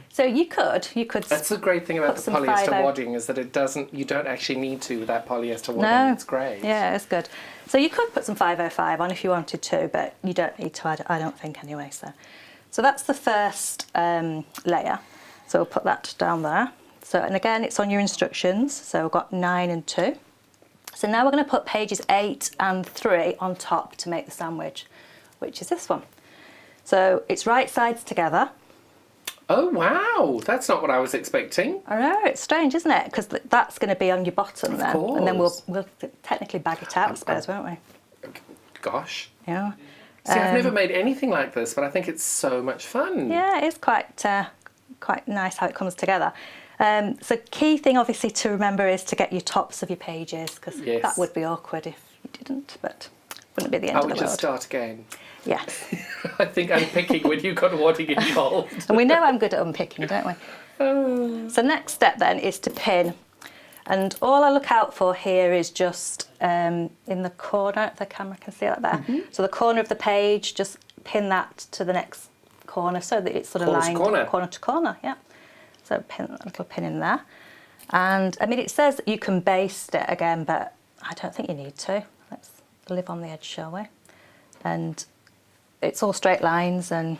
So you could. That's the great thing about put the some polyester wadding is that you don't actually need to with that polyester wadding. No, it's great. Yeah, it's good. So you could put some 505 on if you wanted to, but you don't need to. I don't think anyway. So that's the first layer. So we'll put that down there. So, and again, it's on your instructions. So we've got 9 and 2. So now we're going to put pages 8 and 3 on top to make the sandwich, which is this one. So it's right sides together. Oh wow, that's not what I was expecting. I know, it's strange, isn't it? Because that's going to be on your bottom then. Course. And then we'll technically bag it out, I suppose, won't we? Gosh. Yeah. See, I've never made anything like this, but I think it's so much fun. Yeah, it is quite nice how it comes together. So key thing obviously to remember is to get your tops of your pages, because that would be awkward if you didn't, but wouldn't be the end of the world. I would just start again. Yes. I think unpicking when you've got wadding involved. And we know I'm good at unpicking, don't we? So next step then is to pin. And all I look out for here is just in the corner, if the camera can see that there. So the corner of the page, just pin that to the next corner so that it's sort of lined corner to corner, yeah. So pin a little pin in there. And I mean, it says that you can baste it again, but I don't think you need to. Let's live on the edge, shall we? And it's all straight lines and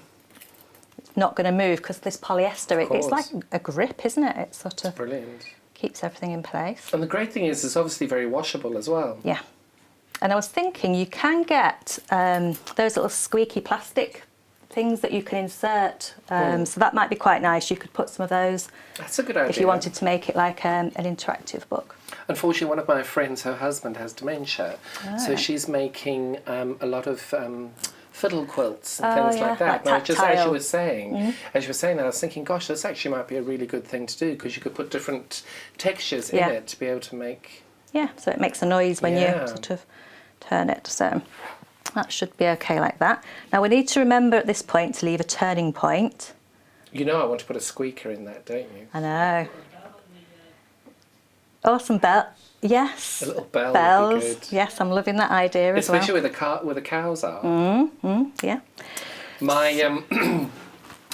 it's not going to move because this polyester, it's like a grip, isn't it? It's sort of brilliant. Keeps everything in place. And the great thing is it's obviously very washable as well. Yeah. And I was thinking you can get those little squeaky plastic things that you can insert. So that might be quite nice. You could put some of those. That's a good idea. If you wanted to make it like an interactive book. Unfortunately, one of my friends, her husband has dementia. So she's making a lot of fiddle quilts and things like that. Now, just as you were saying, that, I was thinking, gosh, this actually might be a really good thing to do because you could put different textures in it to be able to make. Yeah, so it makes a noise when you sort of turn it. So that should be okay like that. Now we need to remember at this point to leave a turning point. You know I want to put a squeaker in that, don't you? I know. Awesome bell. Yes. A little bell Bells. would be good. Yes, I'm loving that idea as well. Especially where the cows are. Yeah. My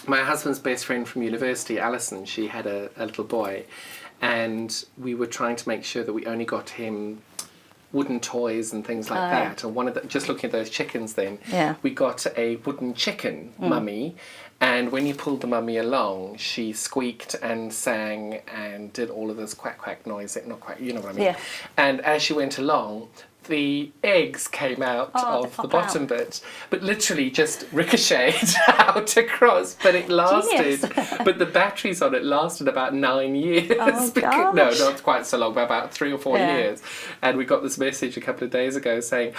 my husband's best friend from university, Alison, she had a little boy, and we were trying to make sure that we only got him wooden toys and things like that. And one of just looking at those chickens then, we got a wooden chicken mummy, and when you pulled the mummy along, she squeaked and sang and did all of this quack quack noise, not quite, you know what I mean? Yeah. And as she went along, the eggs came out of the bottom bit, but literally just ricocheted out across, but it lasted. But the batteries on it lasted about 9 years. No, not quite so long, but about 3 or 4 years. And we got this message a couple of days ago saying,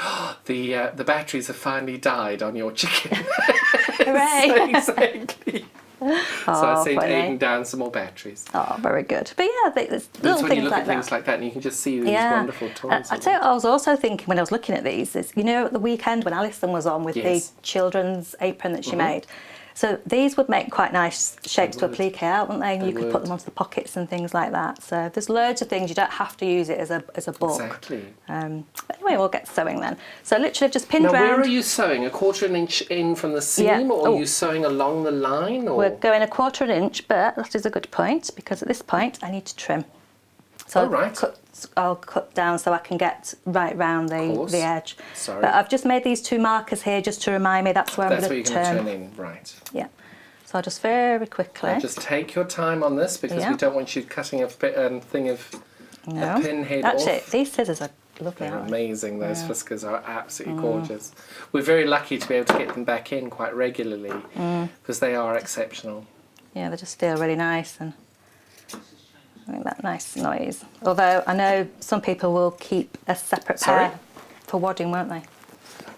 the batteries have finally died on your chicken. Hooray! Exactly. So I sent Aiden down some more batteries. Oh, very good. But yeah, there's little when things you look like at things like that and you can just see these wonderful toys. I tell you, I was also thinking when I was looking at these is, you know, at the weekend when Alison was on with the children's apron that she made. So these would make quite nice shapes to applique out, wouldn't they? And you could put them onto the pockets and things like that. So there's loads of things. You don't have to use it as a book. Exactly. But anyway, we'll get sewing then. So literally I've just pinned round. Now, where are you sewing? 1/4 inch in from the seam, or are you sewing along the line? Or? We're going 1/4 inch, but that is a good point because at this point I need to trim. So I'll cut down so I can get right round the edge. Sorry. But I've just made these 2 markers here just to remind me that's where I'm going to turn. That's where you're going to turn in, right. Yeah. So I'll just very quickly. Now just take your time on this because we don't want you cutting a thing of a pin head off. Actually, these scissors are lovely. They're amazing. Those whiskers are absolutely gorgeous. We're very lucky to be able to get them back in quite regularly because they are exceptional. Yeah, they just feel really nice and make that nice noise. Although I know some people will keep a separate pair for wadding, won't they?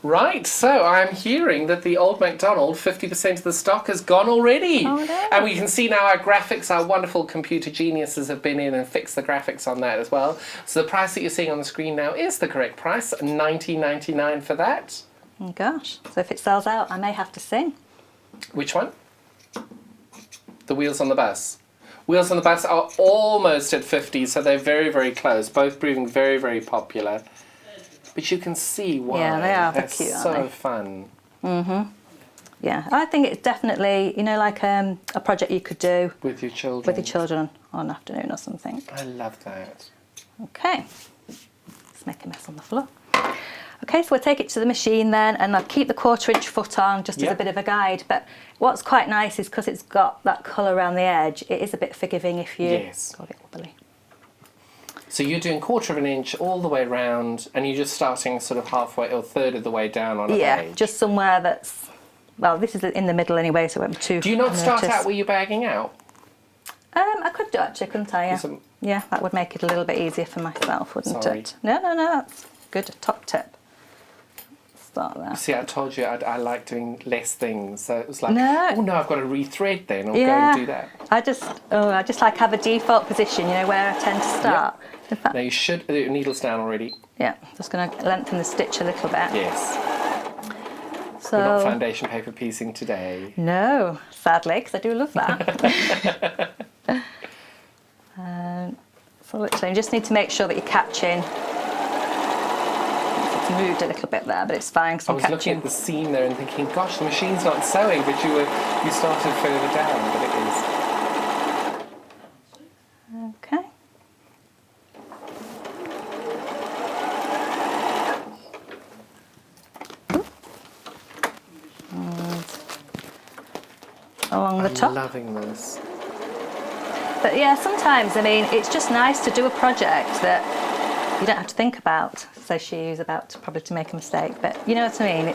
Right, so I'm hearing that the Old MacDonald 50% of the stock has gone already. Oh, no. And we can see now our graphics, our wonderful computer geniuses have been in and fixed the graphics on that as well. So the price that you're seeing on the screen now is the correct price, $19.99 for that. Oh gosh, so if it sells out, I may have to sing. Which one? The Wheels on the Bus. Wheels on the Bus are almost at 50, so they're very, very close, both proving very, very popular. But you can see why. Yeah, they are. They're cute, so aren't they? fun. Yeah, I think it's definitely, you know, like a project you could do with your children. With your children on an afternoon or something. I love that. Okay, let's make a mess on the floor. Okay, so we'll take it to the machine then, and I'll keep the 1/4" foot on just as a bit of a guide. But what's quite nice is because it's got that colour around the edge, it is a bit forgiving if you got it wobbly. So you're doing 1/4 inch all the way round, and you're just starting sort of halfway or 1/3 of the way down on a page. Just somewhere that's, well, this is in the middle anyway, so it won't be too. Do you not start out where you're bagging out? I could do actually, couldn't I? Yeah. Yeah, that would make it a little bit easier for myself, wouldn't it? No, that's good. Top tip. Start there. See, I told you I like doing less things, so it was like, no. Oh no, I've got to rethread then. I'll go and do that. I just like have a default position, you know, where I tend to start. In fact, now you should your needle's down already. Yeah, just going to lengthen the stitch a little bit. Yes. So we're not foundation paper piecing today. No, sadly, because I do love that. So literally, you just need to make sure that you're catching. It's moved a little bit there, but it's fine. I was looking at the seam there and thinking, gosh, the machine's not sewing, but you started further down, but it is. Okay. And along the top. I'm loving this. But yeah, sometimes, I mean, it's just nice to do a project that you don't have to think about. So she's probably to make a mistake, but you know what I mean?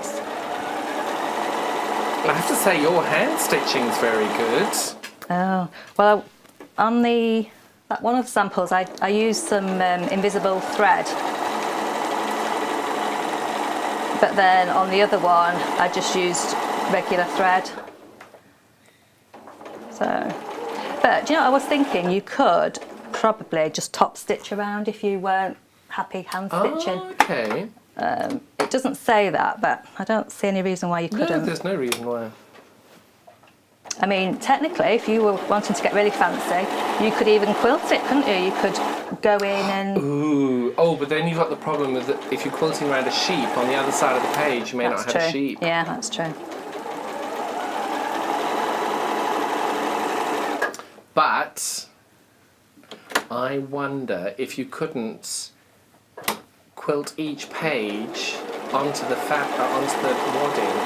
I have to say, your hand stitching's very good. Oh, well, on one of the samples, I used some invisible thread. But then on the other one, I just used regular thread. But do you know, I was thinking you could probably just top stitch around if you weren't happy hand stitching. Oh, okay. It doesn't say that, but I don't see any reason why you couldn't. No, there's no reason why. I mean, technically, if you were wanting to get really fancy, you could even quilt it, couldn't you? You could go in and... Ooh, oh, but then you've got the problem of that if you're quilting around a sheep on the other side of the page, you may not have a sheep. Yeah, that's true. But I wonder if you couldn't quilt each page onto the wadding,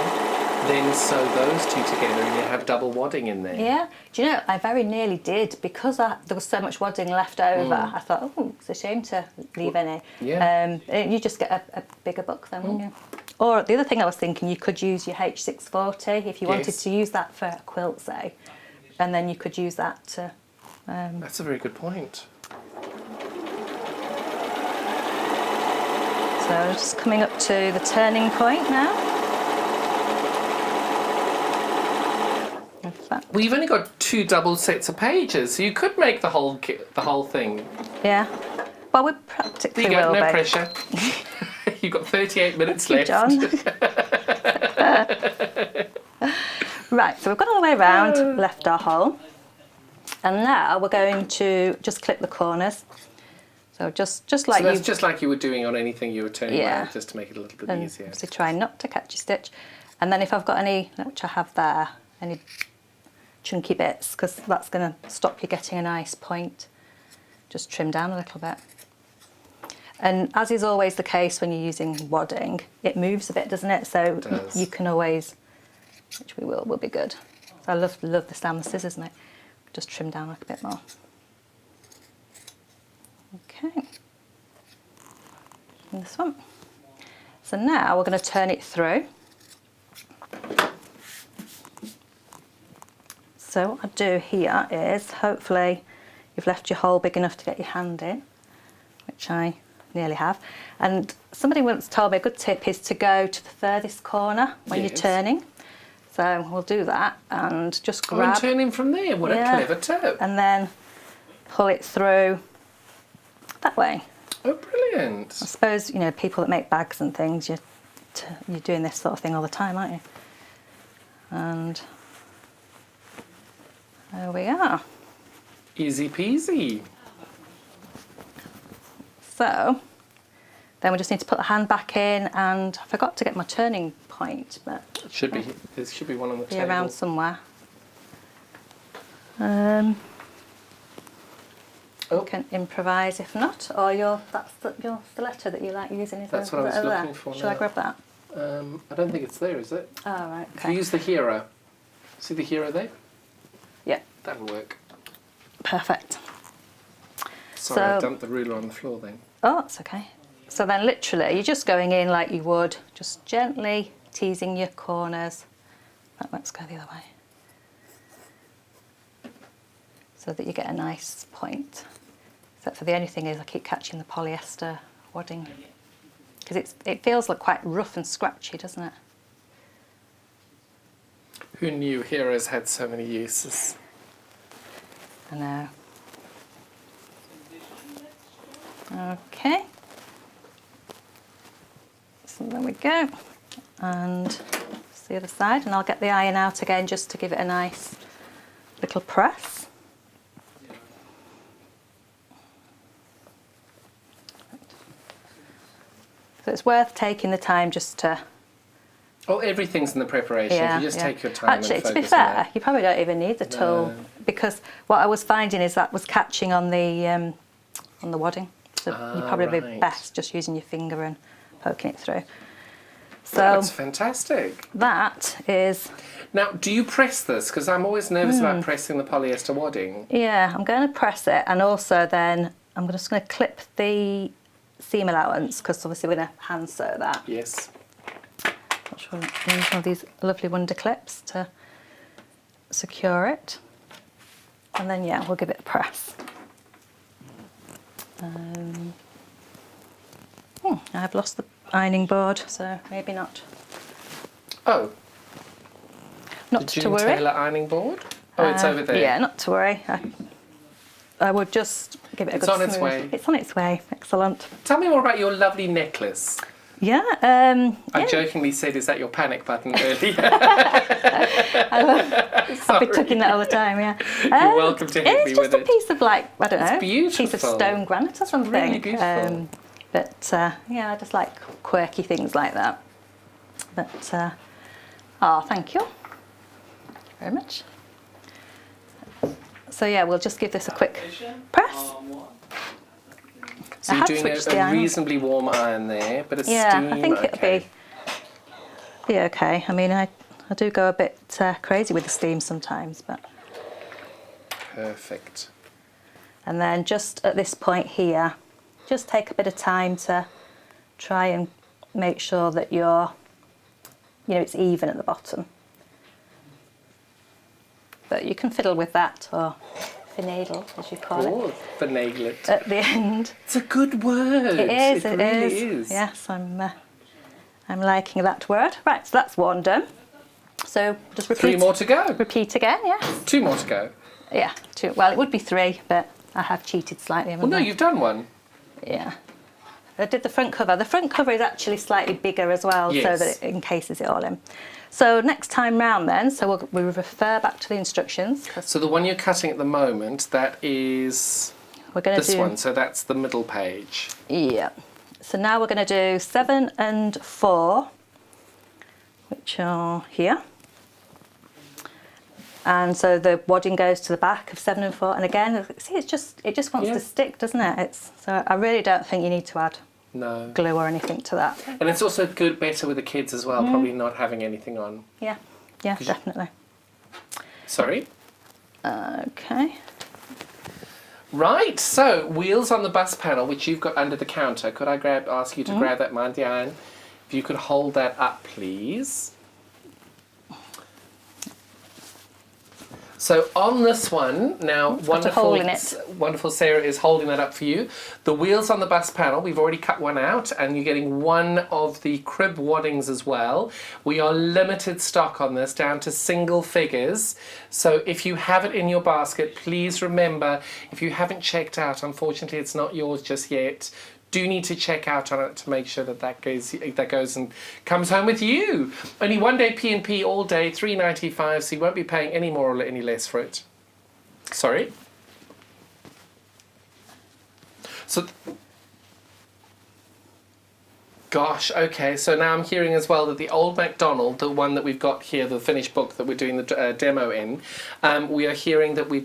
then sew those two together and you have double wadding in there. Yeah. Do you know, I very nearly did because there was so much wadding left over. I thought, oh, it's a shame to leave any. Yeah. You just get a bigger book then, wouldn't you? Or the other thing I was thinking, you could use your H640 if you wanted to use that for a quilt, say, and then you could use that to... That's a very good point. So just coming up to the turning point now. Well, you've only got 2 double sets of pages, so you could make the whole thing. Yeah. Well, we're practically There you go, no pressure. You've got 38 minutes left. John. Right, so we've gone all the way around, left our hole, and now we're going to just clip the corners. So just like so that's just like you were doing on anything you were turning around, just to make it a little bit easier. So try not to catch your stitch, and then if I've got any, which I have there, any chunky bits, because that's going to stop you getting a nice point, just trim down a little bit. And as is always the case when you're using wadding, it moves a bit, doesn't it? So you can always, which we will be good. So I love the stand with scissors, mate. Just trim down like a bit more. Okay. And this one. So now we're going to turn it through. So what I do here is, hopefully you've left your hole big enough to get your hand in, which I nearly have. And somebody once told me a good tip is to go to the furthest corner when you're turning. So we'll do that and just grab. I'm turning from there. What a clever tip. And then pull it through that way. Oh, brilliant. I suppose, you know, people that make bags and things, you're doing this sort of thing all the time, aren't you? And there we are. Easy peasy. So then we just need to put the hand back in, and I forgot to get my turning point, but It should be. There should be one on the be table. around somewhere. You can improvise if not, or your stiletto that you like using. Is That's there, what I was over looking there? for Shall I now. grab that? I don't think it's there, is it? Oh, right, If you okay. use the hero. See the hero there? Yeah, That'll work. perfect. Sorry, I So- dumped the ruler on the floor then. Oh, that's okay. So then literally you're just going in like you would, just gently teasing your corners. Let's go the other way. So that you get a nice point. Except for the only thing is I keep catching the polyester wadding. Because it feels like quite rough and scratchy, doesn't it? Who knew heroes had so many uses? I know. Okay. So there we go. And it's the other side, and I'll get the iron out again just to give it a nice little press. So it's worth taking the time just to... Oh, everything's in the preparation. Yeah, If you just yeah. take your time Actually, and to be focus on fair, that. you probably don't even need the tool because what I was finding is that was catching on the wadding. So you're probably right. best just using your finger and poking it through. So That's fantastic. that is, Now, do you press this? Because I'm always nervous about pressing the polyester wadding. yeah, I'm going to press it, and also then I'm just going to clip the seam allowance because obviously we're going to hand sew that. Yes. Use one of these lovely wonder clips to secure it, and then yeah, we'll give it a press. I've lost the ironing board, so maybe not. Oh, Not did you to worry. tailor ironing board? Oh, it's over there. Yeah, not to worry. I would just give it a It's good on its smooth. way. It's on its way. Excellent. Tell me more about your lovely necklace. Yeah. I jokingly said, is that your panic button earlier? I'll be tucking that all the time, yeah. You're welcome to hit me It's with just a it. piece of, like, I don't know, beautiful. piece of stone granite or something. really beautiful. But yeah, I just like quirky things like that. But, thank you very much. So yeah, we'll just give this a quick press. So I you're have doing switched the a iron. reasonably warm iron there, but a Yeah, steam, I think okay. it'll be okay. I mean, I do go a bit crazy with the steam sometimes, but. Perfect. And then just at this point here, just take a bit of time to try and make sure that it's even at the bottom. But you can fiddle with that, or finagle, as you call it, Oh, finagle it. at the end. It's a good word. It is, It it really is. is. Yes, I'm liking that word. Right, so that's one done. So just repeat. 3 more to go. Repeat again, yes. 2 more to go. Yeah, 2. Well, it would be 3, but I have cheated slightly. Well, haven't no, I? you've done one. Yeah. I did the front cover. The front cover is actually slightly bigger as well, so Yes. that it encases it all in. So next time round then, so we'll refer back to the instructions. So the one you're cutting at the moment, that is We're going to this do one. So that's the middle page. Yeah. So now we're going to do 7 and 4, which are here. And so the wadding goes to the back of 7 and 4. And again, see, it just wants Yeah. to stick, doesn't it? So I really don't think you need to add No. glue or anything to that. And it's also better with the kids as well, probably not having anything on. Yeah, definitely. Sorry? Okay. Right, so wheels on the bus panel, which you've got under the counter. Could I ask you to grab that, mind the iron? If you could hold that up, please. So on this one, now got a hole in it. wonderful Sarah is holding that up for you. The wheels on the bus panel, we've already cut one out, and you're getting one of the crib waddings as well. We are limited stock on this, down to single figures. So if you have it in your basket, please remember, if you haven't checked out, unfortunately it's not yours just yet. Do need to check out on it to make sure that goes and comes home with you. Only 1 day P&P all day, $3.95, so you won't be paying any more or any less for it. Sorry? So Gosh, okay, so now I'm hearing as well that the Old MacDonald, the one that we've got here, the finished book that we're doing the demo in, we are hearing that we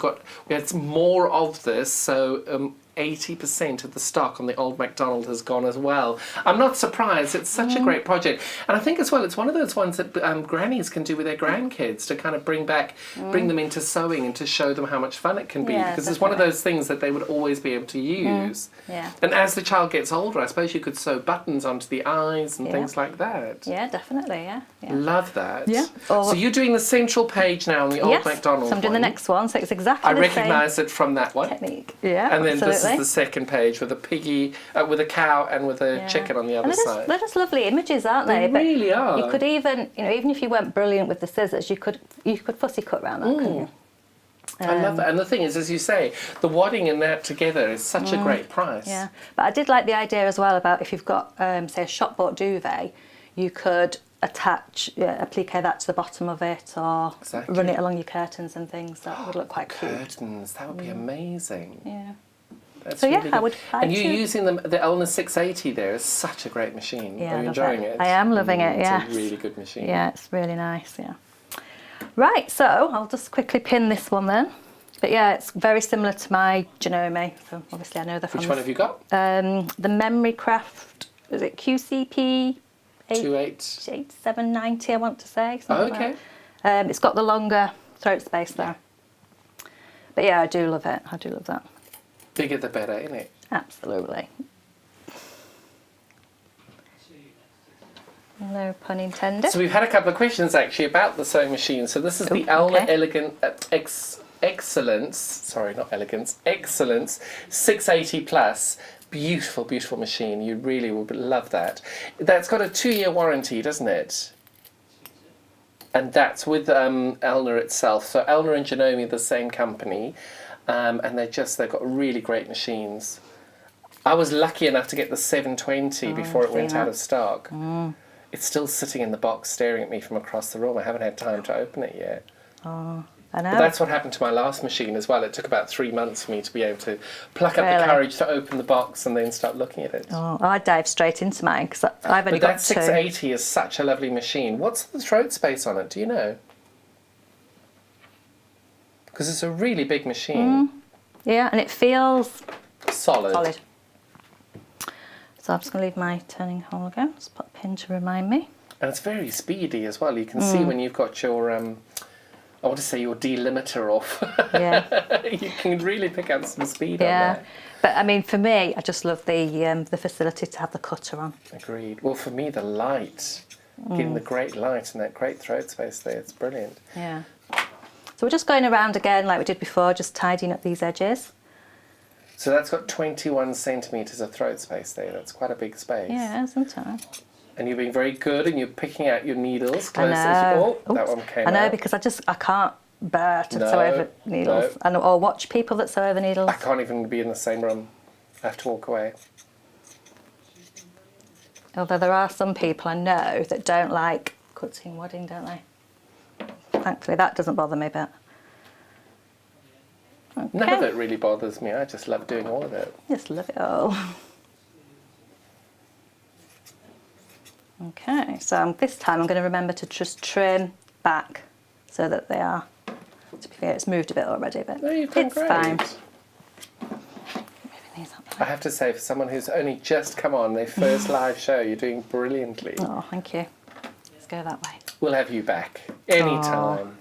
had more of this, so 80% of the stock on the Old MacDonald has gone as well. I'm not surprised, it's such a great project. And I think as well, it's one of those ones that grannies can do with their grandkids to kind of bring them into sewing and to show them how much fun it can be. Yeah, because it's one of those things that they would always be able to use. Yeah. And as the child gets older, I suppose you could sew buttons onto the eyes and things like that. Yeah, definitely, yeah. Love that. Yeah. So you're doing the central page now on the Old MacDonald so I'm doing the next one, so it's exactly I the recognise same it from that one. technique. Yeah, And then absolutely. this is the second page with a piggy, with a cow and with a chicken on the other side. They're just lovely images, aren't they? They really are. You could even, even if you weren't brilliant with the scissors, you could fussy cut around that, couldn't you? I love that. And the thing is, as you say, the wadding and that together is such a great price. Yeah, but I did like the idea as well about if you've got, say, a shop-bought duvet, you could attach, applique that to the bottom of it or run it along your curtains and things. That would look quite cute. Curtains, that would be amazing. Yeah. That's So, really I good. would like And you to- using the Elna 680 there is such a great machine. Yeah, Are I you love enjoying it. it? I am loving it, yes. It's a really good machine. Yeah, it's really nice, yeah. Right, so I'll just quickly pin this one then. But yeah, it's very similar to my Genome, so obviously I know they're from... Which one have you got? The Memory Craft, is it QCP 8790, I want to say. Something like that. It's got the longer throat space there. But yeah, I do love it. I do love that. Bigger the better, isn't it? Absolutely. No pun intended. So we've had a couple of questions actually about the sewing machine. So this is the Elna Elegant Excellence, sorry, not Elegance, Excellence 680 Plus. Beautiful, beautiful machine. You really would love that. That's got a 2-year warranty, doesn't it? And that's with Elna itself. So Elna and Genome are the same company, and they've got really great machines. I was lucky enough to get the 720 before it went out of stock. It's still sitting in the box staring at me from across the room. I haven't had time to open it yet. Oh, I know. But that's what happened to my last machine as well. It took about 3 months for me to be able to pluck up the courage to open the box and then start looking at it. Oh, I dived straight into mine because I've only got that 680 is such a lovely machine. What's the throat space on it? Do you know? Because it's a really big machine. Yeah, and it feels solid. So I'm just going to leave my turning hole again. Just put a pin to remind me. And it's very speedy as well. You can see when you've got your, I want to say your delimiter off. Yeah. You can really pick up some speed on that. But I mean, for me, I just love the facility to have the cutter on. Agreed. Well, for me, the light, getting the great light and that great throat space there, it's brilliant. Yeah. So we're just going around again like we did before, just tidying up these edges. So that's got 21 centimetres of throat space there. That's quite a big space. Yeah, sometimes. And you're being very good and you're picking out your needles I close as you... know. Oh, that one came out. I know, because I can't bear to sew over needles. Or watch people that sew over needles. I can't even be in the same room. I have to walk away. Although there are some people I know that don't like cutting wadding, don't they? Thankfully, that doesn't bother me a bit. Okay. None of it really bothers me. I just love doing all of it. Just love it all. Okay, so this time I'm going to remember to just trim back so that they are, to be fair, it's moved a bit already, but no, you've done it's great. fine. I have to say, for someone who's only just come on their first live show, you're doing brilliantly. Oh, thank you. Let's go that way. We'll have you back anytime.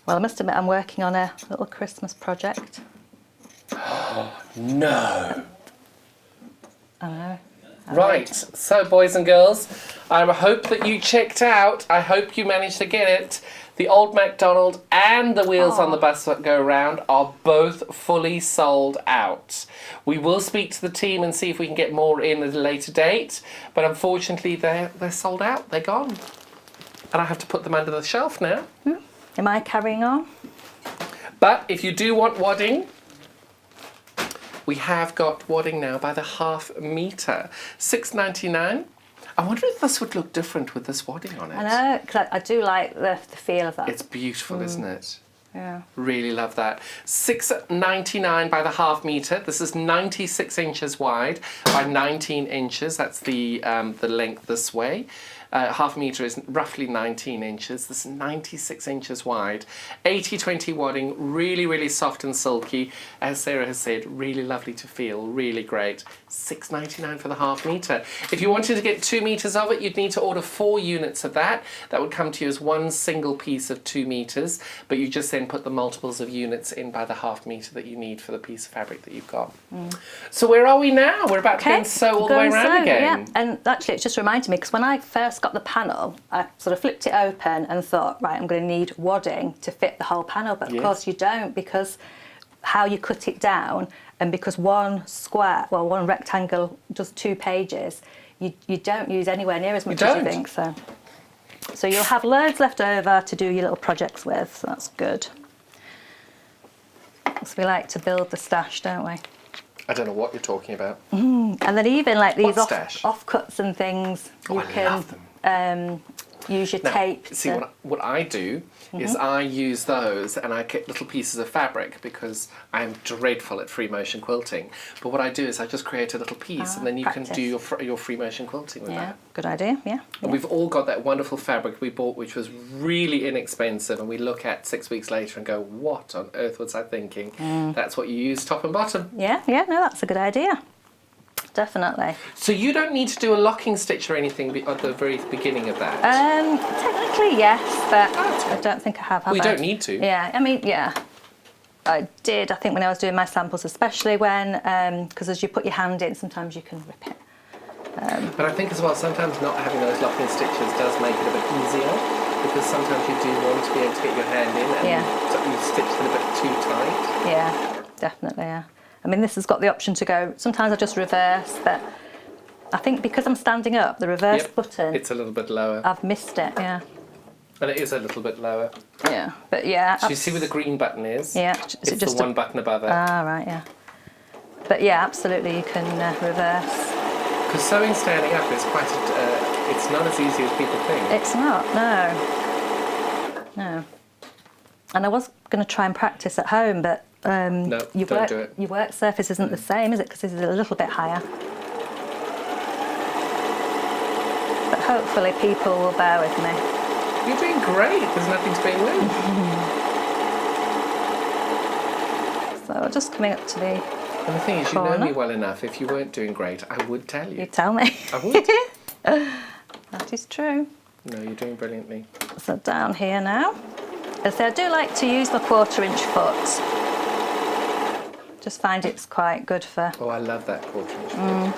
Well, I must admit, I'm working on a little Christmas project. No. I know. Right, so boys and girls, I hope that you checked out. I hope you managed to get it. The Old MacDonald and the Wheels on the Bus That Go Round are both fully sold out. We will speak to the team and see if we can get more in at a later date, but unfortunately they're sold out. They're gone. And I have to put them under the shelf now. Am I carrying on? But if you do want wadding, we have got wadding now by the ½ metre. $6.99. I wonder if this would look different with this wadding on it. I know, because I do like the feel of that. It's beautiful, isn't it? Yeah. Really love that. $6.99 by the half meter. This is 96 inches wide by 19 inches. That's the length this way. Half meter is roughly 19 inches. This is 96 inches wide. 80/20 wadding, really, really soft and silky. As Sarah has said, really lovely to feel, really great. $6.99 for the half meter. If you wanted to get 2 meters of it, you'd need to order 4 units of that. That would come to you as one single piece of 2 meters, but you just then put the multiples of units in by the half meter that you need for the piece of fabric that you've got. So where are we now? We're about to go and sew all the way around again. Yeah. And actually, it's just reminded me, because when I first got the panel, I sort of flipped it open and thought, right, I'm going to need wadding to fit the whole panel, but of course you don't, because how you cut it down, and because one rectangle does 2 pages, you don't use anywhere near as much as you think. So you'll have loads left over to do your little projects with, so that's good. Because we like to build the stash, don't we? I don't know what you're talking about. And then even like these stash? offcuts and things, you I can love them. use your Now, tape. see, what I do is I use those and I get little pieces of fabric, because I'm dreadful at free motion quilting. But what I do is I just create a little piece, and then you can do your free motion quilting with that. Good idea, yeah. And we've all got that wonderful fabric we bought, which was really inexpensive, and we look at 6 weeks later and go, what on earth was I thinking? That's what you use top and bottom. Yeah, no, that's a good idea. Definitely. So you don't need to do a locking stitch or anything at the very beginning of that? Technically, yes, but I don't think I have. We don't need to. Yeah, I mean, yeah. I did, I think, when I was doing my samples, especially when, because as you put your hand in, sometimes you can rip it. But I think as well, sometimes not having those locking stitches does make it a bit easier, because sometimes you do want to be able to get your hand in and you stitch them a bit too tight. Yeah, definitely, yeah. I mean, this has got the option to go, sometimes I just reverse, but I think because I'm standing up, the reverse button, it's a little bit lower. I've missed it, yeah. And it is a little bit lower. Yeah, but yeah. So you see where the green button is? Yeah. It's just the one button above it. Ah, right, yeah. But yeah, absolutely, you can reverse. Because sewing standing up is quite it's not as easy as people think. It's not, no. And I was going to try and practice at home, but no, don't do it. Your work surface isn't the same, is it? Because this is a little bit higher. But hopefully people will bear with me. You're doing great. There's nothing to bear with. So just coming up to the And the thing is, you know me well enough. If you weren't doing great, I would tell you. You tell me. I would. That is true. No, you're doing brilliantly. So down here now. As I do like to use my 1/4-inch foot. Just find it's quite good for... Oh, I love that 1/4-inch foot.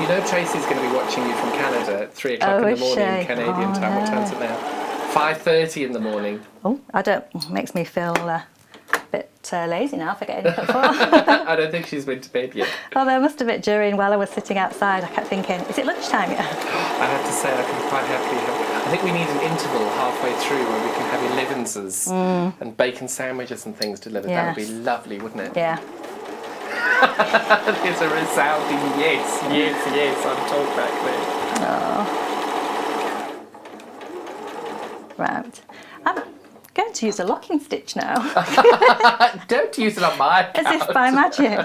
You know Tracy's going to be watching you from Canada at 3 o'clock in the morning, Canadian time. What time's it now? 5:30 in the morning. Oh, makes me feel a bit lazy now for getting up at 4. I don't think she's been to bed yet. Although I must have it while I was sitting outside, I kept thinking, is it lunchtime yet? I have to say, I can quite happily I think we need an interval halfway through where we can have 11s and bacon sandwiches and things delivered. Yes. That would be lovely, wouldn't it? Yeah. There's a resounding yes on talk back there. Oh. Right. I'm going to use a locking stitch now. Don't use it on my account. As if by magic.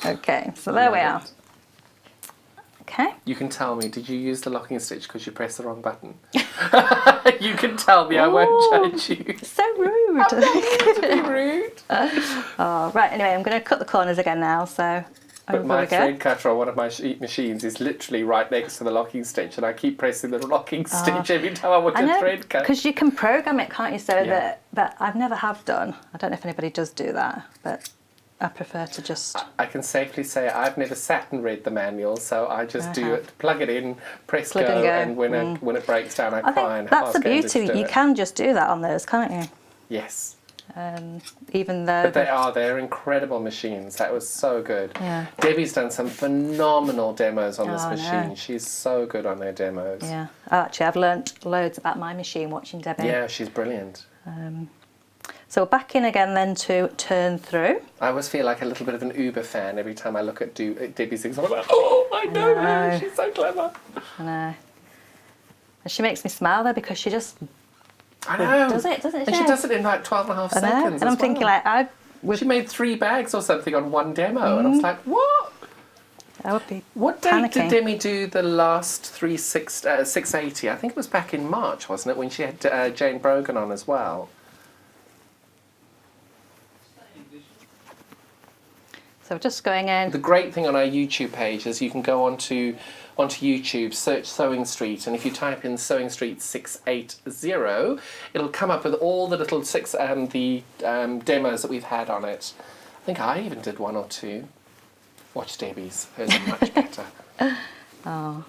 Okay, so there we are. Okay. You can tell me, did you use the locking stitch because you pressed the wrong button? You can tell me, I won't judge you. So rude. I'm not going to be rude. Oh, right, anyway, I'm going to cut the corners again now, so But my thread cutter on one of my machines is literally right next to the locking stitch, and I keep pressing the locking stitch every time I want to thread cut. Because you can program it, can't you? So that, but I've never have done. I don't know if anybody does do that, but I prefer to just... I can safely say I've never sat and read the manual, so I just do it, plug it in, press go, and when it breaks down, I cry and that's the ask Andy to beauty. do You it. can just do that on those, can't you? Yes. Even though... But they're incredible machines. That was so good. Yeah. Debbie's done some phenomenal demos on this Oh, machine. no. She's so good on her demos. Yeah. Actually, I've learnt loads about my machine watching Debbie. Yeah, she's brilliant. So we're back in again then to turn through. I always feel like a little bit of an Uber fan every time I look at Debbie's things. I'm like, oh, I know her. She's so clever. I know. And she makes me smile though, because she just I know. Does it? Does it? And she does it in like 12 and a half I know. seconds. And I'm as thinking well. like, She made 3 bags or something on one demo, and I was like, what? I would be What date panicking. did Demi do the last 680? I think it was back in March, wasn't it, when she had Jane Brogan on as well? So just going in. The great thing on our YouTube page is you can go onto YouTube, search Sewing Street, and if you type in Sewing Street 680, it'll come up with all the little demos that we've had on it. I think I even did 1 or 2. Watch Debbie's. Hers are much better. Oh.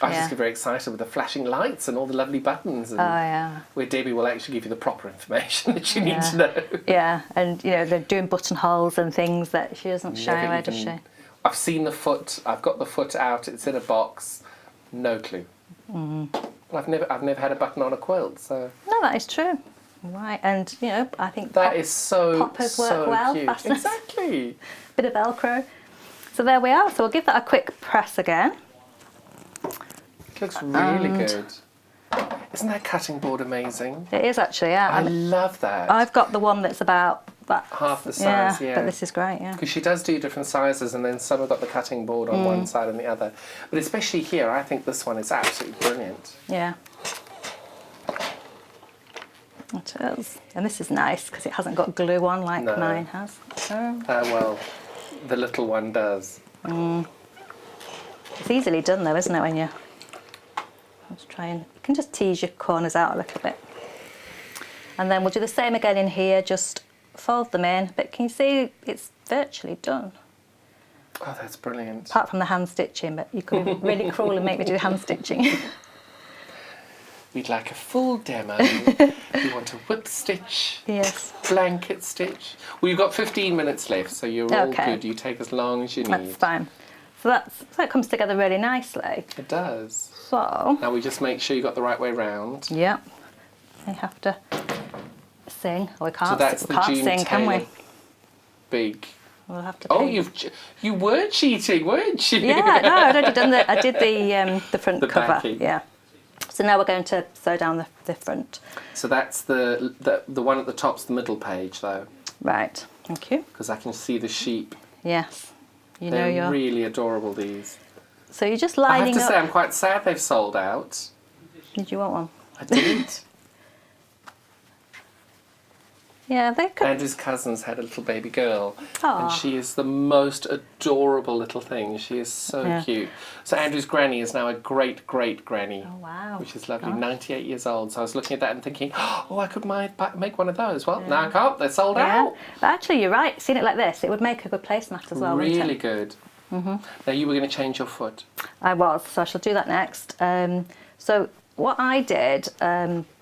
I just get very excited with the flashing lights and all the lovely buttons. And yeah. where Debbie will actually give you the proper information that you need to know. Yeah, and you know, they're doing buttonholes and things that she doesn't show away, does she? I've seen the foot. I've got the foot out. It's in a box. No clue. I've never had a button on a quilt. So no, that is true. Right, and you know, I think that is so poppers work well. cute. Fasteners. Exactly. Bit of Velcro. So there we are. So we'll give that a quick press again. It looks really good. Isn't that cutting board amazing? It is actually, yeah. I love that. I've got the one that's about that half the size, yeah. But this is great, yeah. Because she does do different sizes, and then some have got the cutting board on one side and the other. But especially here, I think this one is absolutely brilliant. Yeah. It is. And this is nice because it hasn't got glue on like mine has. So. Well, the little one does. It's easily done though, isn't it, when you... Let's try and... You can just tease your corners out a little bit. And then we'll do the same again in here, just fold them in. But can you see it's virtually done? Oh, that's brilliant. Apart from the hand stitching, but you could be really cruel and make me do hand stitching. We'd like a full demo. We want a whip stitch. Yes. Blanket stitch. Well, you've got 15 minutes left, so you're all good. You take as long as you need. That's fine. So that comes together really nicely. It does. So. Now we just make sure you got the right way round. Yep. We have to sing. Oh, we can't, so that's we can't June sing, can we? Big. We'll have to. Oh, you were cheating, weren't you? Yeah, no, I'd already done I did the front cover. Backing. Yeah. So now we're going to sew down the front. So that's the one at the top's the middle page, though. Right. Thank you. Because I can see the sheep. Yes. They're really adorable, these. So you're just lining up. I have to say, I'm quite sad they've sold out. Did you want one? I did. Yeah, they could. Andrew's cousins had a little baby girl, Aww. and she is the most adorable little thing. She is so cute. So Andrew's granny is now a great granny. Oh wow! Which is lovely. 98 years old. So I was looking at that and thinking, oh, I could make one of those. Well, now I can't. They're sold out. But actually, you're right. Seeing it like this, it would make a good placemat as well. Really good. Now you were going to change your foot. I was. So I shall do that next. So what I did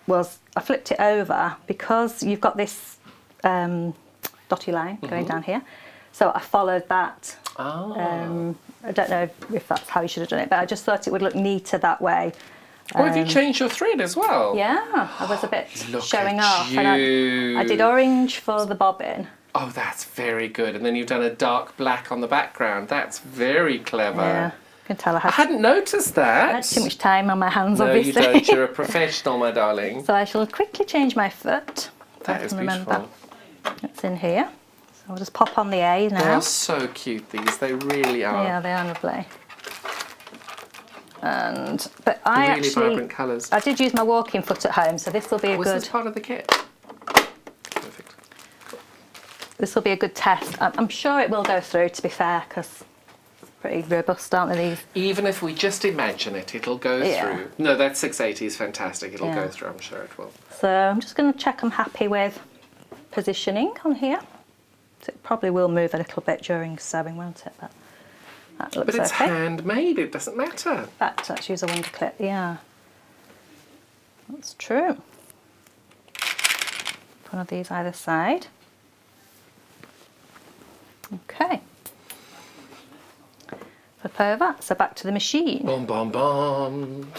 was I flipped it over because you've got this dotty line going down here. So I followed that. Oh. I don't know if that's how you should have done it, but I just thought it would look neater that way. Oh, have you changed your thread as well? Yeah, I was a bit showing at off. You. And I did orange for the bobbin. Oh, that's very good. And then you've done a dark black on the background. That's very clever. Yeah, you can tell I hadn't noticed that. I had too much time on my hands, no, obviously. No, you don't. You're a professional, my darling. So I shall quickly change my foot. That is beautiful. It's in here. So I'll just pop on the A now. They are so cute, these. They really are. Yeah, they are lovely. But I really actually, vibrant colours. I did use my walking foot at home, so this will be a Was good. this part of the kit? Perfect. This will be a good test. I'm sure it will go through, to be fair, because pretty robust, aren't they, these? Even if we just imagine it, it'll go through. No, that 680 is fantastic. It'll go through, I'm sure it will. So I'm just going to check I'm happy with positioning on here. So it probably will move a little bit during sewing, won't it? But that looks But it's okay. handmade, it doesn't matter. In fact, let's use a wonder clip, yeah. That's true. One of these either side. Okay. Flip over, so back to the machine. Boom, boom, boom.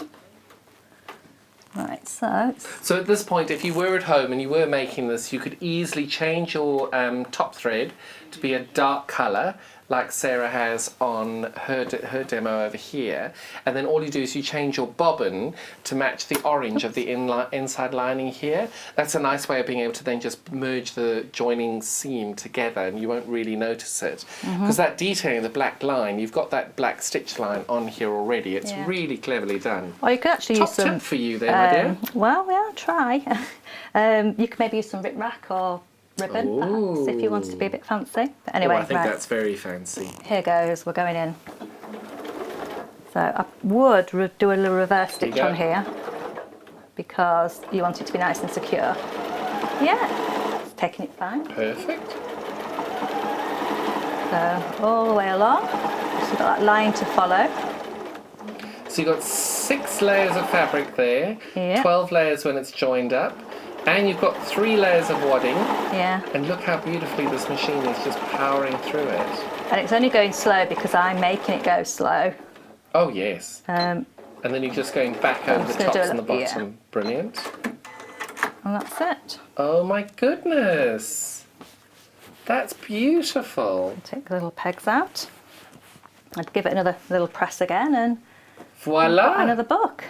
Right, so... So at this point, if you were at home and you were making this, you could easily change your top thread to be a dark colour like Sarah has on her demo over here, and then all you do is you change your bobbin to match the orange of the inside lining here. That's a nice way of being able to then just merge the joining seam together, and you won't really notice it. Because that detailing, the black line, you've got that black stitch line on here already. It's really cleverly done. Or you could actually use some... Top tip for you there, my dear. Well, yeah, try. You could maybe use some rip-rack or ribbon, perhaps, if you wanted to be a bit fancy. But anyway, I think that's very fancy. Here goes, we're going in. So I would do a little reverse stitch on here because you want it to be nice and secure. Yeah, it's taking it fine. Perfect. So all the way along, so you've got that line to follow. So you've got 6 layers of fabric there, 12 layers when it's joined up. And you've got 3 layers of wadding. Yeah. And look how beautifully this machine is just powering through it. And it's only going slow because I'm making it go slow. Oh, yes. And then you're just going back over the tops and the bottom. Yeah. Brilliant. And that's it. Oh, my goodness. That's beautiful. Take the little pegs out. I'd give it another little press again and voila. Another book.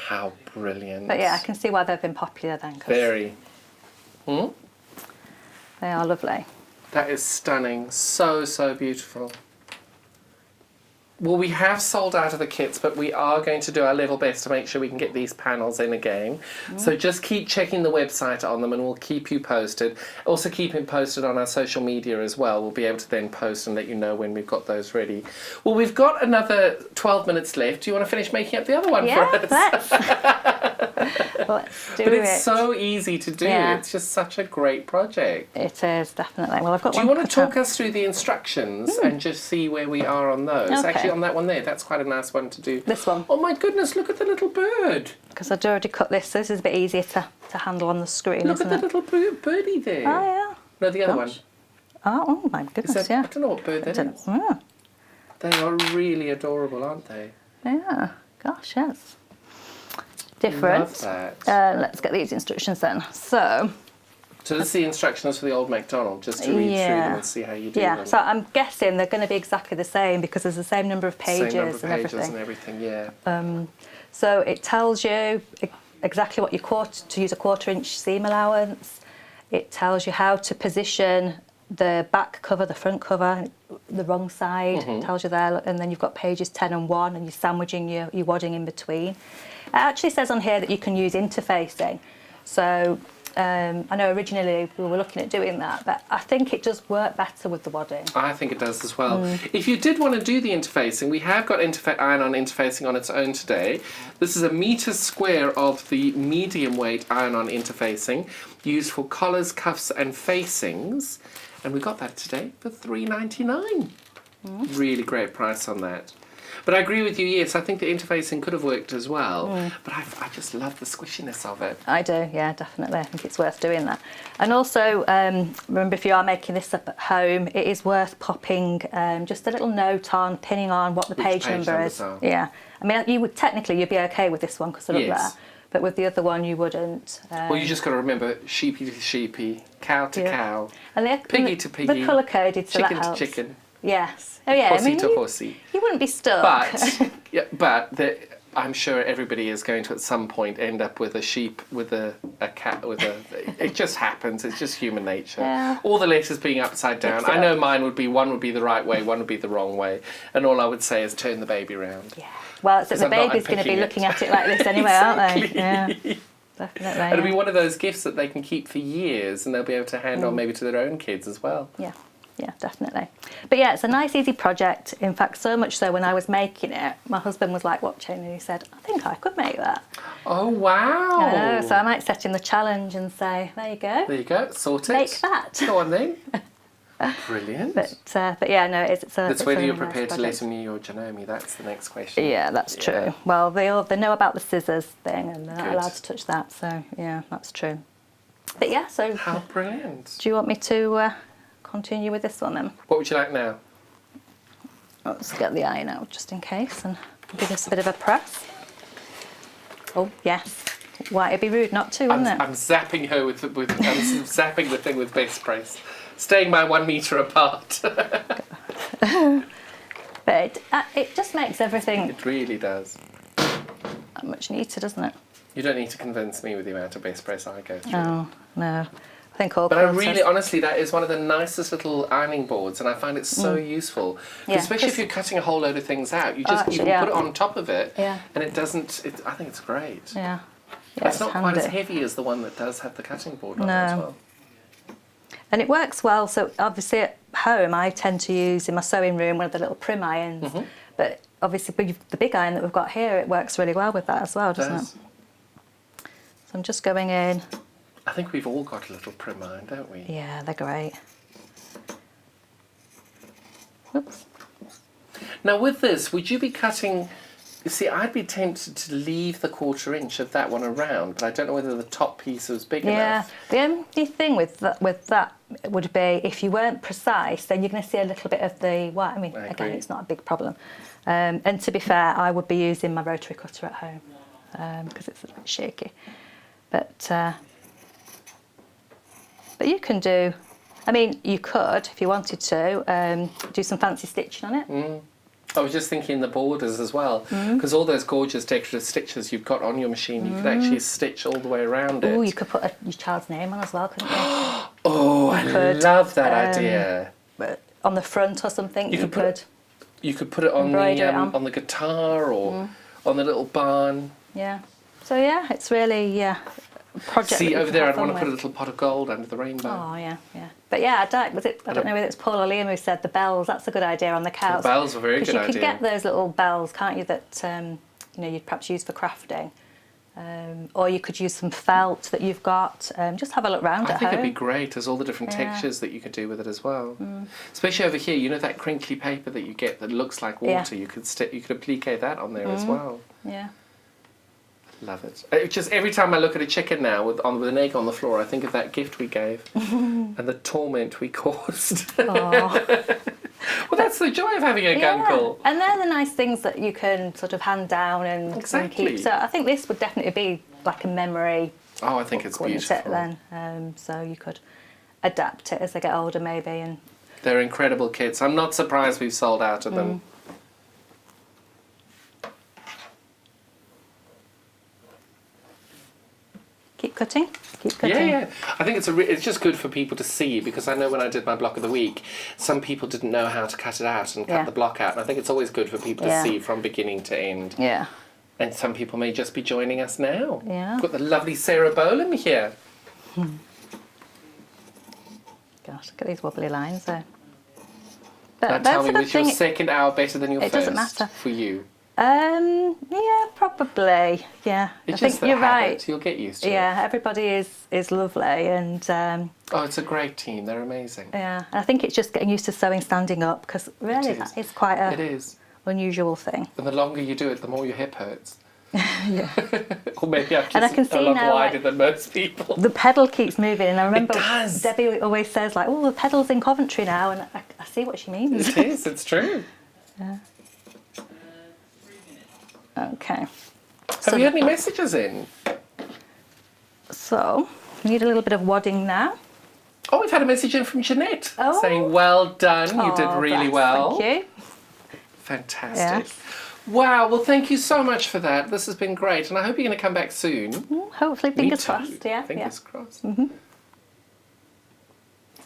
How brilliant. But yeah, I can see why they've been popular then. Very. They are lovely. That is stunning. So, so beautiful. Well, we have sold out of the kits, but we are going to do our level best to make sure we can get these panels in again. So just keep checking the website on them and we'll keep you posted. Also keep it posted on our social media as well. We'll be able to then post and let you know when we've got those ready. Well, we've got another 12 minutes left. Do you want to finish making up the other one for us? Let's. Let's do it. But it's so easy to do. Yeah. It's just such a great project. It is, definitely. Well, I've got Do you want to talk us through the instructions and just see where we are on those? Okay. Actually, on that one there, that's quite a nice one to do. This one. Oh my goodness, look at the little bird. Because I'd already cut this, so this is a bit easier to handle on the screen, Look at isn't the it? little birdie there. Oh, yeah. No, the other one. Gosh. Oh my goodness, Is that, yeah. I don't know what bird that is. Yeah. They are really adorable, aren't they? Yeah, gosh, yes. Different. Love that. Let's get these instructions then. So this is the instructions for the old MacDonald, just to read through them and see how you do them. Yeah, so I'm guessing they're going to be exactly the same because there's the same number of pages, Same number of and pages everything. and everything, yeah. So it tells you exactly what you to use a 1/4 inch seam allowance. It tells you how to position the back cover, the front cover, the wrong side. It tells you there, and then you've got pages 10 and 1, and you're sandwiching your wadding in between. It actually says on here that you can use interfacing. So I know originally we were looking at doing that, but I think it does work better with the wadding. I think it does as well. If you did want to do the interfacing, we have got iron-on interfacing on its own today. This is a metre square of the medium weight iron-on interfacing used for collars, cuffs and facings. And we got that today for $3.99. Really great price on that. But I agree with you, yes, I think the interfacing could have worked as well. But I just love the squishiness of it. I do, yeah, definitely. I think it's worth doing that. And also, remember, if you are making this up at home, it is worth popping just a little note on, pinning on what the page number is. Are. Yeah. I mean, you'd be okay with this one because they're up there. But with the other one, you wouldn't. Well, you just got to remember sheepy to sheepy, cow to cow, and piggy to piggy, the colour coded, so chicken that helps. to chicken. Yes. Oh yeah. Horsey to horsey. You wouldn't be stuck. But I'm sure everybody is going to at some point end up with a sheep, with a cat, with a. It just happens. It's just human nature. Yeah. All the letters being upside down. I know mine would be one would be the right way, one would be the wrong way, and all I would say is turn the baby round. Yeah. Well, it's that the baby's going to be looking at it like this anyway, aren't they? Yeah. Definitely. It'll be one of those gifts that they can keep for years, and they'll be able to hand on maybe to their own kids as well. Yeah. Yeah, definitely. But yeah, it's a nice, easy project. In fact, so much so when I was making it, my husband was like watching and he said, I think I could make that. Oh, wow. So I might set him the challenge and say, there you go. There you go, sorted. Make that. Go on then. Brilliant. But yeah, no, it's a That's whether you're nice prepared to project. let him near your Janome. That's the next question. Yeah, that's true. Well, they know about the scissors thing and they're not Good. allowed to touch that. So yeah, that's true. But yeah, so How brilliant. do you want me to continue with this one then? What would you like now? Let's get the iron out just in case and give this a bit of a press. Oh yes. Why, it'd be rude not to, wouldn't it? I'm zapping her I'm zapping the thing with best press. Staying by 1 metre apart. But it just makes everything It really does. that much neater, doesn't it? You don't need to convince me with the amount of base press I go through. Oh, no. I think all But I quilters- really, honestly, that is one of the nicest little ironing boards, and I find it so useful. Yeah, Especially if you're cutting a whole load of things out, you actually, can yeah. put it on top of it, Yeah. and it doesn't. I think it's great. Yeah. It's not quite as handy. heavy as the one that does have the cutting board on it No. as well. And it works well. So obviously at home, I tend to use in my sewing room one of the little prim irons. Mm-hmm. But obviously the big iron that we've got here, it works really well with that as well, doesn't it? So I'm just going in. I think we've all got a little prim iron, don't we? Yeah, they're great. Whoops. Now with this, would you be cutting... You see, I'd be tempted to leave the 1/4 inch of that one around, but I don't know whether the top piece was big Yeah, enough. the only thing with that would be if you weren't precise, then you're going to see a little bit of the white. I mean, I again, agree. it's not a big problem. And to be fair, I would be using my rotary cutter at home because it's a bit shaky. But you can do. I mean, you could, if you wanted to, do some fancy stitching on it. I was just thinking the borders as well, because all those gorgeous decorative stitches you've got on your machine, you could actually stitch all the way around it. Oh, you could put your child's name on as well, couldn't you? Oh, I could, love that idea. But on the front or something, you could. You could put it on Embroider it on the guitar or on the little barn. Yeah. So yeah, it's really a project. See that you over can there, have I'd want to fun put a with. little pot of gold under the rainbow. Oh yeah, yeah. But yeah, I don't know whether it's Paul or Liam who said the bells. That's a good idea on the couch. The bells are a very good Because you idea. could get those little bells, can't you? That you'd perhaps use for crafting, or you could use some felt that you've got. Just have a look round I at think home. it'd be great. There's all the different textures that you could do with it as well. Especially over here, you know that crinkly paper that you get that looks like water. Yeah. You could applique that on there as well. Yeah. Love it. Just every time I look at a chicken now with an egg on the floor, I think of that gift we gave and the torment we caused. Well, that's the joy of having a gunkle. And they're the nice things that you can sort of hand down and Exactly. keep. So I think this would definitely be like a memory. Oh, I think it's wouldn't beautiful. it, then? So you could adapt it as they get older, maybe. And They're incredible kits. I'm not surprised we've sold out of them. keep cutting. Keep cutting. Yeah, yeah. I think it's just good for people to see, because I know when I did my block of the week, some people didn't know how to cut it out and cut the block out. And I think it's always good for people to see from beginning to end. Yeah. And some people may just be joining us now. Yeah. We've got the lovely Sarah Bolam here. Gosh, look at these wobbly lines there. Now But tell me, that's a good was your thing. second hour better than your It first? doesn't matter. For you? Yeah, probably. Yeah, It's I just think the you're habit. right. You'll get used to it. Yeah, everybody is lovely, and Oh, it's a great team. They're amazing. yeah, I think it's just getting used to sewing standing up, because really that is quite It a is. unusual thing. And the longer you do it, the more your hip hurts. Yeah. Or maybe I'm And I just can a see lot now, wider like, than most people. The pedal keeps moving, and I remember does. Debbie always says like, "Oh, the pedal's in Coventry now," and I see what she means. It is. It's true. Yeah. Okay. Have you had any messages in? So, we need a little bit of wadding now. Oh, we've had a message in from Jeanette Oh. saying, "Well done. You did Oh, really bless, well." Thank you. Fantastic. Yes. Wow. Well, thank you so much for that. This has been great, and I hope you're going to come back soon. Hopefully, Me fingers too. crossed. Yeah. Fingers crossed.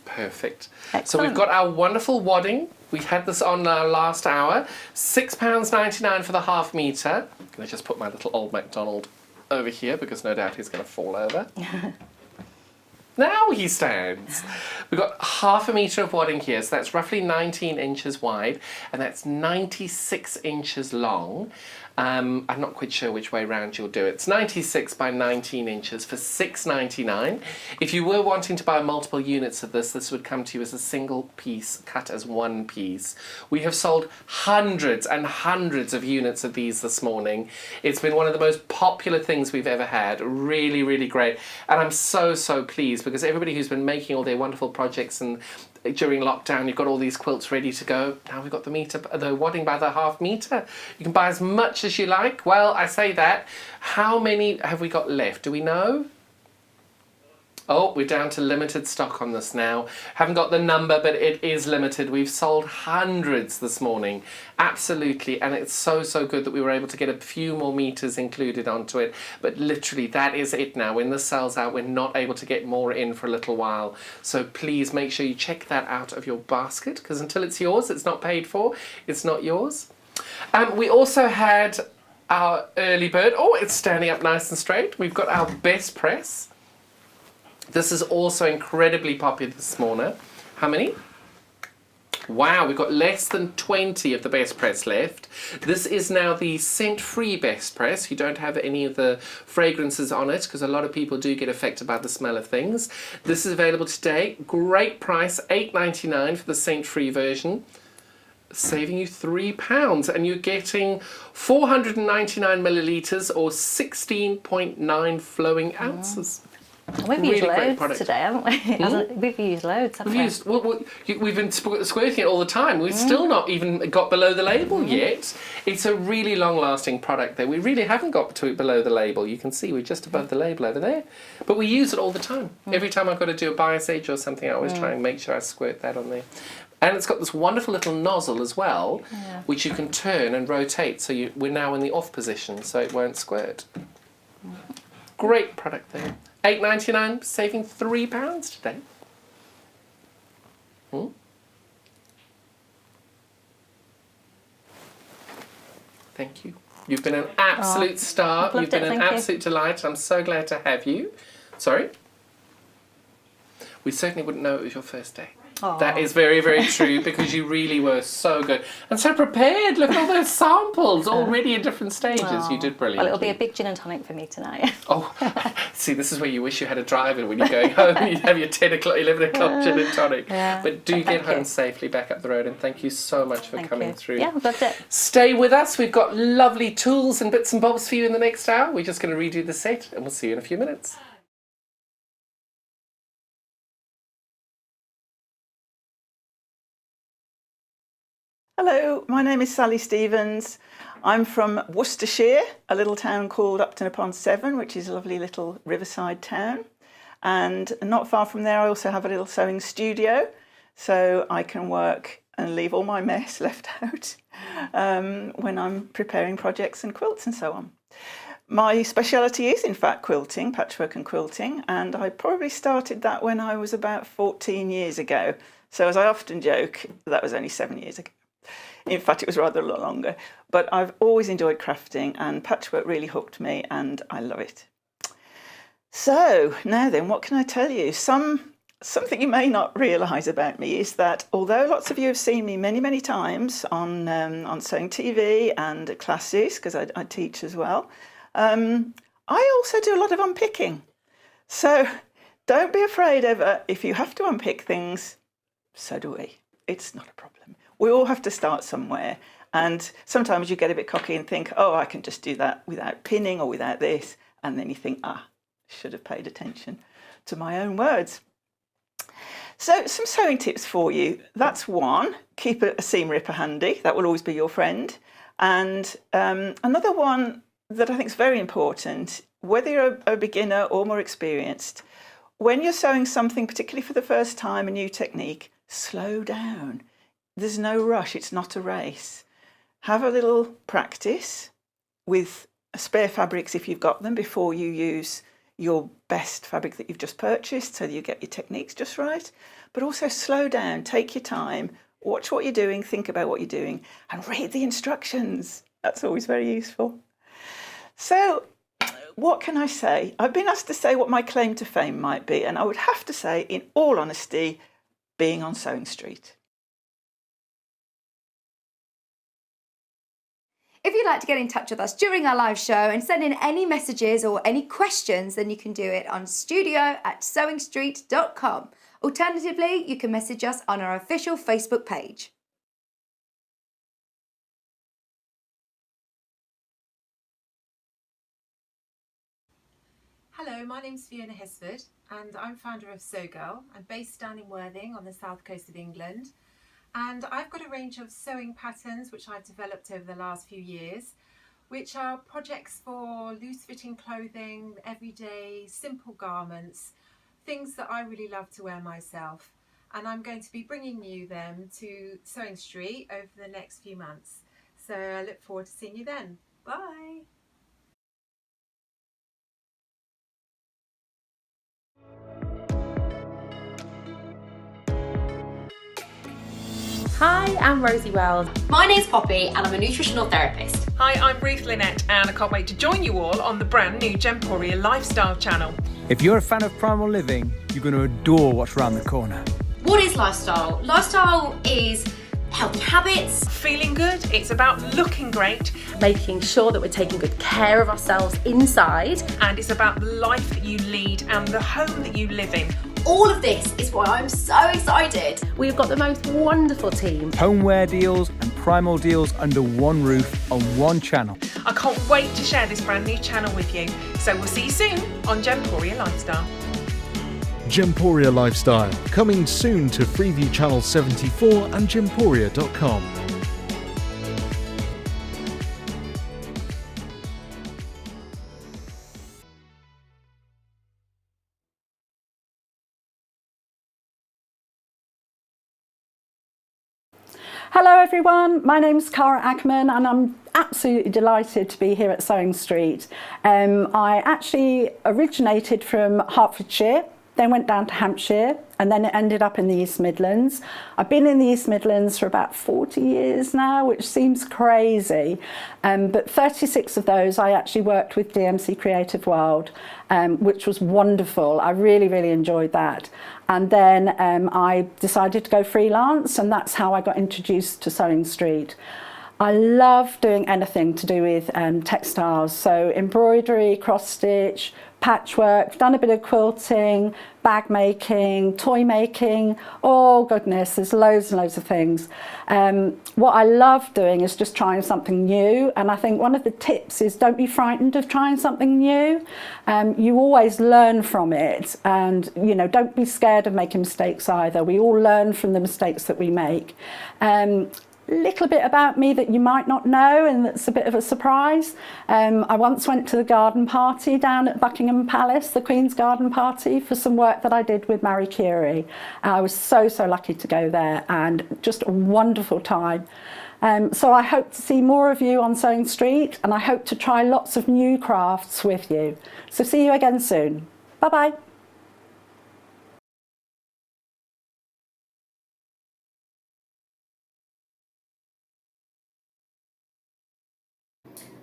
Perfect. So Excellent. we've got our wonderful wadding. We had this on our last hour. £6.99 for the half metre. I'm going to just put my little old MacDonald over here because no doubt he's going to fall over. Now he stands. We've got ½ metre of wadding here, so that's roughly 19 inches wide, and that's 96 inches long. I'm not quite sure which way round you'll do it. It's 96 by 19 inches for £6.99. If you were wanting to buy multiple units of this, this would come to you as a single piece, cut as one piece. We have sold hundreds and hundreds of units of these this morning. It's been one of the most popular things we've ever had. Really, really great. And I'm so, so pleased, because everybody who's been making all their wonderful projects and during lockdown, you've got all these quilts ready to go. Now we've got the wadding by the ½ metre. You can buy as much as you like. Well, I say that. How many have we got left? Do we know? Oh, we're down to limited stock on this now. Haven't got the number, but it is limited. We've sold hundreds this morning. Absolutely. And it's so, so good that we were able to get a few more meters included onto it. But literally, that is it now. When this sells out, we're not able to get more in for a little while. So please make sure you check that out of your basket, because until it's yours, it's not paid for. It's not yours. We also had our early bird. Oh, it's standing up nice and straight. We've got our best press. This is also incredibly popular this morning. How many? Wow, we've got less than 20 of the best press left. This is now the scent-free best press. You don't have any of the fragrances on it because a lot of people do get affected by the smell of things. This is available today. Great price, $8.99 for the scent-free version. Saving you £3, and you're getting 499 millilitres or 16.9 flowing ounces. We've Really used great loads product. today, haven't we? We've used loads, haven't we? We've been squirting it all the time. We've still not even got below the label yet. It's a really long-lasting product there. We really haven't got to it below the label. You can see we're just above the label over there. But we use it all the time. Every time I've got to do a bias edge or something, I always try and make sure I squirt that on there. And it's got this wonderful little nozzle as well, which you can turn and rotate. So we're now in the off position, so it won't squirt. Great product there. $8.99, saving £3 today. Thank you. You've been an absolute star. You've been an absolute delight. I'm so glad to have you. Sorry? We certainly wouldn't know it was your first day. Aww. That is very, very true, because you really were so good and so prepared. Look at all those samples already in different stages. You did brilliantly. Well, it'll be a big gin and tonic for me tonight. Oh, see, this is where you wish you had a driver when you're going home. You'd have your 10 o'clock, 11 o'clock gin and tonic. Yeah. But do get home safely back up the road, and thank you so much for coming through. Yeah, loved it. Stay with us. We've got lovely tools and bits and bobs for you in the next hour. We're just going to redo the set, and we'll see you in a few minutes. Hello, my name is Sally Stevens. I'm from Worcestershire, a little town called Upton upon Severn, which is a lovely little riverside town. And not far from there, I also have a little sewing studio, so I can work and leave all my mess left out when I'm preparing projects and quilts and so on. My speciality is, in fact, quilting, patchwork and quilting, and I probably started that when I was about 14 years ago. So as I often joke, that was only 7 years ago. In fact, it was rather a lot longer. But I've always enjoyed crafting, and patchwork really hooked me, and I love it. So now then, what can I tell you? Something you may not realise about me is that although lots of you have seen me many, many times on Sewing TV and at classes, because I teach as well, I also do a lot of unpicking. So don't be afraid ever. If you have to unpick things, so do we. It's not a problem. We all have to start somewhere, and sometimes you get a bit cocky and think, oh, I can just do that without pinning or without this, and then you think, should have paid attention to my own words. So some sewing tips for you. That's one, keep a seam ripper handy. That will always be your friend. And another one that I think is very important, whether you're a beginner or more experienced, when you're sewing something, particularly for the first time, a new technique, slow down. There's no rush, it's not a race. Have a little practice with spare fabrics if you've got them before you use your best fabric that you've just purchased so that you get your techniques just right. But also slow down, take your time, watch what you're doing, think about what you're doing, and read the instructions. That's always very useful. So what can I say? I've been asked to say what my claim to fame might be, and I would have to say, in all honesty, being on Sewing Street. If you'd like to get in touch with us during our live show and send in any messages or any questions, then you can do it on studio@sewingstreet.com. Alternatively, you can message us on our official Facebook page. Hello, my name's Fiona Hesford and I'm founder of Sew Girl. I'm based down in Worthing on the south coast of England. And I've got a range of sewing patterns which I've developed over the last few years, which are projects for loose fitting clothing, everyday simple garments things that I really love to wear myself. And I'm going to be bringing you them to Sewing Street over the next few months. So I look forward to seeing you then. Bye. Hi, I'm Rosie Wells. My name's Poppy and I'm a nutritional therapist. Hi, I'm Ruth Lynette and I can't wait to join you all on the brand new Gemporia Lifestyle channel. If you're a fan of primal living, you're going to adore what's around the corner. What is lifestyle? Lifestyle is healthy habits. Feeling good, it's about looking great. Making sure that we're taking good care of ourselves inside. And it's about the life that you lead and the home that you live in. All of this is why I'm so excited. We've got the most wonderful team. Homeware deals and primal deals under one roof on one channel. I can't wait to share this brand new channel with you. So we'll see you soon on Gemporia Lifestyle. Gemporia Lifestyle, coming soon to Freeview Channel 74 and gemporia.com. Hello everyone, my name's Cara Ackerman and I'm absolutely delighted to be here at Sewing Street. I actually originated from Hertfordshire, then went down to Hampshire and then it ended up in the East Midlands. I've been in the East Midlands for about 40 years now, which seems crazy, but 36 of those I actually worked with DMC Creative World, which was wonderful. I really, really enjoyed that. And then I decided to go freelance and that's how I got introduced to Sewing Street. I love doing anything to do with textiles, so embroidery, cross stitch, patchwork, done a bit of quilting, bag making, toy making, oh goodness, there's loads and loads of things. What I love doing is just trying something new, and I think one of the tips is don't be frightened of trying something new. You always learn from it, and you know, don't be scared of making mistakes either. We all learn from the mistakes that we make. Little bit about me that you might not know and that's a bit of a surprise. I once went to the garden party down at Buckingham Palace, the Queen's garden party, for some work that I did with Marie Curie. I was so lucky to go there and just a wonderful time. So I hope to see more of you on Sewing Street and I hope to try lots of new crafts with you. So see you again soon. Bye bye.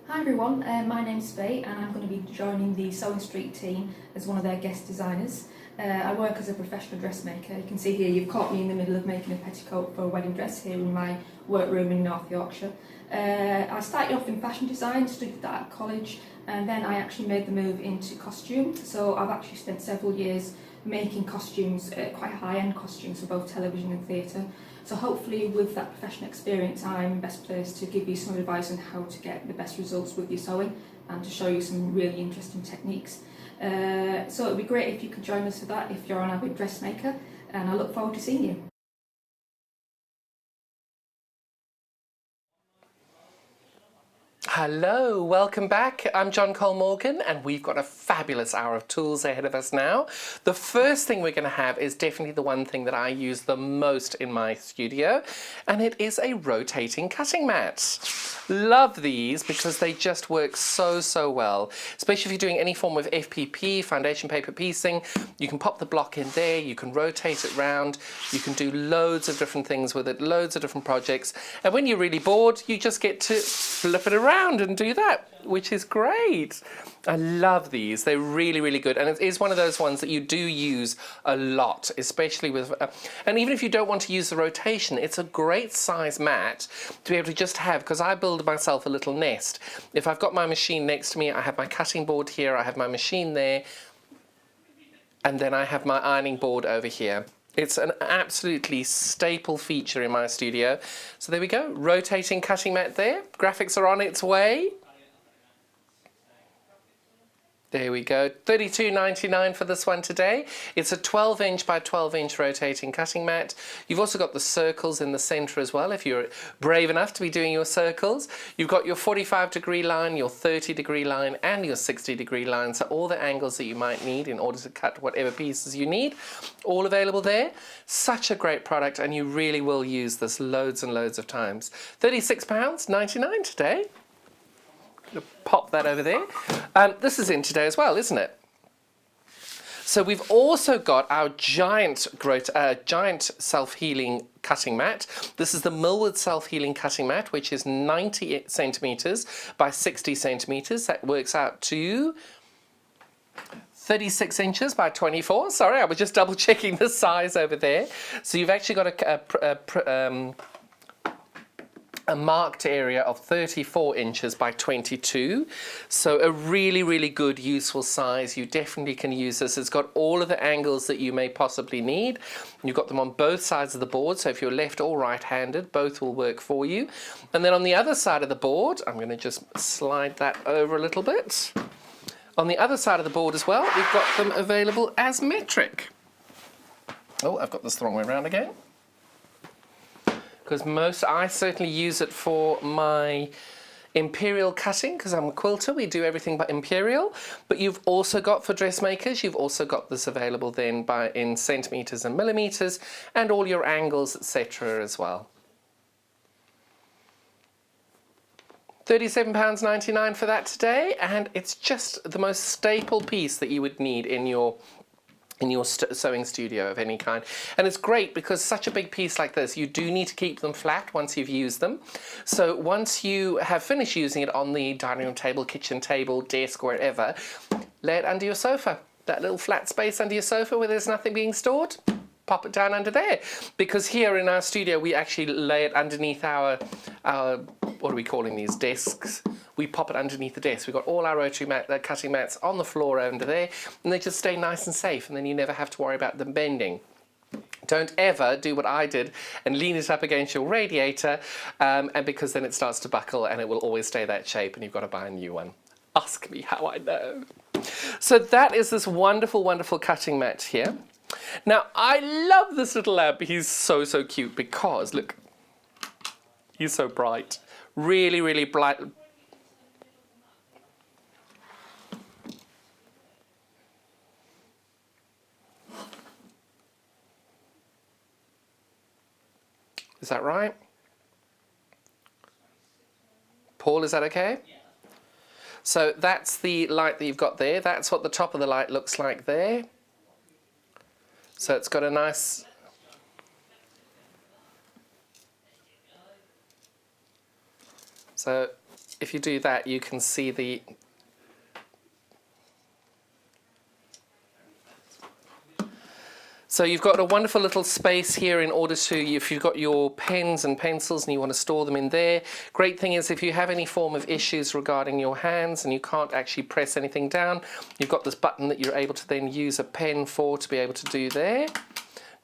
Hi everyone, my name's Faye and I'm going to be joining the Sewing Street team as one of their guest designers. I work as a professional dressmaker. You can see here you've caught me in the middle of making a petticoat for a wedding dress here in my workroom in North Yorkshire. I started off in fashion design, studied that at college, and then I actually made the move into costume. So I've actually spent several years making costumes, quite high-end costumes for both television and theatre. So hopefully with that professional experience I'm best placed to give you some advice on how to get the best results with your sewing and to show you some really interesting techniques. So it would be great if you could join us for that if you're an avid dressmaker, and I look forward to seeing you. Hello, welcome back. I'm John Cole Morgan and we've got a fabulous hour of tools ahead of us now. The first thing we're going to have is definitely the one thing that I use the most in my studio, and it is a rotating cutting mat. Love these because they just work so well, especially if you're doing any form of FPP, foundation paper piecing. You can pop the block in there, you can rotate it round, you can do loads of different things with it, loads of different projects, and when you're really bored you just get to flip it around and do that, which is great. I love these. They're really good, and it is one of those ones that you do use a lot, especially with and even if you don't want to use the rotation, it's a great size mat to be able to just have, because I build myself a little nest. If I've got my machine next to me, I have my cutting board here, I have my machine there, and then I have my ironing board over here. It's an absolutely staple feature in my studio. So there we go, rotating cutting mat there. Graphics are on its way. There we go, $32.99 for this one today. It's a 12-inch by 12-inch rotating cutting mat. You've also got the circles in the centre as well, if you're brave enough to be doing your circles. You've got your 45-degree line, your 30-degree line, and your 60-degree line. So all the angles that you might need in order to cut whatever pieces you need, all available there. Such a great product, and you really will use this loads and loads of times. £36.99 today. Pop that over there. This is in today as well, isn't it? So we've also got our giant self-healing cutting mat. This is the Millwood self-healing cutting mat, which is 90 centimetres by 60 centimetres. That works out to 36 inches by 24. Sorry, I was just double checking the size over there. So you've actually got a marked area of 34 inches by 22. So a really, really good, useful size. You definitely can use this. It's got all of the angles that you may possibly need. You've got them on both sides of the board. So if you're left or right-handed, both will work for you. And then on the other side of the board, I'm going to just slide that over a little bit. On the other side of the board as well, we've got them available as metric. Oh, I've got this the wrong way around again. Because I certainly use it for my imperial cutting, because I'm a quilter. We do everything by imperial. But you've also got, for dressmakers, you've also got this available then in centimetres and millimetres, and all your angles, etc. as well. £37.99 for that today, and it's just the most staple piece that you would need in your sewing studio of any kind. And it's great because such a big piece like this, you do need to keep them flat once you've used them. So once you have finished using it on the dining room table, kitchen table, desk, wherever, lay it under your sofa. That little flat space under your sofa where there's nothing being stored, pop it down under there. Because here in our studio, we actually lay it underneath our what are we calling these, desks? We pop it underneath the desk. We've got all our rotary cutting mats on the floor under there, and they just stay nice and safe, and then you never have to worry about them bending. Don't ever do what I did and lean it up against your radiator, and because then it starts to buckle and it will always stay that shape and you've got to buy a new one. Ask me how I know. So that is this wonderful, wonderful cutting mat here. Now, I love this little lamp. He's so, so cute because, look, he's so bright. Really, really bright. Is that right? Paul, is that okay? So that's the light that you've got there. That's what the top of the light looks like there. So it's got a nice... So if you do that, you can see the... So you've got a wonderful little space here in order to, if you've got your pens and pencils and you want to store them in there. Great thing is if you have any form of issues regarding your hands and you can't actually press anything down, you've got this button that you're able to then use a pen for to be able to do there.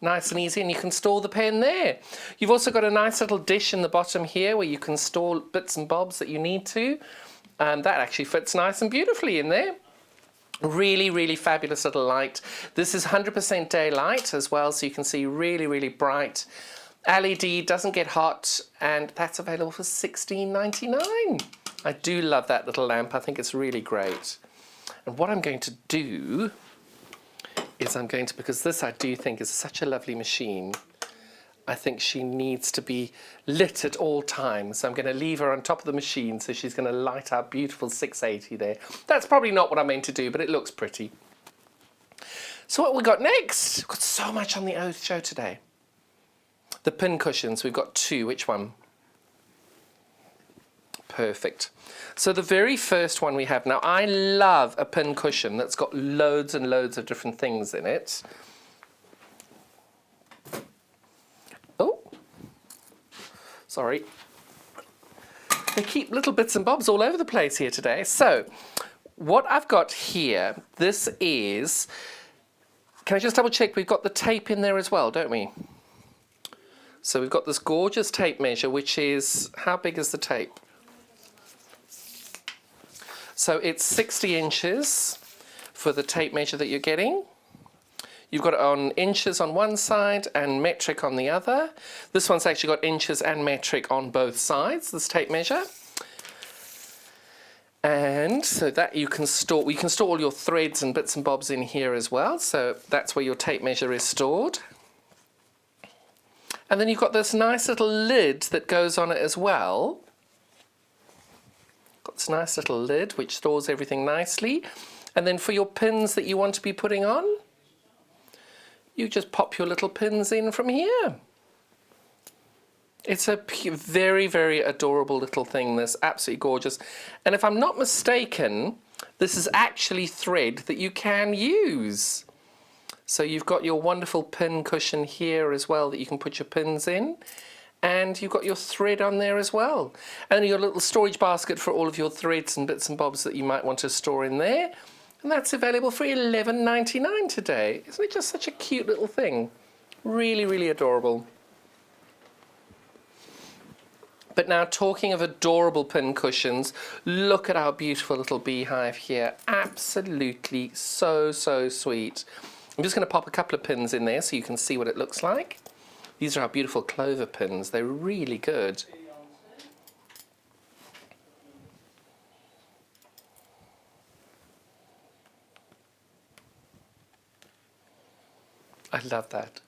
Nice and easy, and you can store the pen there. You've also got a nice little dish in the bottom here where you can store bits and bobs that you need to. And that actually fits nice and beautifully in there. Really, really fabulous little light. This is 100% daylight as well, so you can see really, really bright. LED, doesn't get hot, and that's available for $16.99. I do love that little lamp. I think it's really great. And what I'm going to do is because this I do think is such a lovely machine, I think she needs to be lit at all times. So I'm going to leave her on top of the machine so she's going to light our beautiful 680 there. That's probably not what I meant to do, but it looks pretty. So what we got next? We've got so much on the show today. The pin cushions, we've got two. Which one? Perfect. So the very first one we have now, I love a pin cushion that's got loads and loads of different things in it. Oh, sorry. They keep little bits and bobs all over the place here today. So what I've got here, this is, can I just double check, we've got the tape in there as well, don't we? So we've got this gorgeous tape measure, which is, how big is the tape? So it's 60 inches. for the tape measure that you're getting. You've got it on inches on one side and metric on the other. This one's actually got inches and metric on both sides, this tape measure. And so that you can store all your threads and bits and bobs in here as well. So that's where your tape measure is stored. And then you've got this nice little lid that goes on it as well. Got this nice little lid which stores everything nicely. And then for your pins that you want to be putting on, you just pop your little pins in from here. It's a very, very adorable little thing, this, absolutely gorgeous. And if I'm not mistaken, this is actually thread that you can use. So you've got your wonderful pin cushion here as well that you can put your pins in. And you've got your thread on there as well. And your little storage basket for all of your threads and bits and bobs that you might want to store in there. And that's available for $11.99 today. Isn't it just such a cute little thing? Really, really adorable. But now, talking of adorable pin cushions, look at our beautiful little beehive here. Absolutely so, so sweet. I'm just going to pop a couple of pins in there so you can see what it looks like. These are our beautiful clover pins. They're really good. I love that.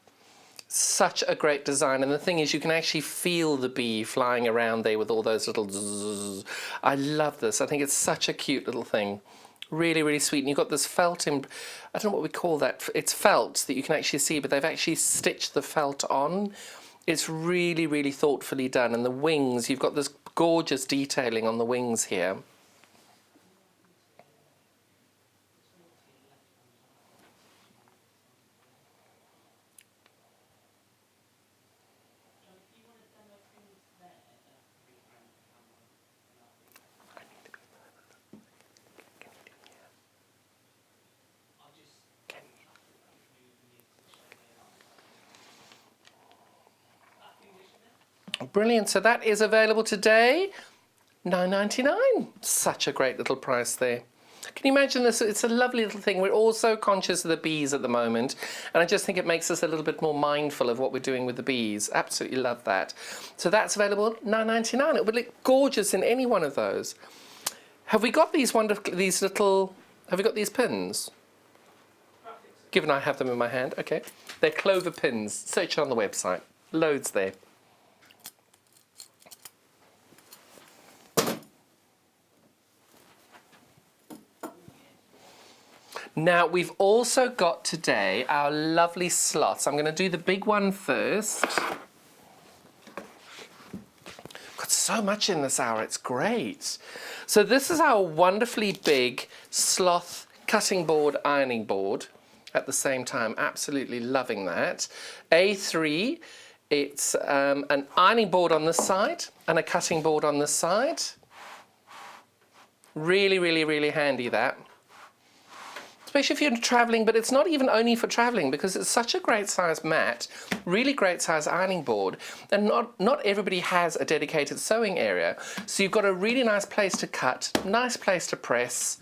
Such a great design, and the thing is you can actually feel the bee flying around there with all those little zzz. I love this. I think it's such a cute little thing. Really, really sweet. And you've got this felt in, I don't know what we call that. It's felt that you can actually see, but they've actually stitched the felt on. It's really, really thoughtfully done. And the wings, you've got this gorgeous detailing on the wings here. Brilliant. So that is available today, $9.99. Such a great little price there. Can you imagine this? It's a lovely little thing. We're all so conscious of the bees at the moment, and I just think it makes us a little bit more mindful of what we're doing with the bees. Absolutely love that. So that's available $9.99. It would look gorgeous in any one of those. Have we got these little? Have we got these pins? Given I have them in my hand, okay. They're clover pins. Search on the website. Loads there. Now, we've also got today our lovely slots. I'm going to do the big one first. Got so much in this hour, it's great. So this is our wonderfully big sloth cutting board, ironing board at the same time. Absolutely loving that. A3, it's an ironing board on this side and a cutting board on this side. Really, really, really handy, that. Especially if you're traveling, but it's not even only for traveling because it's such a great size mat, really great size ironing board, and not everybody has a dedicated sewing area. So you've got a really nice place to cut, nice place to press.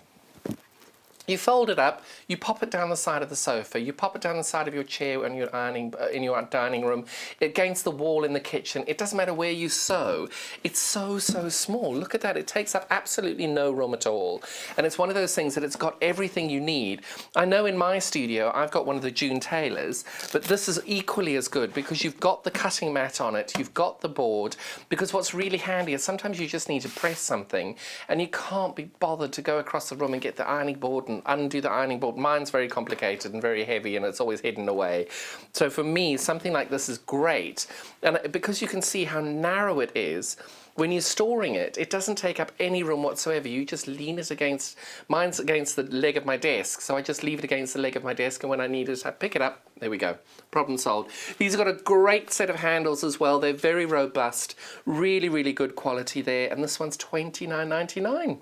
You fold it up, you pop it down the side of the sofa, you pop it down the side of your chair in your dining room, against the wall in the kitchen. It doesn't matter where you sew. It's so, so small. Look at that. It takes up absolutely no room at all. And it's one of those things that it's got everything you need. I know in my studio, I've got one of the June Taylors, but this is equally as good because you've got the cutting mat on it, you've got the board, because what's really handy is sometimes you just need to press something and you can't be bothered to go across the room and get the ironing board and undo the ironing board. Mine's very complicated and very heavy and it's always hidden away. So for me, something like this is great. And because you can see how narrow it is, when you're storing it, it doesn't take up any room whatsoever. You just lean it against, mine's against the leg of my desk, so I just leave it against the leg of my desk, and when I need it, I pick it up. There we go. Problem solved. These have got a great set of handles as well. They're very robust, really, really good quality there, and this one's $29.99.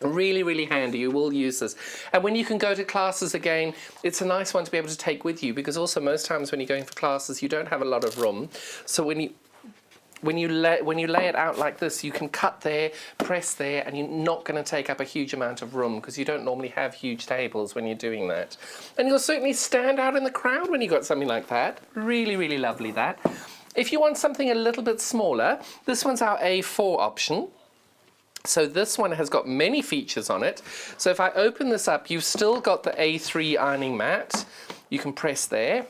Really, really handy. You will use this. And when you can go to classes again, it's a nice one to be able to take with you, because also most times when you're going for classes, you don't have a lot of room. So when you when you lay it out like this, you can cut there, press there, and you're not going to take up a huge amount of room because you don't normally have huge tables when you're doing that. And you'll certainly stand out in the crowd when you've got something like that. Really, really lovely that. If you want something a little bit smaller, this one's our A4 option. So this one has got many features on it. So if I open this up, you've still got the A3 ironing mat. You can press there.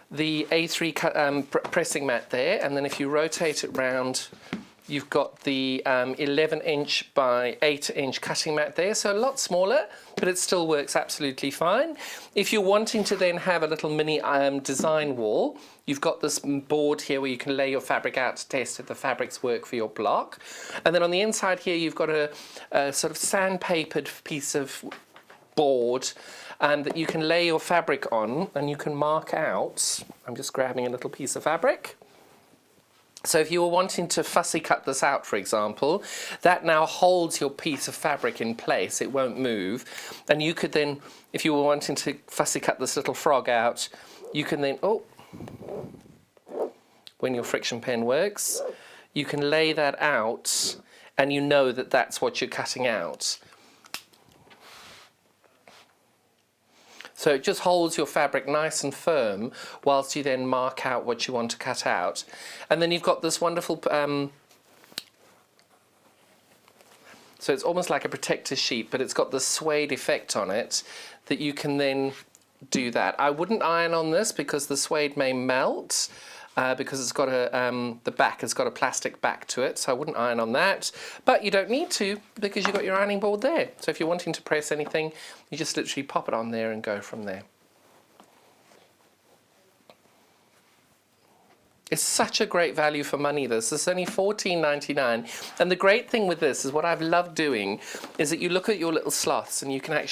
The A3 pressing mat there, and then if you rotate it round, you've got the 11-inch by 8-inch cutting mat there, so a lot smaller, but it still works absolutely fine. If you're wanting to then have a little mini design wall, you've got this board here where you can lay your fabric out to test if the fabrics work for your block. And then on the inside here, you've got a sort of sandpapered piece of board that you can lay your fabric on, and you can mark out. I'm just grabbing a little piece of fabric. So if you were wanting to fussy cut this out, for example, that now holds your piece of fabric in place. It won't move. And you could then, if you were wanting to fussy cut this little frog out, you can then, when your friction pen works, you can lay that out and you know that that's what you're cutting out. So it just holds your fabric nice and firm whilst you then mark out what you want to cut out. And then you've got this wonderful, so it's almost like a protector sheet, but it's got the suede effect on it that you can then do that. I wouldn't iron on this because the suede may melt. Because it's got the back has got a plastic back to it, so I wouldn't iron on that. But you don't need to because you've got your ironing board there. So if you're wanting to press anything, you just literally pop it on there and go from there. It's such a great value for money, this. It's only $14.99. And the great thing with this is what I've loved doing is that you look at your little sloths and you can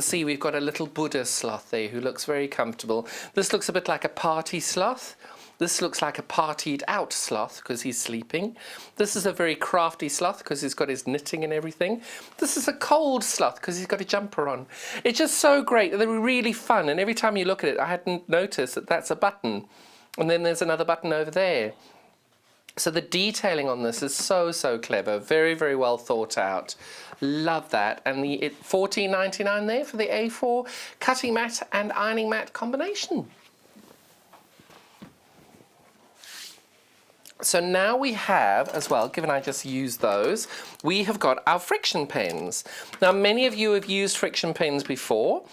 see we've got a little Buddha sloth there who looks very comfortable. This looks a bit like a party sloth. This looks like a partied out sloth because he's sleeping. This is a very crafty sloth because he's got his knitting and everything. This is a cold sloth because he's got a jumper on. It's just so great. They're really fun. And every time you look at it, I hadn't noticed that that's a button. And then there's another button over there. So the detailing on this is so, so clever. Very, very well thought out. Love that. And the $14.99 there for the A4 cutting mat and ironing mat combination. So now we have, as well, given I just used those, we have got our friction pens. Now, many of you have used friction pens before.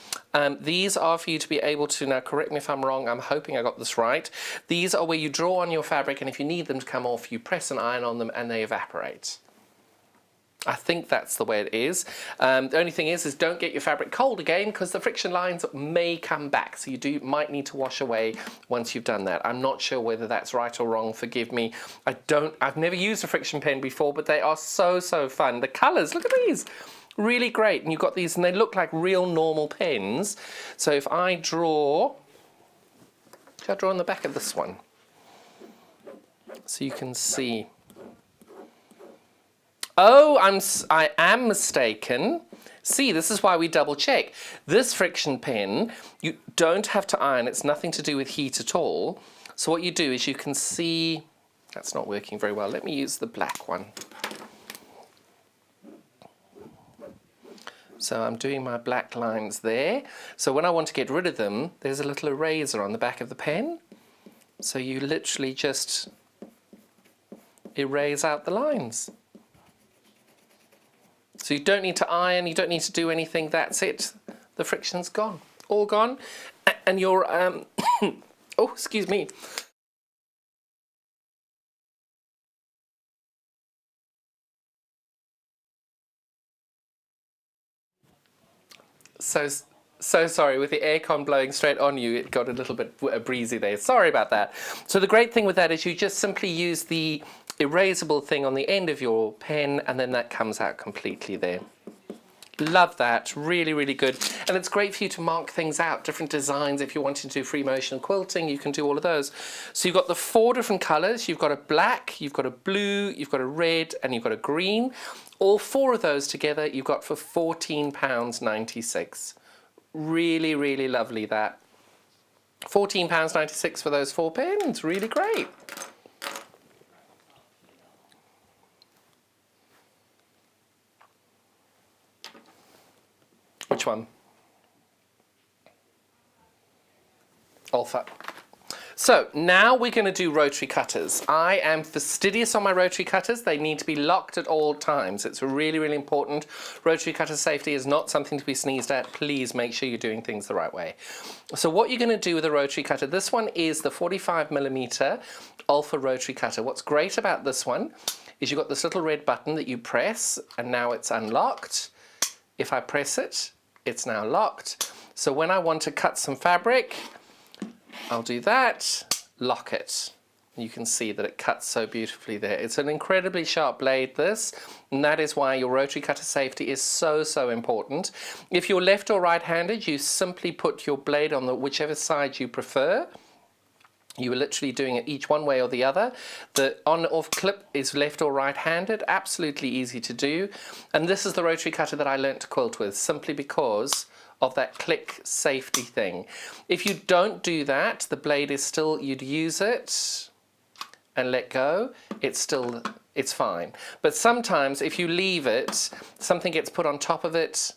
These are for you to be able to, now correct me if I'm wrong, I'm hoping I got this right. These are where you draw on your fabric, and if you need them to come off, you press and iron on them and they evaporate. I think that's the way it is. The only thing is don't get your fabric cold again because the friction lines may come back. So you might need to wash away once you've done that. I'm not sure whether that's right or wrong. Forgive me. I've never used a friction pen before, but they are so, so fun. The colours, look at these. Really great. And you've got these and they look like real normal pens. So if I draw, should I draw on the back of this one? So you can see. Oh, I am mistaken. See, this is why we double check. This friction pen, you don't have to iron. It's nothing to do with heat at all. So what you do is you can see, that's not working very well. Let me use the black one. So I'm doing my black lines there. So when I want to get rid of them, there's a little eraser on the back of the pen. So you literally just erase out the lines. So you don't need to iron, you don't need to do anything, that's it. The friction's gone, all gone. And your, oh, excuse me. So sorry, with the aircon blowing straight on you, it got a little bit breezy there. Sorry about that. So the great thing with that is you just simply use the erasable thing on the end of your pen and then that comes out completely there. Love that, really, really good. And it's great for you to mark things out, different designs. If you're wanting to do free motion quilting, you can do all of those. So you've got the 4 different colours. You've got a black, you've got a blue, you've got a red, and you've got a green. All 4 of those together, you've got for £14.96. Really, really lovely that. £14.96 for those 4 pens, really great. Which one? Alpha. So now we're going to do rotary cutters. I am fastidious on my rotary cutters. They need to be locked at all times. It's really, really important. Rotary cutter safety is not something to be sneezed at. Please make sure you're doing things the right way. So what you're going to do with a rotary cutter, this one is the 45mm Alpha rotary cutter. What's great about this one is you've got this little red button that you press, and now it's unlocked. If I press it, it's now locked. So when I want to cut some fabric, I'll do that, lock it. You can see that it cuts so beautifully there. It's an incredibly sharp blade, this, and that is why your rotary cutter safety is so, so important. If you're left or right-handed, you simply put your blade on the whichever side you prefer. You are literally doing it each one way or the other. The on-off clip is left or right-handed, absolutely easy to do. And this is the rotary cutter that I learnt to quilt with, simply because of that click safety thing. If you don't do that, the blade is still, you'd use it and let go, it's fine. But sometimes if you leave it, something gets put on top of it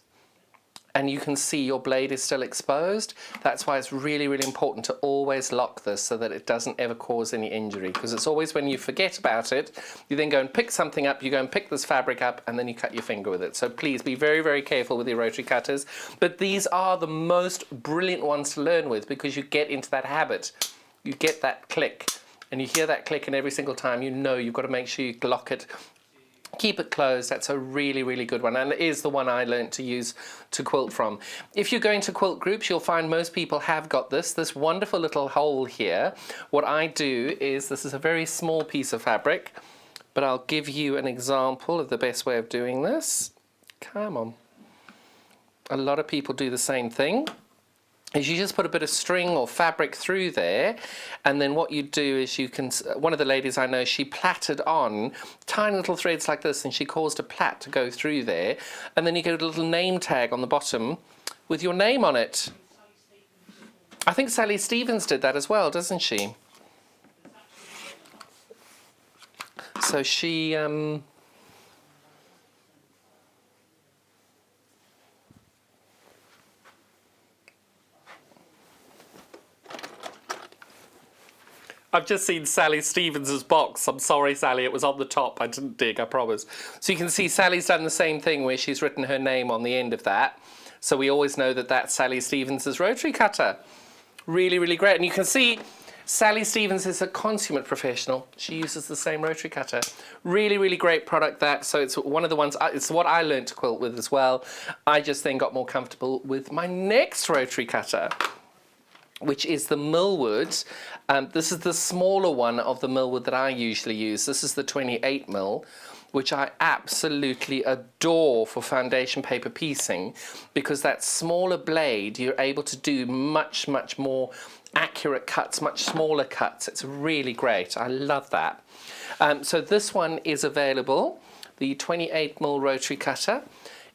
and you can see your blade is still exposed. That's why it's really, really important to always lock this so that it doesn't ever cause any injury, because it's always when you forget about it, you then go and pick something up, you go and pick this fabric up, and then you cut your finger with it. So please be very, very careful with your rotary cutters. But these are the most brilliant ones to learn with, because you get into that habit. You get that click, and you hear that click, and every single time you know you've got to make sure you lock it. Keep it closed. That's a really, really good one, and it is the one I learned to use to quilt from. If you're going to quilt groups, you'll find most people have got this wonderful little hole here. What I do is, this is a very small piece of fabric, but I'll give you an example of the best way of doing this. Come on. A lot of people do the same thing. Is you just put a bit of string or fabric through there, and then what you do is you can, one of the ladies I know, she plaited on tiny little threads like this, and she caused a plait to go through there, and then you get a little name tag on the bottom with your name on it. I think Sally Stevens did that as well, doesn't she? So she I've just seen Sally Stevens' box. I'm sorry, Sally, it was on the top. I didn't dig, I promise. So you can see Sally's done the same thing where she's written her name on the end of that. So we always know that that's Sally Stevens' rotary cutter. Really, really great. And you can see Sally Stevens is a consummate professional. She uses the same rotary cutter. Really, really great product, that. So it's one of the ones, it's what I learned to quilt with as well. I just then got more comfortable with my next rotary cutter, which is the Millwood. This is the smaller one of the Millwood that I usually use. This is the 28mm, which I absolutely adore for foundation paper piecing, because that smaller blade, you're able to do much, much more accurate cuts, much smaller cuts. It's really great. I love that. So this one is available. The 28mm rotary cutter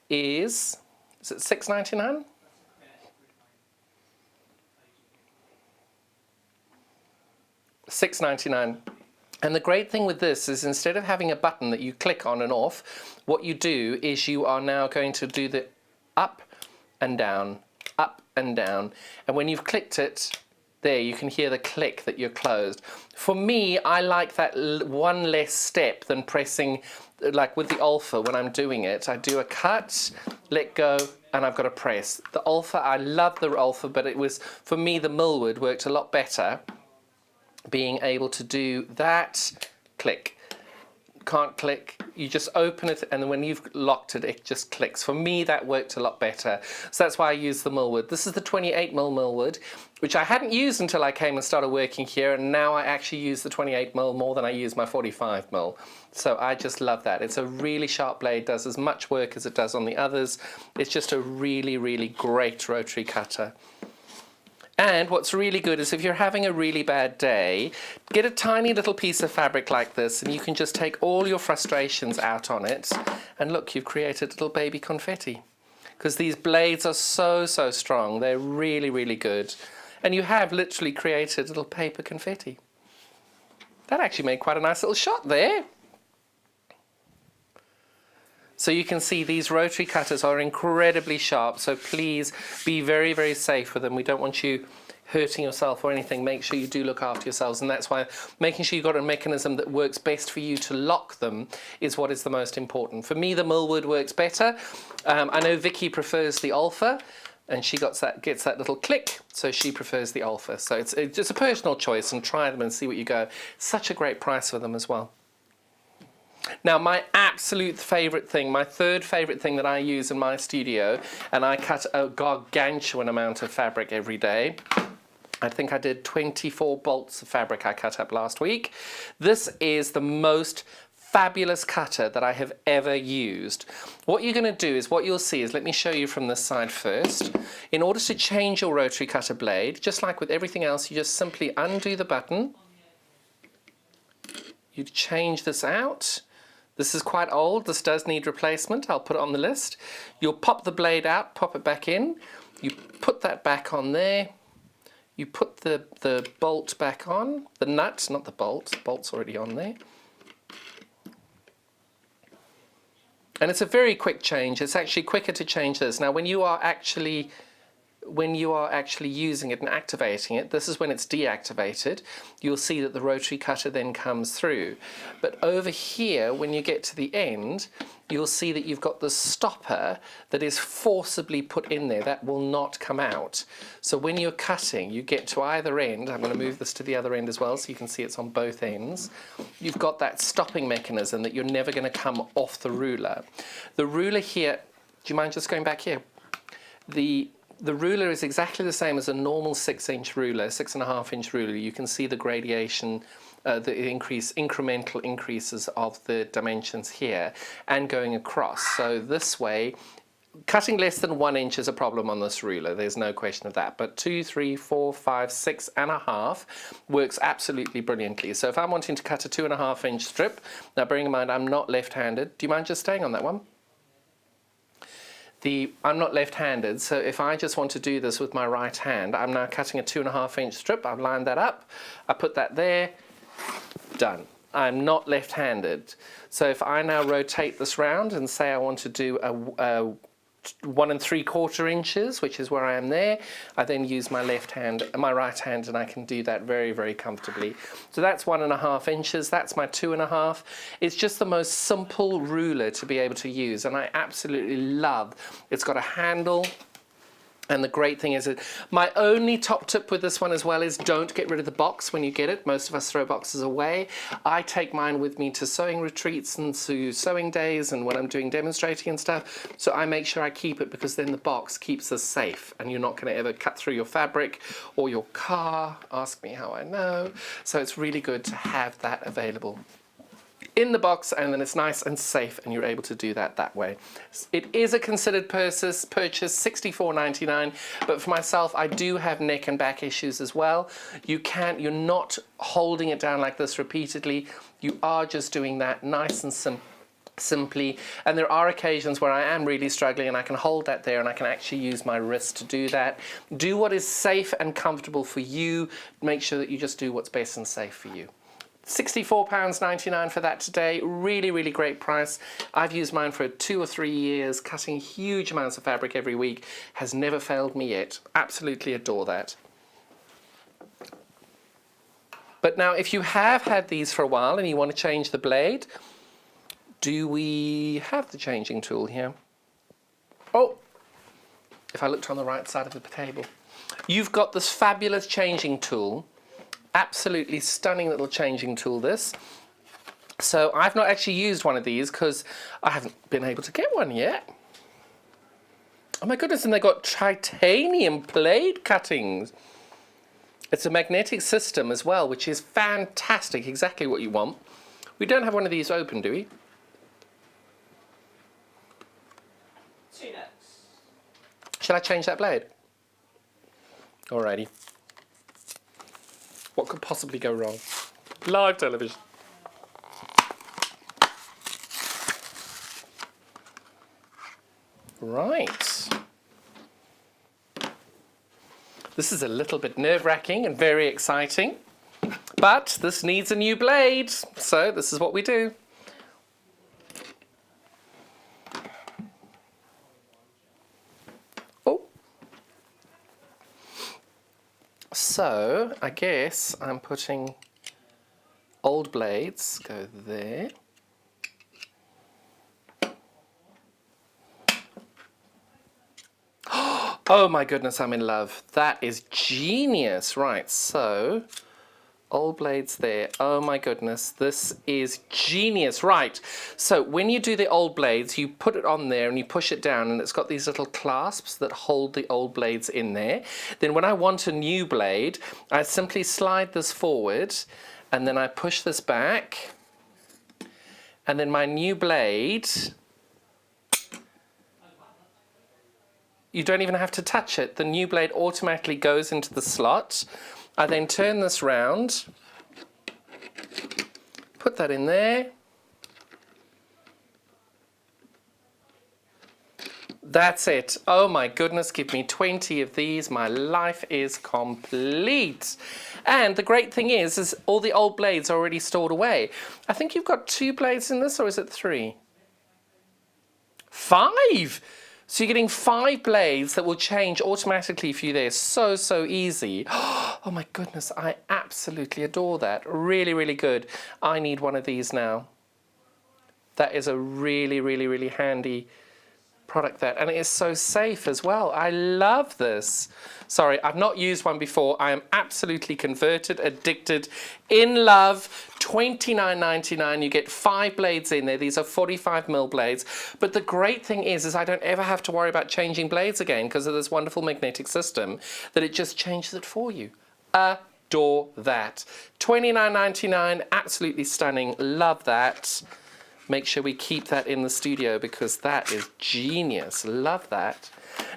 is it $6.99? $6.99. And the great thing with this is, instead of having a button that you click on and off, what you do is you are now going to do the up and down, up and down. And when you've clicked it, there you can hear the click that you're closed. For me, I like that one less step than pressing, like with the Alpha when I'm doing it. I do a cut, let go, and I've got to press. The Alpha, I love the Alpha, but it was, for me, the Millwood worked a lot better. Being able to do that, click, can't click, you just open it, and then when you've locked it, it just clicks. For me, that worked a lot better. So that's why I use the Millwood. This is the 28mm Millwood, which I hadn't used until I came and started working here, and now I actually use the 28mm more than I use my 45mm. So I just love that. It's a really sharp blade, does as much work as it does on the others. It's just a really, really great rotary cutter. And what's really good is, if you're having a really bad day, get a tiny little piece of fabric like this, and you can just take all your frustrations out on it. And look, you've created little baby confetti. Because these blades are so, so strong. They're really, really good. And you have literally created little paper confetti. That actually made quite a nice little shot there. So you can see these rotary cutters are incredibly sharp, so please be very, very safe with them. We don't want you hurting yourself or anything. Make sure you do look after yourselves, and that's why making sure you've got a mechanism that works best for you to lock them is what is the most important. For me, the millwood works better. I know Vicky prefers the Alpha, and she gets that little click, so she prefers the Alpha. So it's just a personal choice, and try them and see what you go. Such a great price for them as well. Now, my absolute favourite thing, my third favourite thing that I use in my studio, and I cut a gargantuan amount of fabric every day. I think I did 24 bolts of fabric I cut up last week. This is the most fabulous cutter that I have ever used. What you're going to do is, what you'll see is, let me show you from this side first. In order to change your rotary cutter blade, just like with everything else, you just simply undo the button. You change this out. This is quite old, this does need replacement, I'll put it on the list. You'll pop the blade out, pop it back in, you put that back on there, you put the bolt back on, the nut, not the bolt's already on there. And it's a very quick change, it's actually quicker to change this. Now when you are actually using it and activating it, this is when it's deactivated, you'll see that the rotary cutter then comes through. But over here, when you get to the end, you'll see that you've got the stopper that is forcibly put in there. That will not come out. So when you're cutting, you get to either end. I'm going to move this to the other end as well so you can see it's on both ends. You've got that stopping mechanism that you're never going to come off the ruler. The ruler here, do you mind just going back here? The ruler is exactly the same as a normal 6-inch ruler, 6.5-inch ruler. You can see the gradation, the incremental increases of the dimensions here and going across. So this way, cutting less than 1 inch is a problem on this ruler, there's no question of that. But 2, 3, 4, 5, 6.5 works absolutely brilliantly. So if I'm wanting to cut a 2.5-inch strip, now bearing in mind I'm not left-handed, do you mind just staying on that one? I'm not left-handed, so if I just want to do this with my right hand, I'm now cutting a 2.5-inch strip. I've lined that up, I put that there, done. I'm not left-handed. So if I now rotate this round and say I want to do a 1 3/4 inches, which is where I am there, I then use my left hand, my right hand, and I can do that very, very comfortably. So that's 1.5 inches, that's my 2.5. It's just the most simple ruler to be able to use, and I absolutely love. It's got a handle. And the great thing is that my only top tip with this one as well is don't get rid of the box when you get it. Most of us throw boxes away. I take mine with me to sewing retreats and to sewing days and when I'm doing demonstrating and stuff. So I make sure I keep it because then the box keeps us safe and you're not going to ever cut through your fabric or your car. Ask me how I know. So it's really good to have that available in the box, and then it's nice and safe and you're able to do that way. It is a considered purchase, $64.99, but for myself I do have neck and back issues as well. You're not holding it down like this repeatedly, you are just doing that nice and simply, and there are occasions where I am really struggling and I can hold that there and I can actually use my wrist to do that. Do what is safe and comfortable for you, make sure that you just do what's best and safe for you. £64.99 for that today. Really, really great price. I've used mine for 2 or 3 years, cutting huge amounts of fabric every week. Has never failed me yet. Absolutely adore that. But now, if you have had these for a while and you want to change the blade, do we have the changing tool here? Oh, if I looked on the right side of the table. You've got this fabulous changing tool. Absolutely stunning little changing tool, this. So I've not actually used one of these because I haven't been able to get one yet. Oh my goodness, and they've got titanium blade cuttings. It's a magnetic system as well, which is fantastic, exactly what you want. We don't have one of these open, do we? 2 notes. Shall I change that blade? Alrighty. What could possibly go wrong? Live television. Right. This is a little bit nerve-wracking and very exciting, but this needs a new blade, so this is what we do. Oh. So, I guess I'm putting old blades, go there. Oh my goodness, I'm in love. That is genius. Right, so old blades there. Oh my goodness, this is genius. Right, so when you do the old blades, you put it on there and you push it down and it's got these little clasps that hold the old blades in there. Then when I want a new blade, I simply slide this forward and then I push this back. And then my new blade, you don't even have to touch it. The new blade automatically goes into the slot. I then turn this round, put that in there. That's it. Oh my goodness, give me 20 of these. My life is complete. And the great thing is all the old blades are already stored away. I think you've got 2 blades in this, or is it 3? 5! So you're getting 5 blades that will change automatically for you there. So, so easy. Oh my goodness, I absolutely adore that. Really, really good. I need one of these now. That is a really, really, really handy product that, and it is so safe as well. I love this. Sorry, I've not used one before. I am absolutely converted, addicted, in love. $29.99. You get 5 blades in there. These are 45mm blades. But the great thing is I don't ever have to worry about changing blades again because of this wonderful magnetic system that it just changes it for you. Adore that. $29.99. Absolutely stunning. Love that. Make sure we keep that in the studio because that is genius. Love that.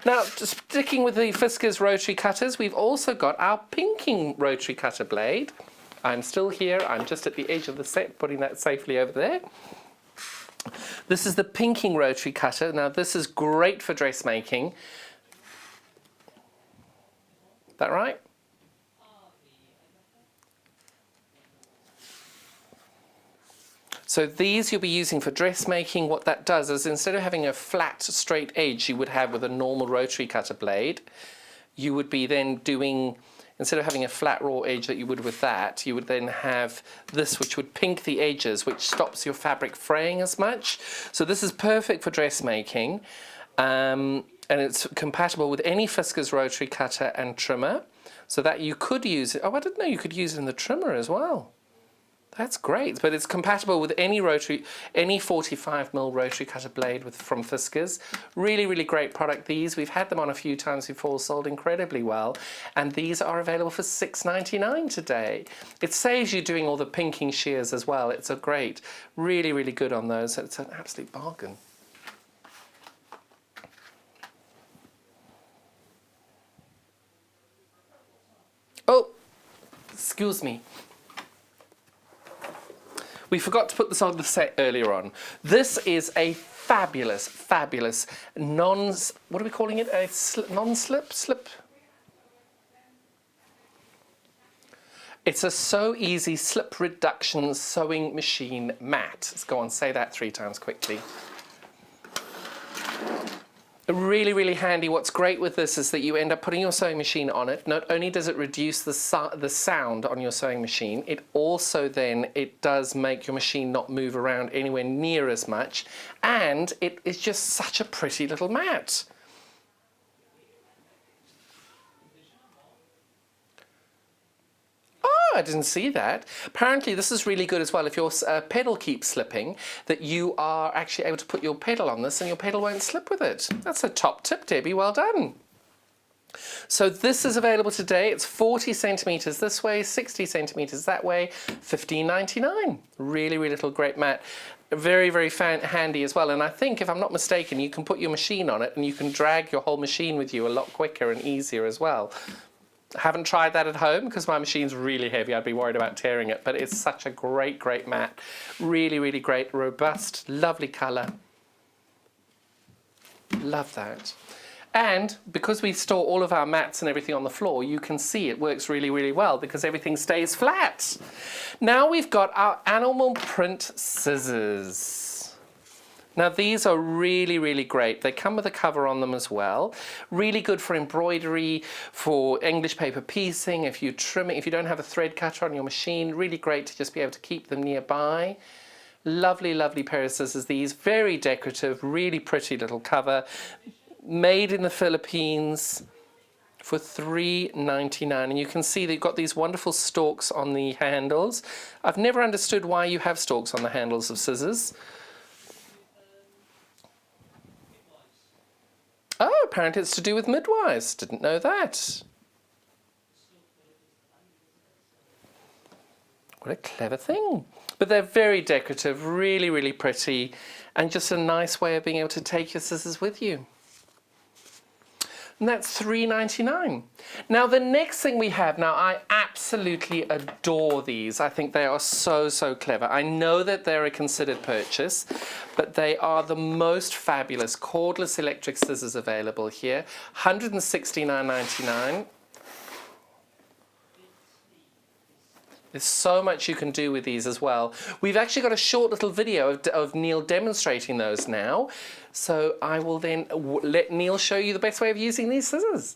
Now, sticking with the Fiskars rotary cutters, we've also got our pinking rotary cutter blade. I'm still here. I'm just at the edge of the set, putting that safely over there. This is the pinking rotary cutter. Now, this is great for dressmaking. Is that right? So these you'll be using for dressmaking. What that does is instead of having a flat, straight edge you would have with a normal rotary cutter blade, you would be then doing, instead of having a flat raw edge that you would with that, you would then have this which would pink the edges, which stops your fabric fraying as much. So this is perfect for dressmaking, and it's compatible with any Fiskars rotary cutter and trimmer, so that you could use it. Oh, I didn't know you could use it in the trimmer as well. That's great, but it's compatible with any 45mm rotary cutter blade from Fiskars. Really, really great product. These, we've had them on a few times before, sold incredibly well, and these are available for $6.99 today. It saves you doing all the pinking shears as well. It's a great, really, really good on those. It's an absolute bargain. Oh, excuse me. We forgot to put this on the set earlier on. This is a fabulous, fabulous what are we calling it? A non-slip? Slip? It's a So Easy slip reduction sewing machine mat. Let's go on, say that 3 times quickly. Really, really handy. What's great with this is that you end up putting your sewing machine on it. Not only does it reduce the sound on your sewing machine, it also then, it does make your machine not move around anywhere near as much, and it is just such a pretty little mat. I didn't see that. Apparently this is really good as well if your pedal keeps slipping, that you are actually able to put your pedal on this and your pedal won't slip with it. That's a top tip, Debbie. Well done. So this is available today. It's 40 centimetres this way, 60 centimetres that way, $15.99. Really, really little great mat. Very, very handy as well. And I think, if I'm not mistaken, you can put your machine on it and you can drag your whole machine with you a lot quicker and easier as well. I haven't tried that at home because my machine's really heavy. I'd be worried about tearing it, but it's such a great, great mat. Really, really great, robust, lovely colour. Love that. And because we store all of our mats and everything on the floor, you can see it works really, really well because everything stays flat. Now we've got our animal print scissors. Now these are really, really great. They come with a cover on them as well. Really good for embroidery, for English paper piecing, if you don't have a thread cutter on your machine, really great to just be able to keep them nearby. Lovely, lovely pair of scissors these, very decorative, really pretty little cover. Made in the Philippines for $3.99, and you can see they've got these wonderful stalks on the handles. I've never understood why you have stalks on the handles of scissors. Oh, apparently it's to do with midwives. Didn't know that. What a clever thing. But they're very decorative, really, really pretty, and just a nice way of being able to take your scissors with you. And that's $3.99. Now the next thing we have, now I absolutely adore these. I think they are so, so clever. I know that they're a considered purchase, but they are the most fabulous cordless electric scissors available here. $169.99. There's so much you can do with these as well. We've actually got a short little video of Neil demonstrating those now. So I will then let Neil show you the best way of using these scissors.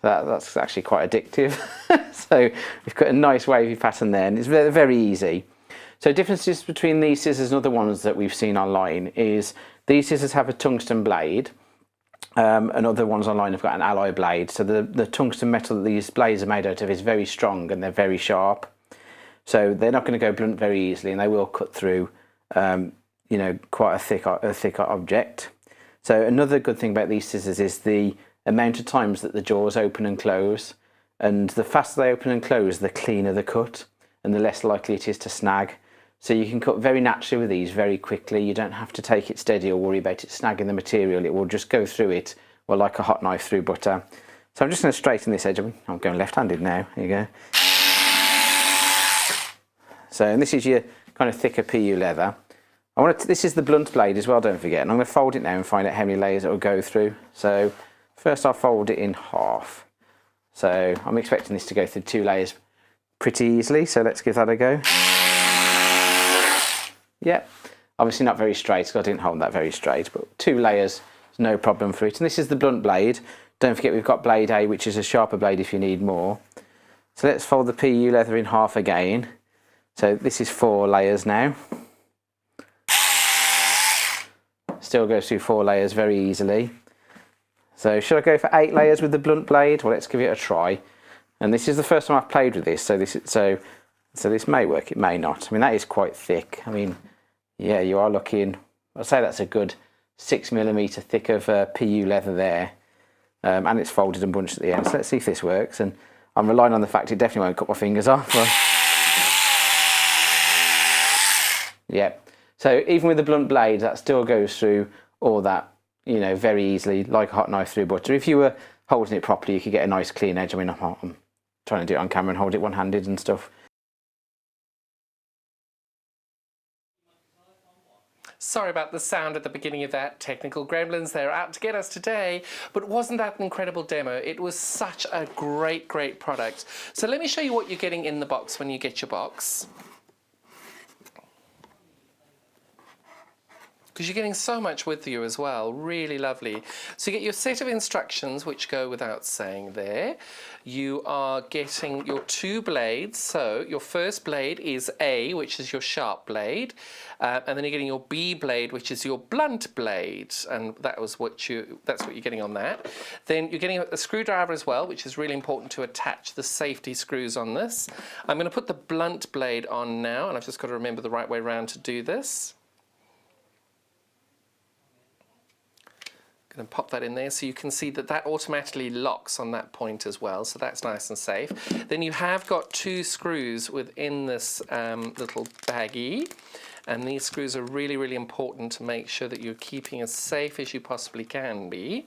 That's actually quite addictive. So we've got a nice wavy pattern there, and it's very, very easy. So differences between these scissors and other ones that we've seen online is these scissors have a tungsten blade, and other ones online have got an alloy blade. So the tungsten metal that these blades are made out of is very strong and they're very sharp. So they're not going to go blunt very easily, and they will cut through, you know, quite a thicker object. So another good thing about these scissors is the amount of times that the jaws open and close, and the faster they open and close, the cleaner the cut and the less likely it is to snag. So you can cut very naturally with these very quickly. You don't have to take it steady or worry about it snagging the material. It will just go through it, well, like a hot knife through butter. So I'm just going to straighten this edge. I'm going left-handed now. Here you go. So, and this is your kind of thicker PU leather. This is the blunt blade as well, don't forget. And I'm going to fold it now and find out how many layers it will go through. So first I'll fold it in half. So I'm expecting this to go through 2 layers pretty easily. So let's give that a go. Yep, obviously not very straight because I didn't hold that very straight, but 2 layers is no problem for it. And this is the blunt blade. Don't forget we've got blade A, which is a sharper blade if you need more. So let's fold the PU leather in half again. So this is 4 layers now. Still goes through 4 layers very easily. So should I go for 8 layers with the blunt blade? Well, let's give it a try. And this is the first time I've played with this, so this may work, it may not. I mean, that is quite thick. I mean, yeah, you are looking, I'd say that's a good 6mm thick of PU leather there. And it's folded and bunched at the end. So let's see if this works. And I'm relying on the fact it definitely won't cut my fingers off. Yep. So even with the blunt blade, that still goes through all that, you know, very easily, like a hot knife through butter. If you were holding it properly, you could get a nice clean edge. I mean, I'm trying to do it on camera and hold it one-handed and stuff. Sorry about the sound at the beginning of that. Technical gremlins, they're out to get us today. But wasn't that an incredible demo? It was such a great, great product. So let me show you what you're getting in the box when you get your box. because you're getting so much with you as well. Really lovely. So you get your set of instructions, which go without saying there. You are getting your 2 blades. So your first blade is A, which is your sharp blade, and then you're getting your B blade, which is your blunt blade, and that's what you're getting on that. Then you're getting a screwdriver as well, which is really important to attach the safety screws on this. I'm going to put the blunt blade on now, and I've just got to remember the right way around to do this. Going to pop that in there so you can see that that automatically locks on that point as well, so that's nice and safe. Then you have got 2 screws within this little baggie, and these screws are really, really important to make sure that you're keeping as safe as you possibly can be.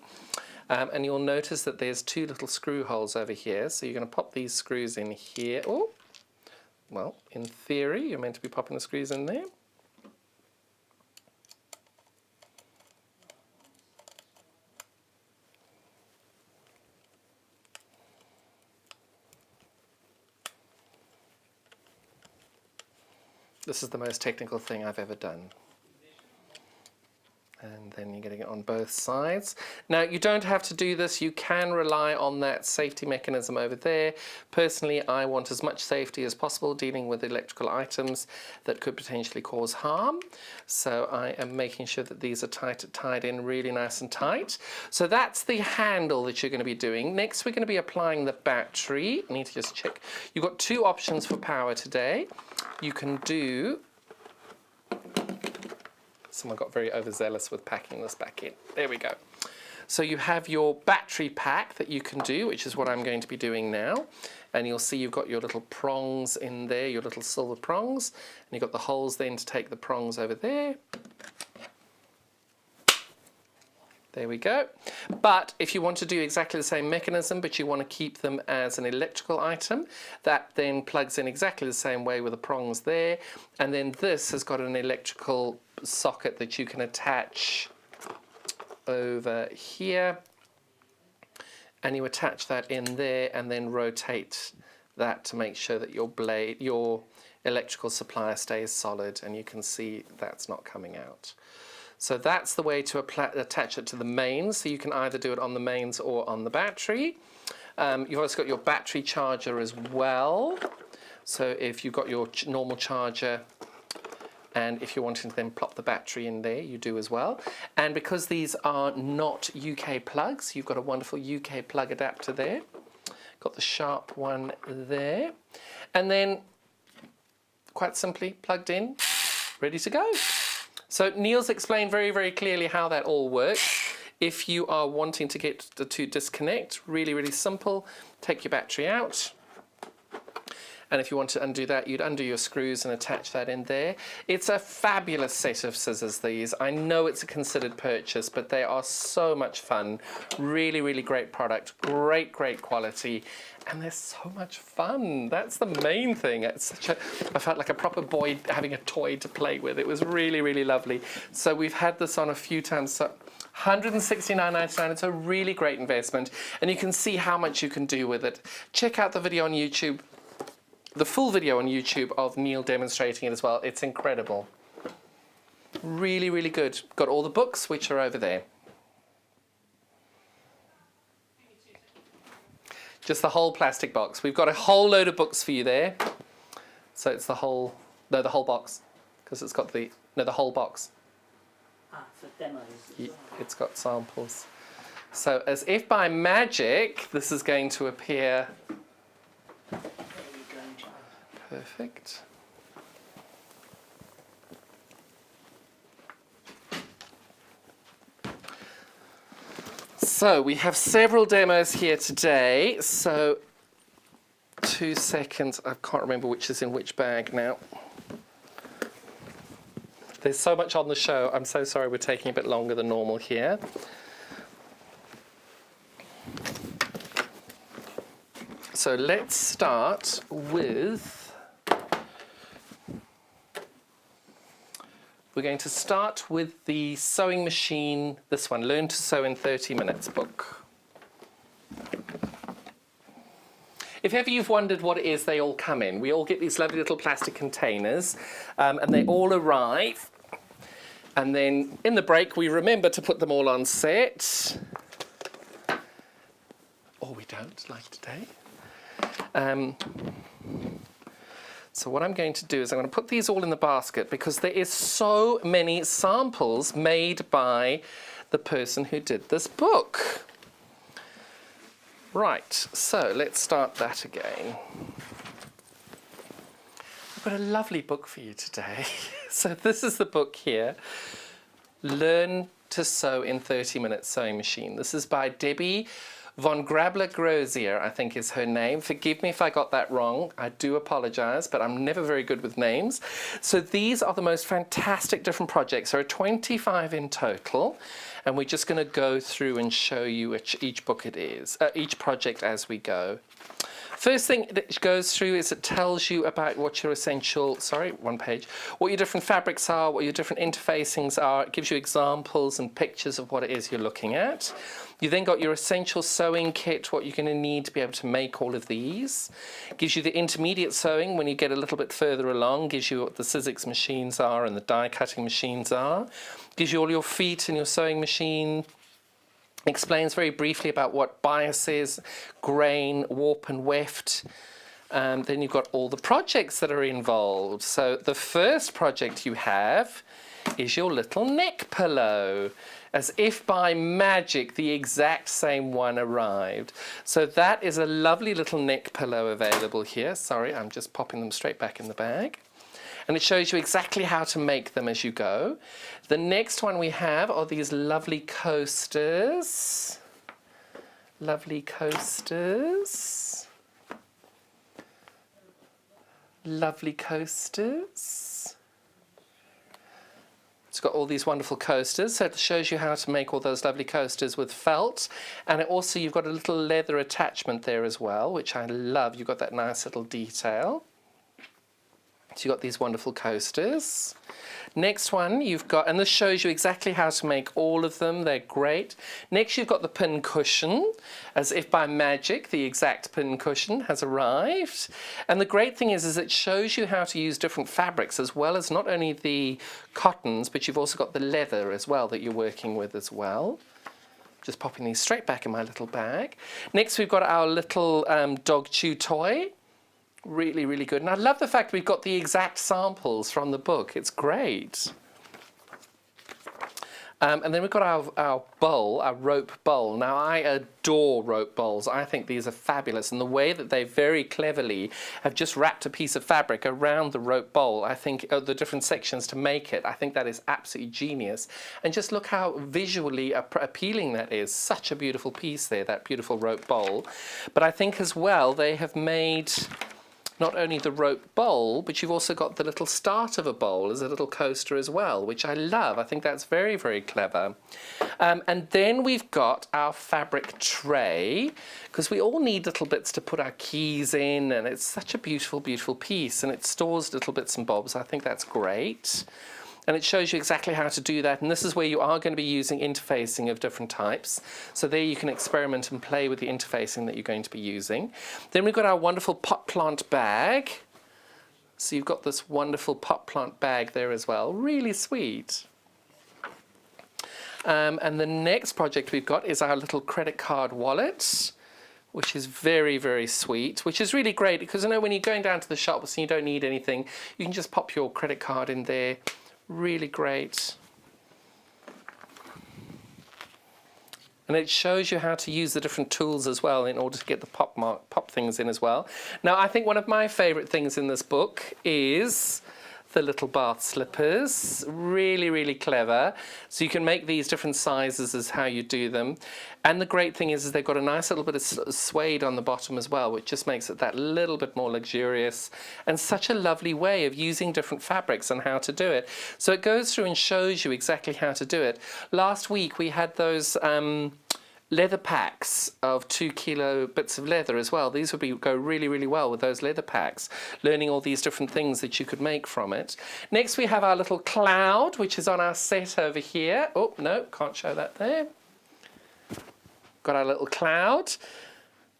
And you'll notice that there's 2 little screw holes over here, so you're going to pop these screws in here. Oh, well, in theory, you're meant to be popping the screws in there. This is the most technical thing I've ever done. And then you're getting it on both sides. Now, you don't have to do this. You can rely on that safety mechanism over there. Personally, I want as much safety as possible dealing with electrical items that could potentially cause harm. So I am making sure that these are tied in really nice and tight. So that's the handle that you're going to be doing. Next, we're going to be applying the battery. I need to just check. You've got 2 options for power today. You can do... Someone got very overzealous with packing this back in. There we go. So you have your battery pack that you can do, which is what I'm going to be doing now. And you'll see you've got your little prongs in there, your little silver prongs. And you've got the holes then to take the prongs over there. There we go. But if you want to do exactly the same mechanism, but you want to keep them as an electrical item, that then plugs in exactly the same way with the prongs there. And then this has got an electrical socket that you can attach over here. And you attach that in there and then rotate that to make sure that your electrical supply stays solid, and you can see that's not coming out. So that's the way to attach it to the mains. So you can either do it on the mains or on the battery. You've also got your battery charger as well. So if you've got your normal charger, and if you're wanting to then plop the battery in there, you do as well. And because these are not UK plugs, you've got a wonderful UK plug adapter there. Got the sharp one there. And then, quite simply, plugged in, ready to go. So Neil's explained very, very clearly how that all works. If you are wanting to get the 2 disconnect, really, really simple. Take your battery out. And if you want to undo that, you'd undo your screws and attach that in there. It's a fabulous set of scissors, these. I know it's a considered purchase, but they are so much fun. Really, really great product. Great, great quality. And they're so much fun. That's the main thing. I felt like a proper boy having a toy to play with. It was really, really lovely. So we've had this on a few times. So $169.99. It's a really great investment. And you can see how much you can do with it. Check out the video on YouTube. The full video on YouTube of Neil demonstrating it as well. It's incredible. Really, really good. Got all the books, which are over there. Just the whole plastic box. We've got a whole load of books for you there. So it's the whole box. Because it's got the whole box. For demos. Yeah, it's got samples. So as if by magic, this is going to appear. Perfect. So we have several demos here today. So 2 seconds. I can't remember which is in which bag now. There's so much on the show. I'm so sorry we're taking a bit longer than normal here. So let's start with... We're going to start with the sewing machine, this one, Learn to Sew in 30 Minutes book. If ever you've wondered what it is they all come in, we all get these lovely little plastic containers, and they all arrive And then in the break, we remember to put them all on set. Or we don't, like today. So what I'm going to do is I'm going to put these all in the basket because there is so many samples made by the person who did this book. Right, so let's start that again. I've got a lovely book for you today. So this is the book here, Learn to Sew in 30-Minute Sewing Machine. This is by Debbie von Grabler-Grosier, I think is her name. Forgive me if I got that wrong. I do apologize, but I'm never very good with names. So these are the most fantastic different projects. There are 25 in total, and we're just going to go through and show you which each book it is, each project as we go. First thing it goes through is it tells you about what your essential, one page, what your different fabrics are, what your different interfacings are. It gives you examples and pictures of what it is you're looking at. You then got your essential sewing kit, what you're going to need to be able to make all of these. It gives you the intermediate sewing when you get a little bit further along, gives you what the Sizzix machines are and the die cutting machines are. Gives you all your feet and your sewing machine. Explains very briefly about what bias is, grain, warp and weft. Then you've got all the projects that are involved. So the first project you have is your little neck pillow. As if by magic, the exact same one arrived. So that is a lovely little neck pillow available here. Sorry, I'm just popping them straight back in the bag. And it shows you exactly how to make them as you go. The next one we have are these lovely coasters. Lovely coasters. Lovely coasters. It's got all these wonderful coasters, so it shows you how to make all those lovely coasters with felt. And it also, you've got a little leather attachment there as well, which I love. You've got that nice little detail. So you've got these wonderful coasters. Next one you've got, and this shows you exactly how to make all of them. They're great. Next you've got the pin cushion. As if by magic, the exact pin cushion has arrived. And the great thing is it shows you how to use different fabrics as well as not only the cottons, but you've also got the leather as well that you're working with as well. Just popping these straight back in my little bag. Next we've got our little dog chew toy. Really, really good. And I love the fact we've got the exact samples from the book. It's great. And then we've got our bowl, our rope bowl. Now, I adore rope bowls. I think these are fabulous. And the way that they very cleverly have just wrapped a piece of fabric around the rope bowl, I think, the different sections to make it, I think that is absolutely genius. And just look how visually appealing that is. Such a beautiful piece there, that beautiful rope bowl. But I think as well, they have made not only the rope bowl, but you've also got the little start of a bowl as a little coaster as well, which I love. I think that's very, very clever. And then we've got our fabric tray, because we all need little bits to put our keys in, and it's such a beautiful, beautiful piece, and it stores little bits and bobs. I think that's great. And it shows you exactly how to do that. And this is where you are going to be using interfacing of different types. So there you can experiment and play with the interfacing that you're going to be using. Then we've got our wonderful pot plant bag. So you've got this wonderful pot plant bag there as well. Really sweet. And the next project we've got is our little credit card wallet, which is very, very sweet, which is really great because I know when you're going down to the shops and you don't need anything, you can just pop your credit card in there. Really great. And it shows you how to use the different tools as well in order to get the pop things in as well. Now, I think one of my favourite things in this book is the little bath slippers. Really, really clever. So you can make these different sizes as how you do them. And the great thing is they've got a nice little bit of suede on the bottom as well, which just makes it that little bit more luxurious and such a lovely way of using different fabrics and how to do it. So it goes through and shows you exactly how to do it. Last week we had those leather packs of 2 kilo bits of leather as well. These would go really, really well with those leather packs, learning all these different things that you could make from it. Next we have our little cloud, which is on our set over here. Oh, no, can't show that there. Got our little cloud,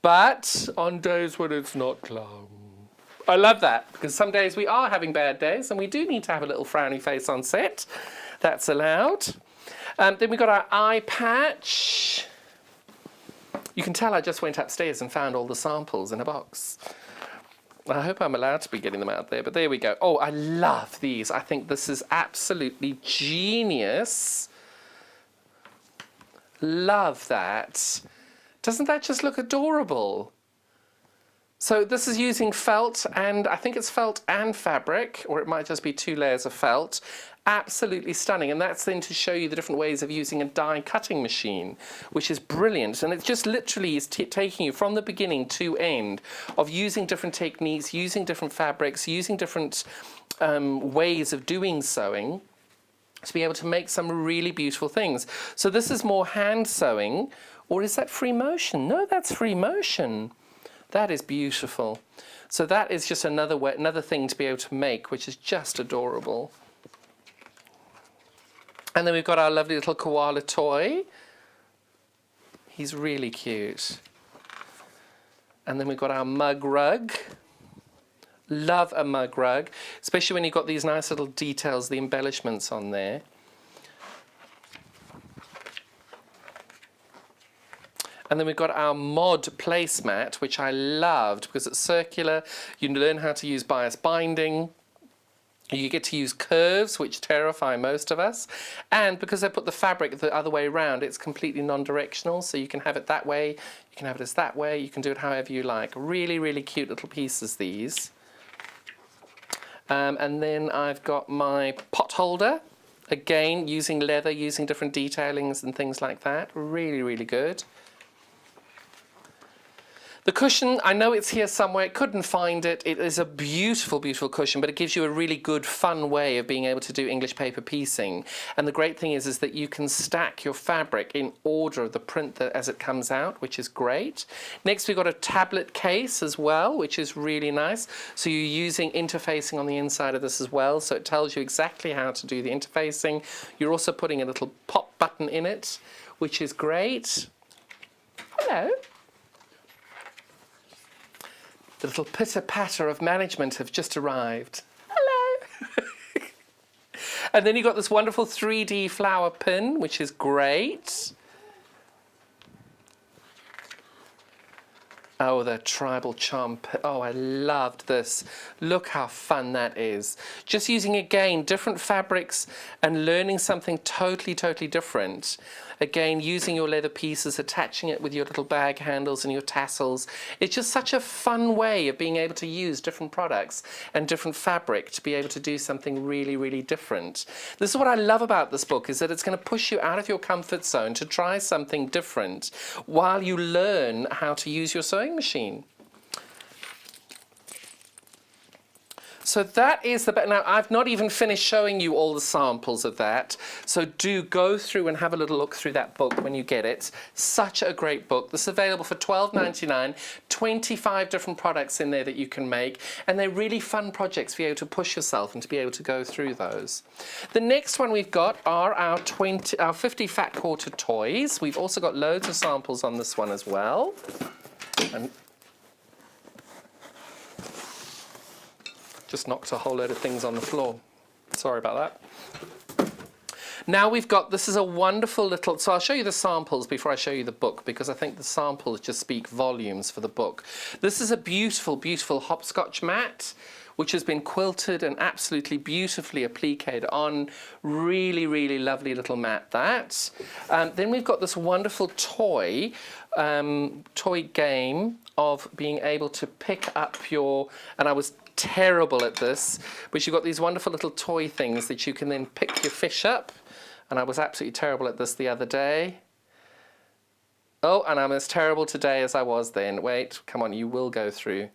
but on days when it's not cloud. I love that, because some days we are having bad days and we do need to have a little frowny face on set. That's allowed. Then we've got our eye patch. You can tell I just went upstairs and found all the samples in a box. I hope I'm allowed to be getting them out there, but there we go. Oh, I love these. I think this is absolutely genius. Love that. Doesn't that just look adorable? So this is using felt, and I think it's felt and fabric, or it might just be 2 layers of felt. Absolutely stunning, and that's then to show you the different ways of using a die cutting machine, which is brilliant. And it just literally is taking you from the beginning to end of using different techniques, using different fabrics, using different ways of doing sewing to be able to make some really beautiful things. So this is more hand sewing, or is that free motion? No, that's free motion. That is beautiful. So that is just another way, another thing to be able to make, which is just adorable. And then we've got our lovely little koala toy. He's really cute. And then we've got our mug rug. Love a mug rug, especially when you've got these nice little details, the embellishments on there. And then we've got our mod placemat, which I loved because it's circular. You learn how to use bias binding. You get to use curves, which terrify most of us. And because I put the fabric the other way around, it's completely non-directional. So you can have it that way, you can have it as that way, you can do it however you like. Really, really cute little pieces, these. And then I've got my pot holder. Again, using leather, using different detailings and things like that. Really, really good. The cushion, I know it's here somewhere, couldn't find it. It is a beautiful, beautiful cushion, but it gives you a really good, fun way of being able to do English paper piecing. And the great thing is that you can stack your fabric in order of the print as it comes out, which is great. Next, we've got a tablet case as well, which is really nice. So you're using interfacing on the inside of this as well, so it tells you exactly how to do the interfacing. You're also putting a little pop button in it, which is great. Hello. The little pitter-patter of management have just arrived. Hello! And then you've got this wonderful 3D flower pin, which is great. Oh, the tribal charm. Oh, I loved this. Look how fun that is. Just using, again, different fabrics and learning something totally, totally different. Again, using your leather pieces, attaching it with your little bag handles and your tassels. It's just such a fun way of being able to use different products and different fabric to be able to do something really, really different. This is what I love about this book, is that it's going to push you out of your comfort zone to try something different while you learn how to use your sewing machine. So that is the, now I've not even finished showing you all the samples of that, so do go through and have a little look through that book when you get it. Such a great book. This is available for $12.99, 25 different products in there that you can make, and they're really fun projects for you to push yourself and to be able to go through those. The next one we've got are our 50 fat quarter toys. We've also got loads of samples on this one as well. And just knocked a whole load of things on the floor. Sorry about that. Now we've got, this is a wonderful little, so I'll show you the samples before I show you the book, because I think the samples just speak volumes for the book. This is a beautiful, beautiful hopscotch mat, which has been quilted and absolutely beautifully appliqued on. Really, really lovely little mat, that. Then we've got this wonderful toy game of being able to pick up your, and I was terrible at this, but you've got these wonderful little toy things that you can then pick your fish up, and I was absolutely terrible at this the other day. Oh, and I'm as terrible today as I was then. Wait, come on, you will go through.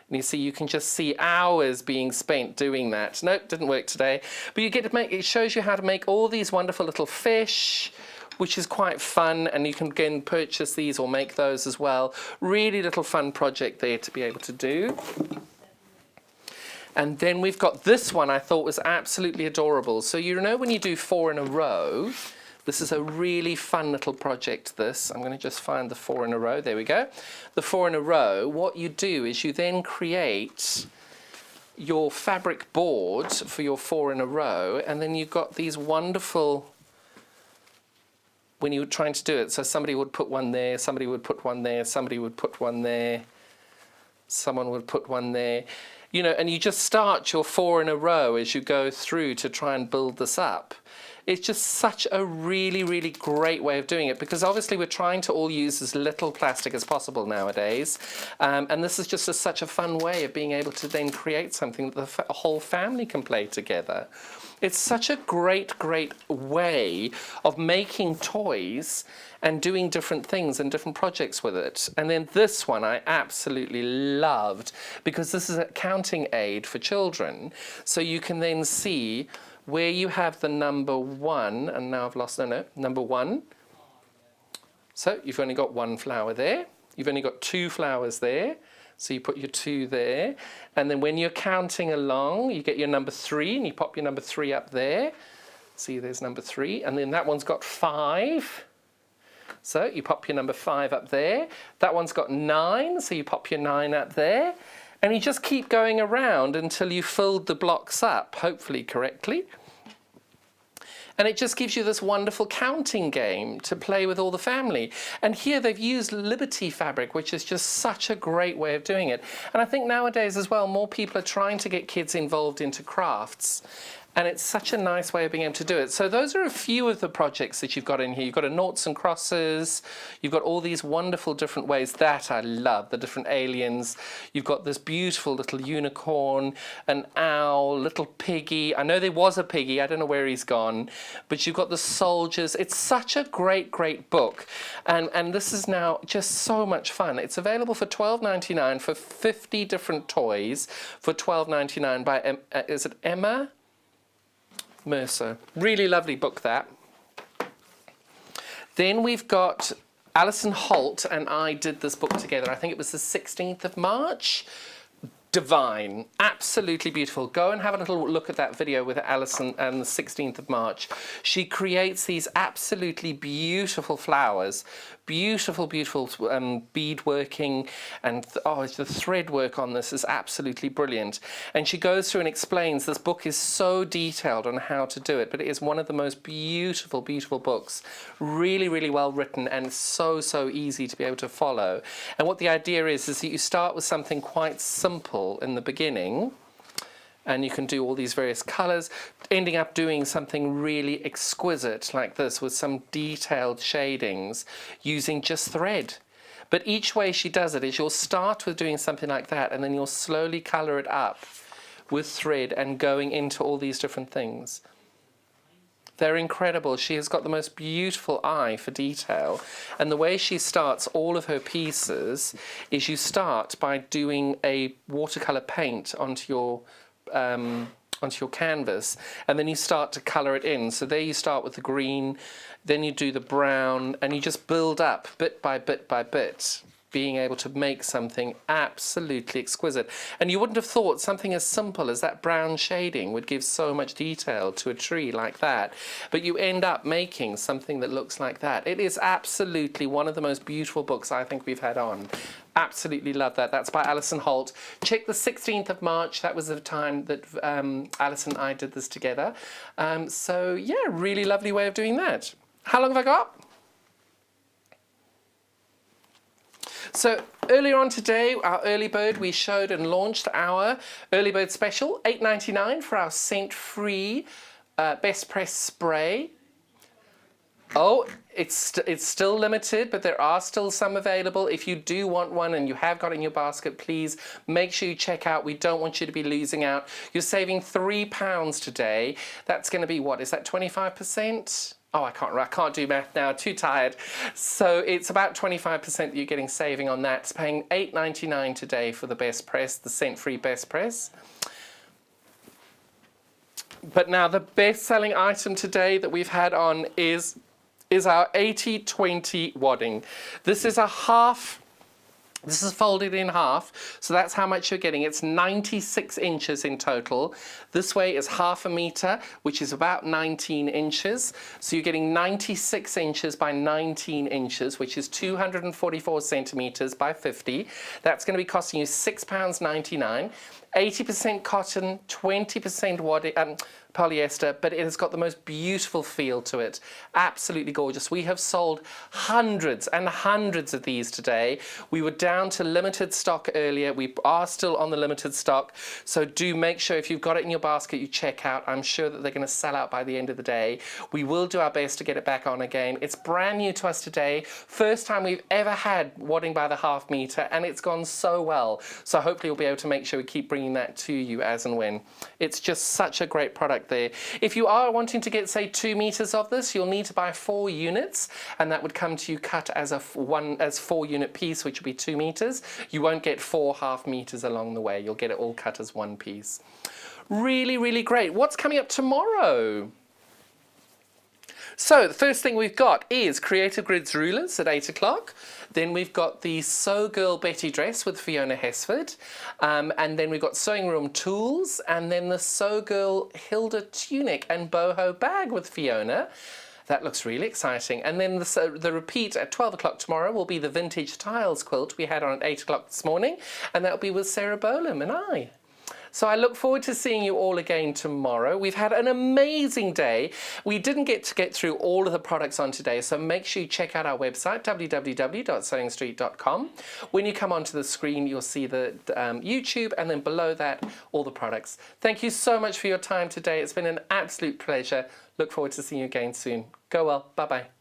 And you see, you can just see hours being spent doing that. Nope, didn't work today. But you get to make, it shows you how to make all these wonderful little fish, which is quite fun, and you can again purchase these or make those as well. Really little fun project there to be able to do. And then we've got this one I thought was absolutely adorable. So you know when you do 4 in a row, this is a really fun little project, this. I'm going to just find the 4 in a row. There we go. The 4 in a row, what you do is you then create your fabric board for your 4 in a row, and then you've got these wonderful, when you were trying to do it, so somebody would put one there, somebody would put one there, somebody would put one there, someone would put one there, you know, and you just start your 4 in a row as you go through to try and build this up. It's just such a really, really great way of doing it, because obviously we're trying to all use as little plastic as possible nowadays. And this is just such a fun way of being able to then create something that the whole family can play together. It's such a great, great way of making toys and doing different things and different projects with it. And then this one I absolutely loved, because this is a counting aid for children. So you can then see where you have the number 1, and now I've lost, number 1. So you've only got 1 flower there. You've only got 2 flowers there. So you put your 2 there. And then when you're counting along, you get your number 3, and you pop your number 3 up there. See, there's number 3. And then that one's got 5. So you pop your number 5 up there. That one's got 9, so you pop your 9 up there. And you just keep going around until you filled the blocks up, hopefully correctly. And it just gives you this wonderful counting game to play with all the family. And here they've used Liberty fabric, which is just such a great way of doing it. And I think nowadays as well, more people are trying to get kids involved into crafts. And it's such a nice way of being able to do it. So those are a few of the projects that you've got in here. You've got a noughts and crosses. You've got all these wonderful different ways that I love, the different aliens. You've got this beautiful little unicorn, an owl, little piggy. I know there was a piggy. I don't know where he's gone. But you've got the soldiers. It's such a great, great book. And this is now just so much fun. It's available for $12.99 for 50 different toys for $12.99 by, is it Emma Mercer? Really lovely book, that. Then we've got Alison Holt and I did this book together. I think it was the 16th of March. Divine, absolutely beautiful. Go and have a little look at that video with Alison on the 16th of March. She creates these absolutely beautiful flowers, beautiful, beautiful bead working, and the thread work on this is absolutely brilliant. And she goes through and explains, this book is so detailed on how to do it, but it is one of the most beautiful, beautiful books. Really, really well written and so, so easy to be able to follow. And what the idea is that you start with something quite simple in the beginning, and you can do all these various colors, ending up doing something really exquisite like this with some detailed shadings using just thread. But each way she does it is you'll start with doing something like that, and then you'll slowly color it up with thread and going into all these different things. They're incredible. She has got the most beautiful eye for detail. And the way she starts all of her pieces is you start by doing a watercolor paint onto your canvas, and then you start to color it in. So there you start with the green, then you do the brown, and you just build up bit by bit by bit, being able to make something absolutely exquisite. And you wouldn't have thought something as simple as that brown shading would give so much detail to a tree like that, but you end up making something that looks like that. It is absolutely one of the most beautiful books I think we've had on. Absolutely love that. That's by Alison Holt. Check the 16th of March. That was the time that Alison and I did this together. So yeah, really lovely way of doing that. How long have I got? So earlier on today, our early bird, we showed and launched our early bird special, $8.99 for our scent-free Best Press spray. Oh, it's still limited, but there are still some available. If you do want one and you have got it in your basket, please make sure you check out. We don't want you to be losing out. You're saving £3 today. That's going to be, what, is that 25%? Oh, I can't do math now, too tired. So it's about 25% that you're getting saving on that. It's paying $8.99 today for the Best Press, the scent-free Best Press. But now the best-selling item today that we've had on is our 80-20 wadding. This is a half. This is folded in half, so that's how much you're getting. It's 96 inches in total. This way is half a meter, which is about 19 inches. So you're getting 96 inches by 19 inches, which is 244 centimeters by 50. That's going to be costing you £6.99. 80% cotton, 20% wadding, polyester, but it has got the most beautiful feel to it. Absolutely gorgeous. We have sold hundreds and hundreds of these today. We were down to limited stock earlier. We are still on the limited stock. So do make sure if you've got it in your basket, you check out. I'm sure that they're going to sell out by the end of the day. We will do our best to get it back on again. It's brand new to us today. First time we've ever had wadding by the half meter, and it's gone so well. So hopefully we'll be able to make sure we keep bringing that to you as and when. It's just such a great product there. If you are wanting to get, say, 2 meters of this, you'll need to buy 4 units, and that would come to you cut as a 4-unit piece, which will be 2 meters. You won't get 4 half meters along the way. You'll get it all cut as 1 piece. Really, really great. What's coming up tomorrow? So the first thing we've got is Creative Grids rulers at 8 o'clock. Then we've got the Sew Girl Betty dress with Fiona Hesford. And then we've got Sewing Room tools. And then the Sew Girl Hilda tunic and boho bag with Fiona. That looks really exciting. And then the repeat at 12 o'clock tomorrow will be the vintage tiles quilt we had on at 8 o'clock this morning. And that'll be with Sarah Bolam and I. So I look forward to seeing you all again tomorrow. We've had an amazing day. We didn't get through all of the products on today, so make sure you check out our website, www.sewingstreet.com. When you come onto the screen, you'll see the YouTube, and then below that, all the products. Thank you so much for your time today. It's been an absolute pleasure. Look forward to seeing you again soon. Go well. Bye-bye.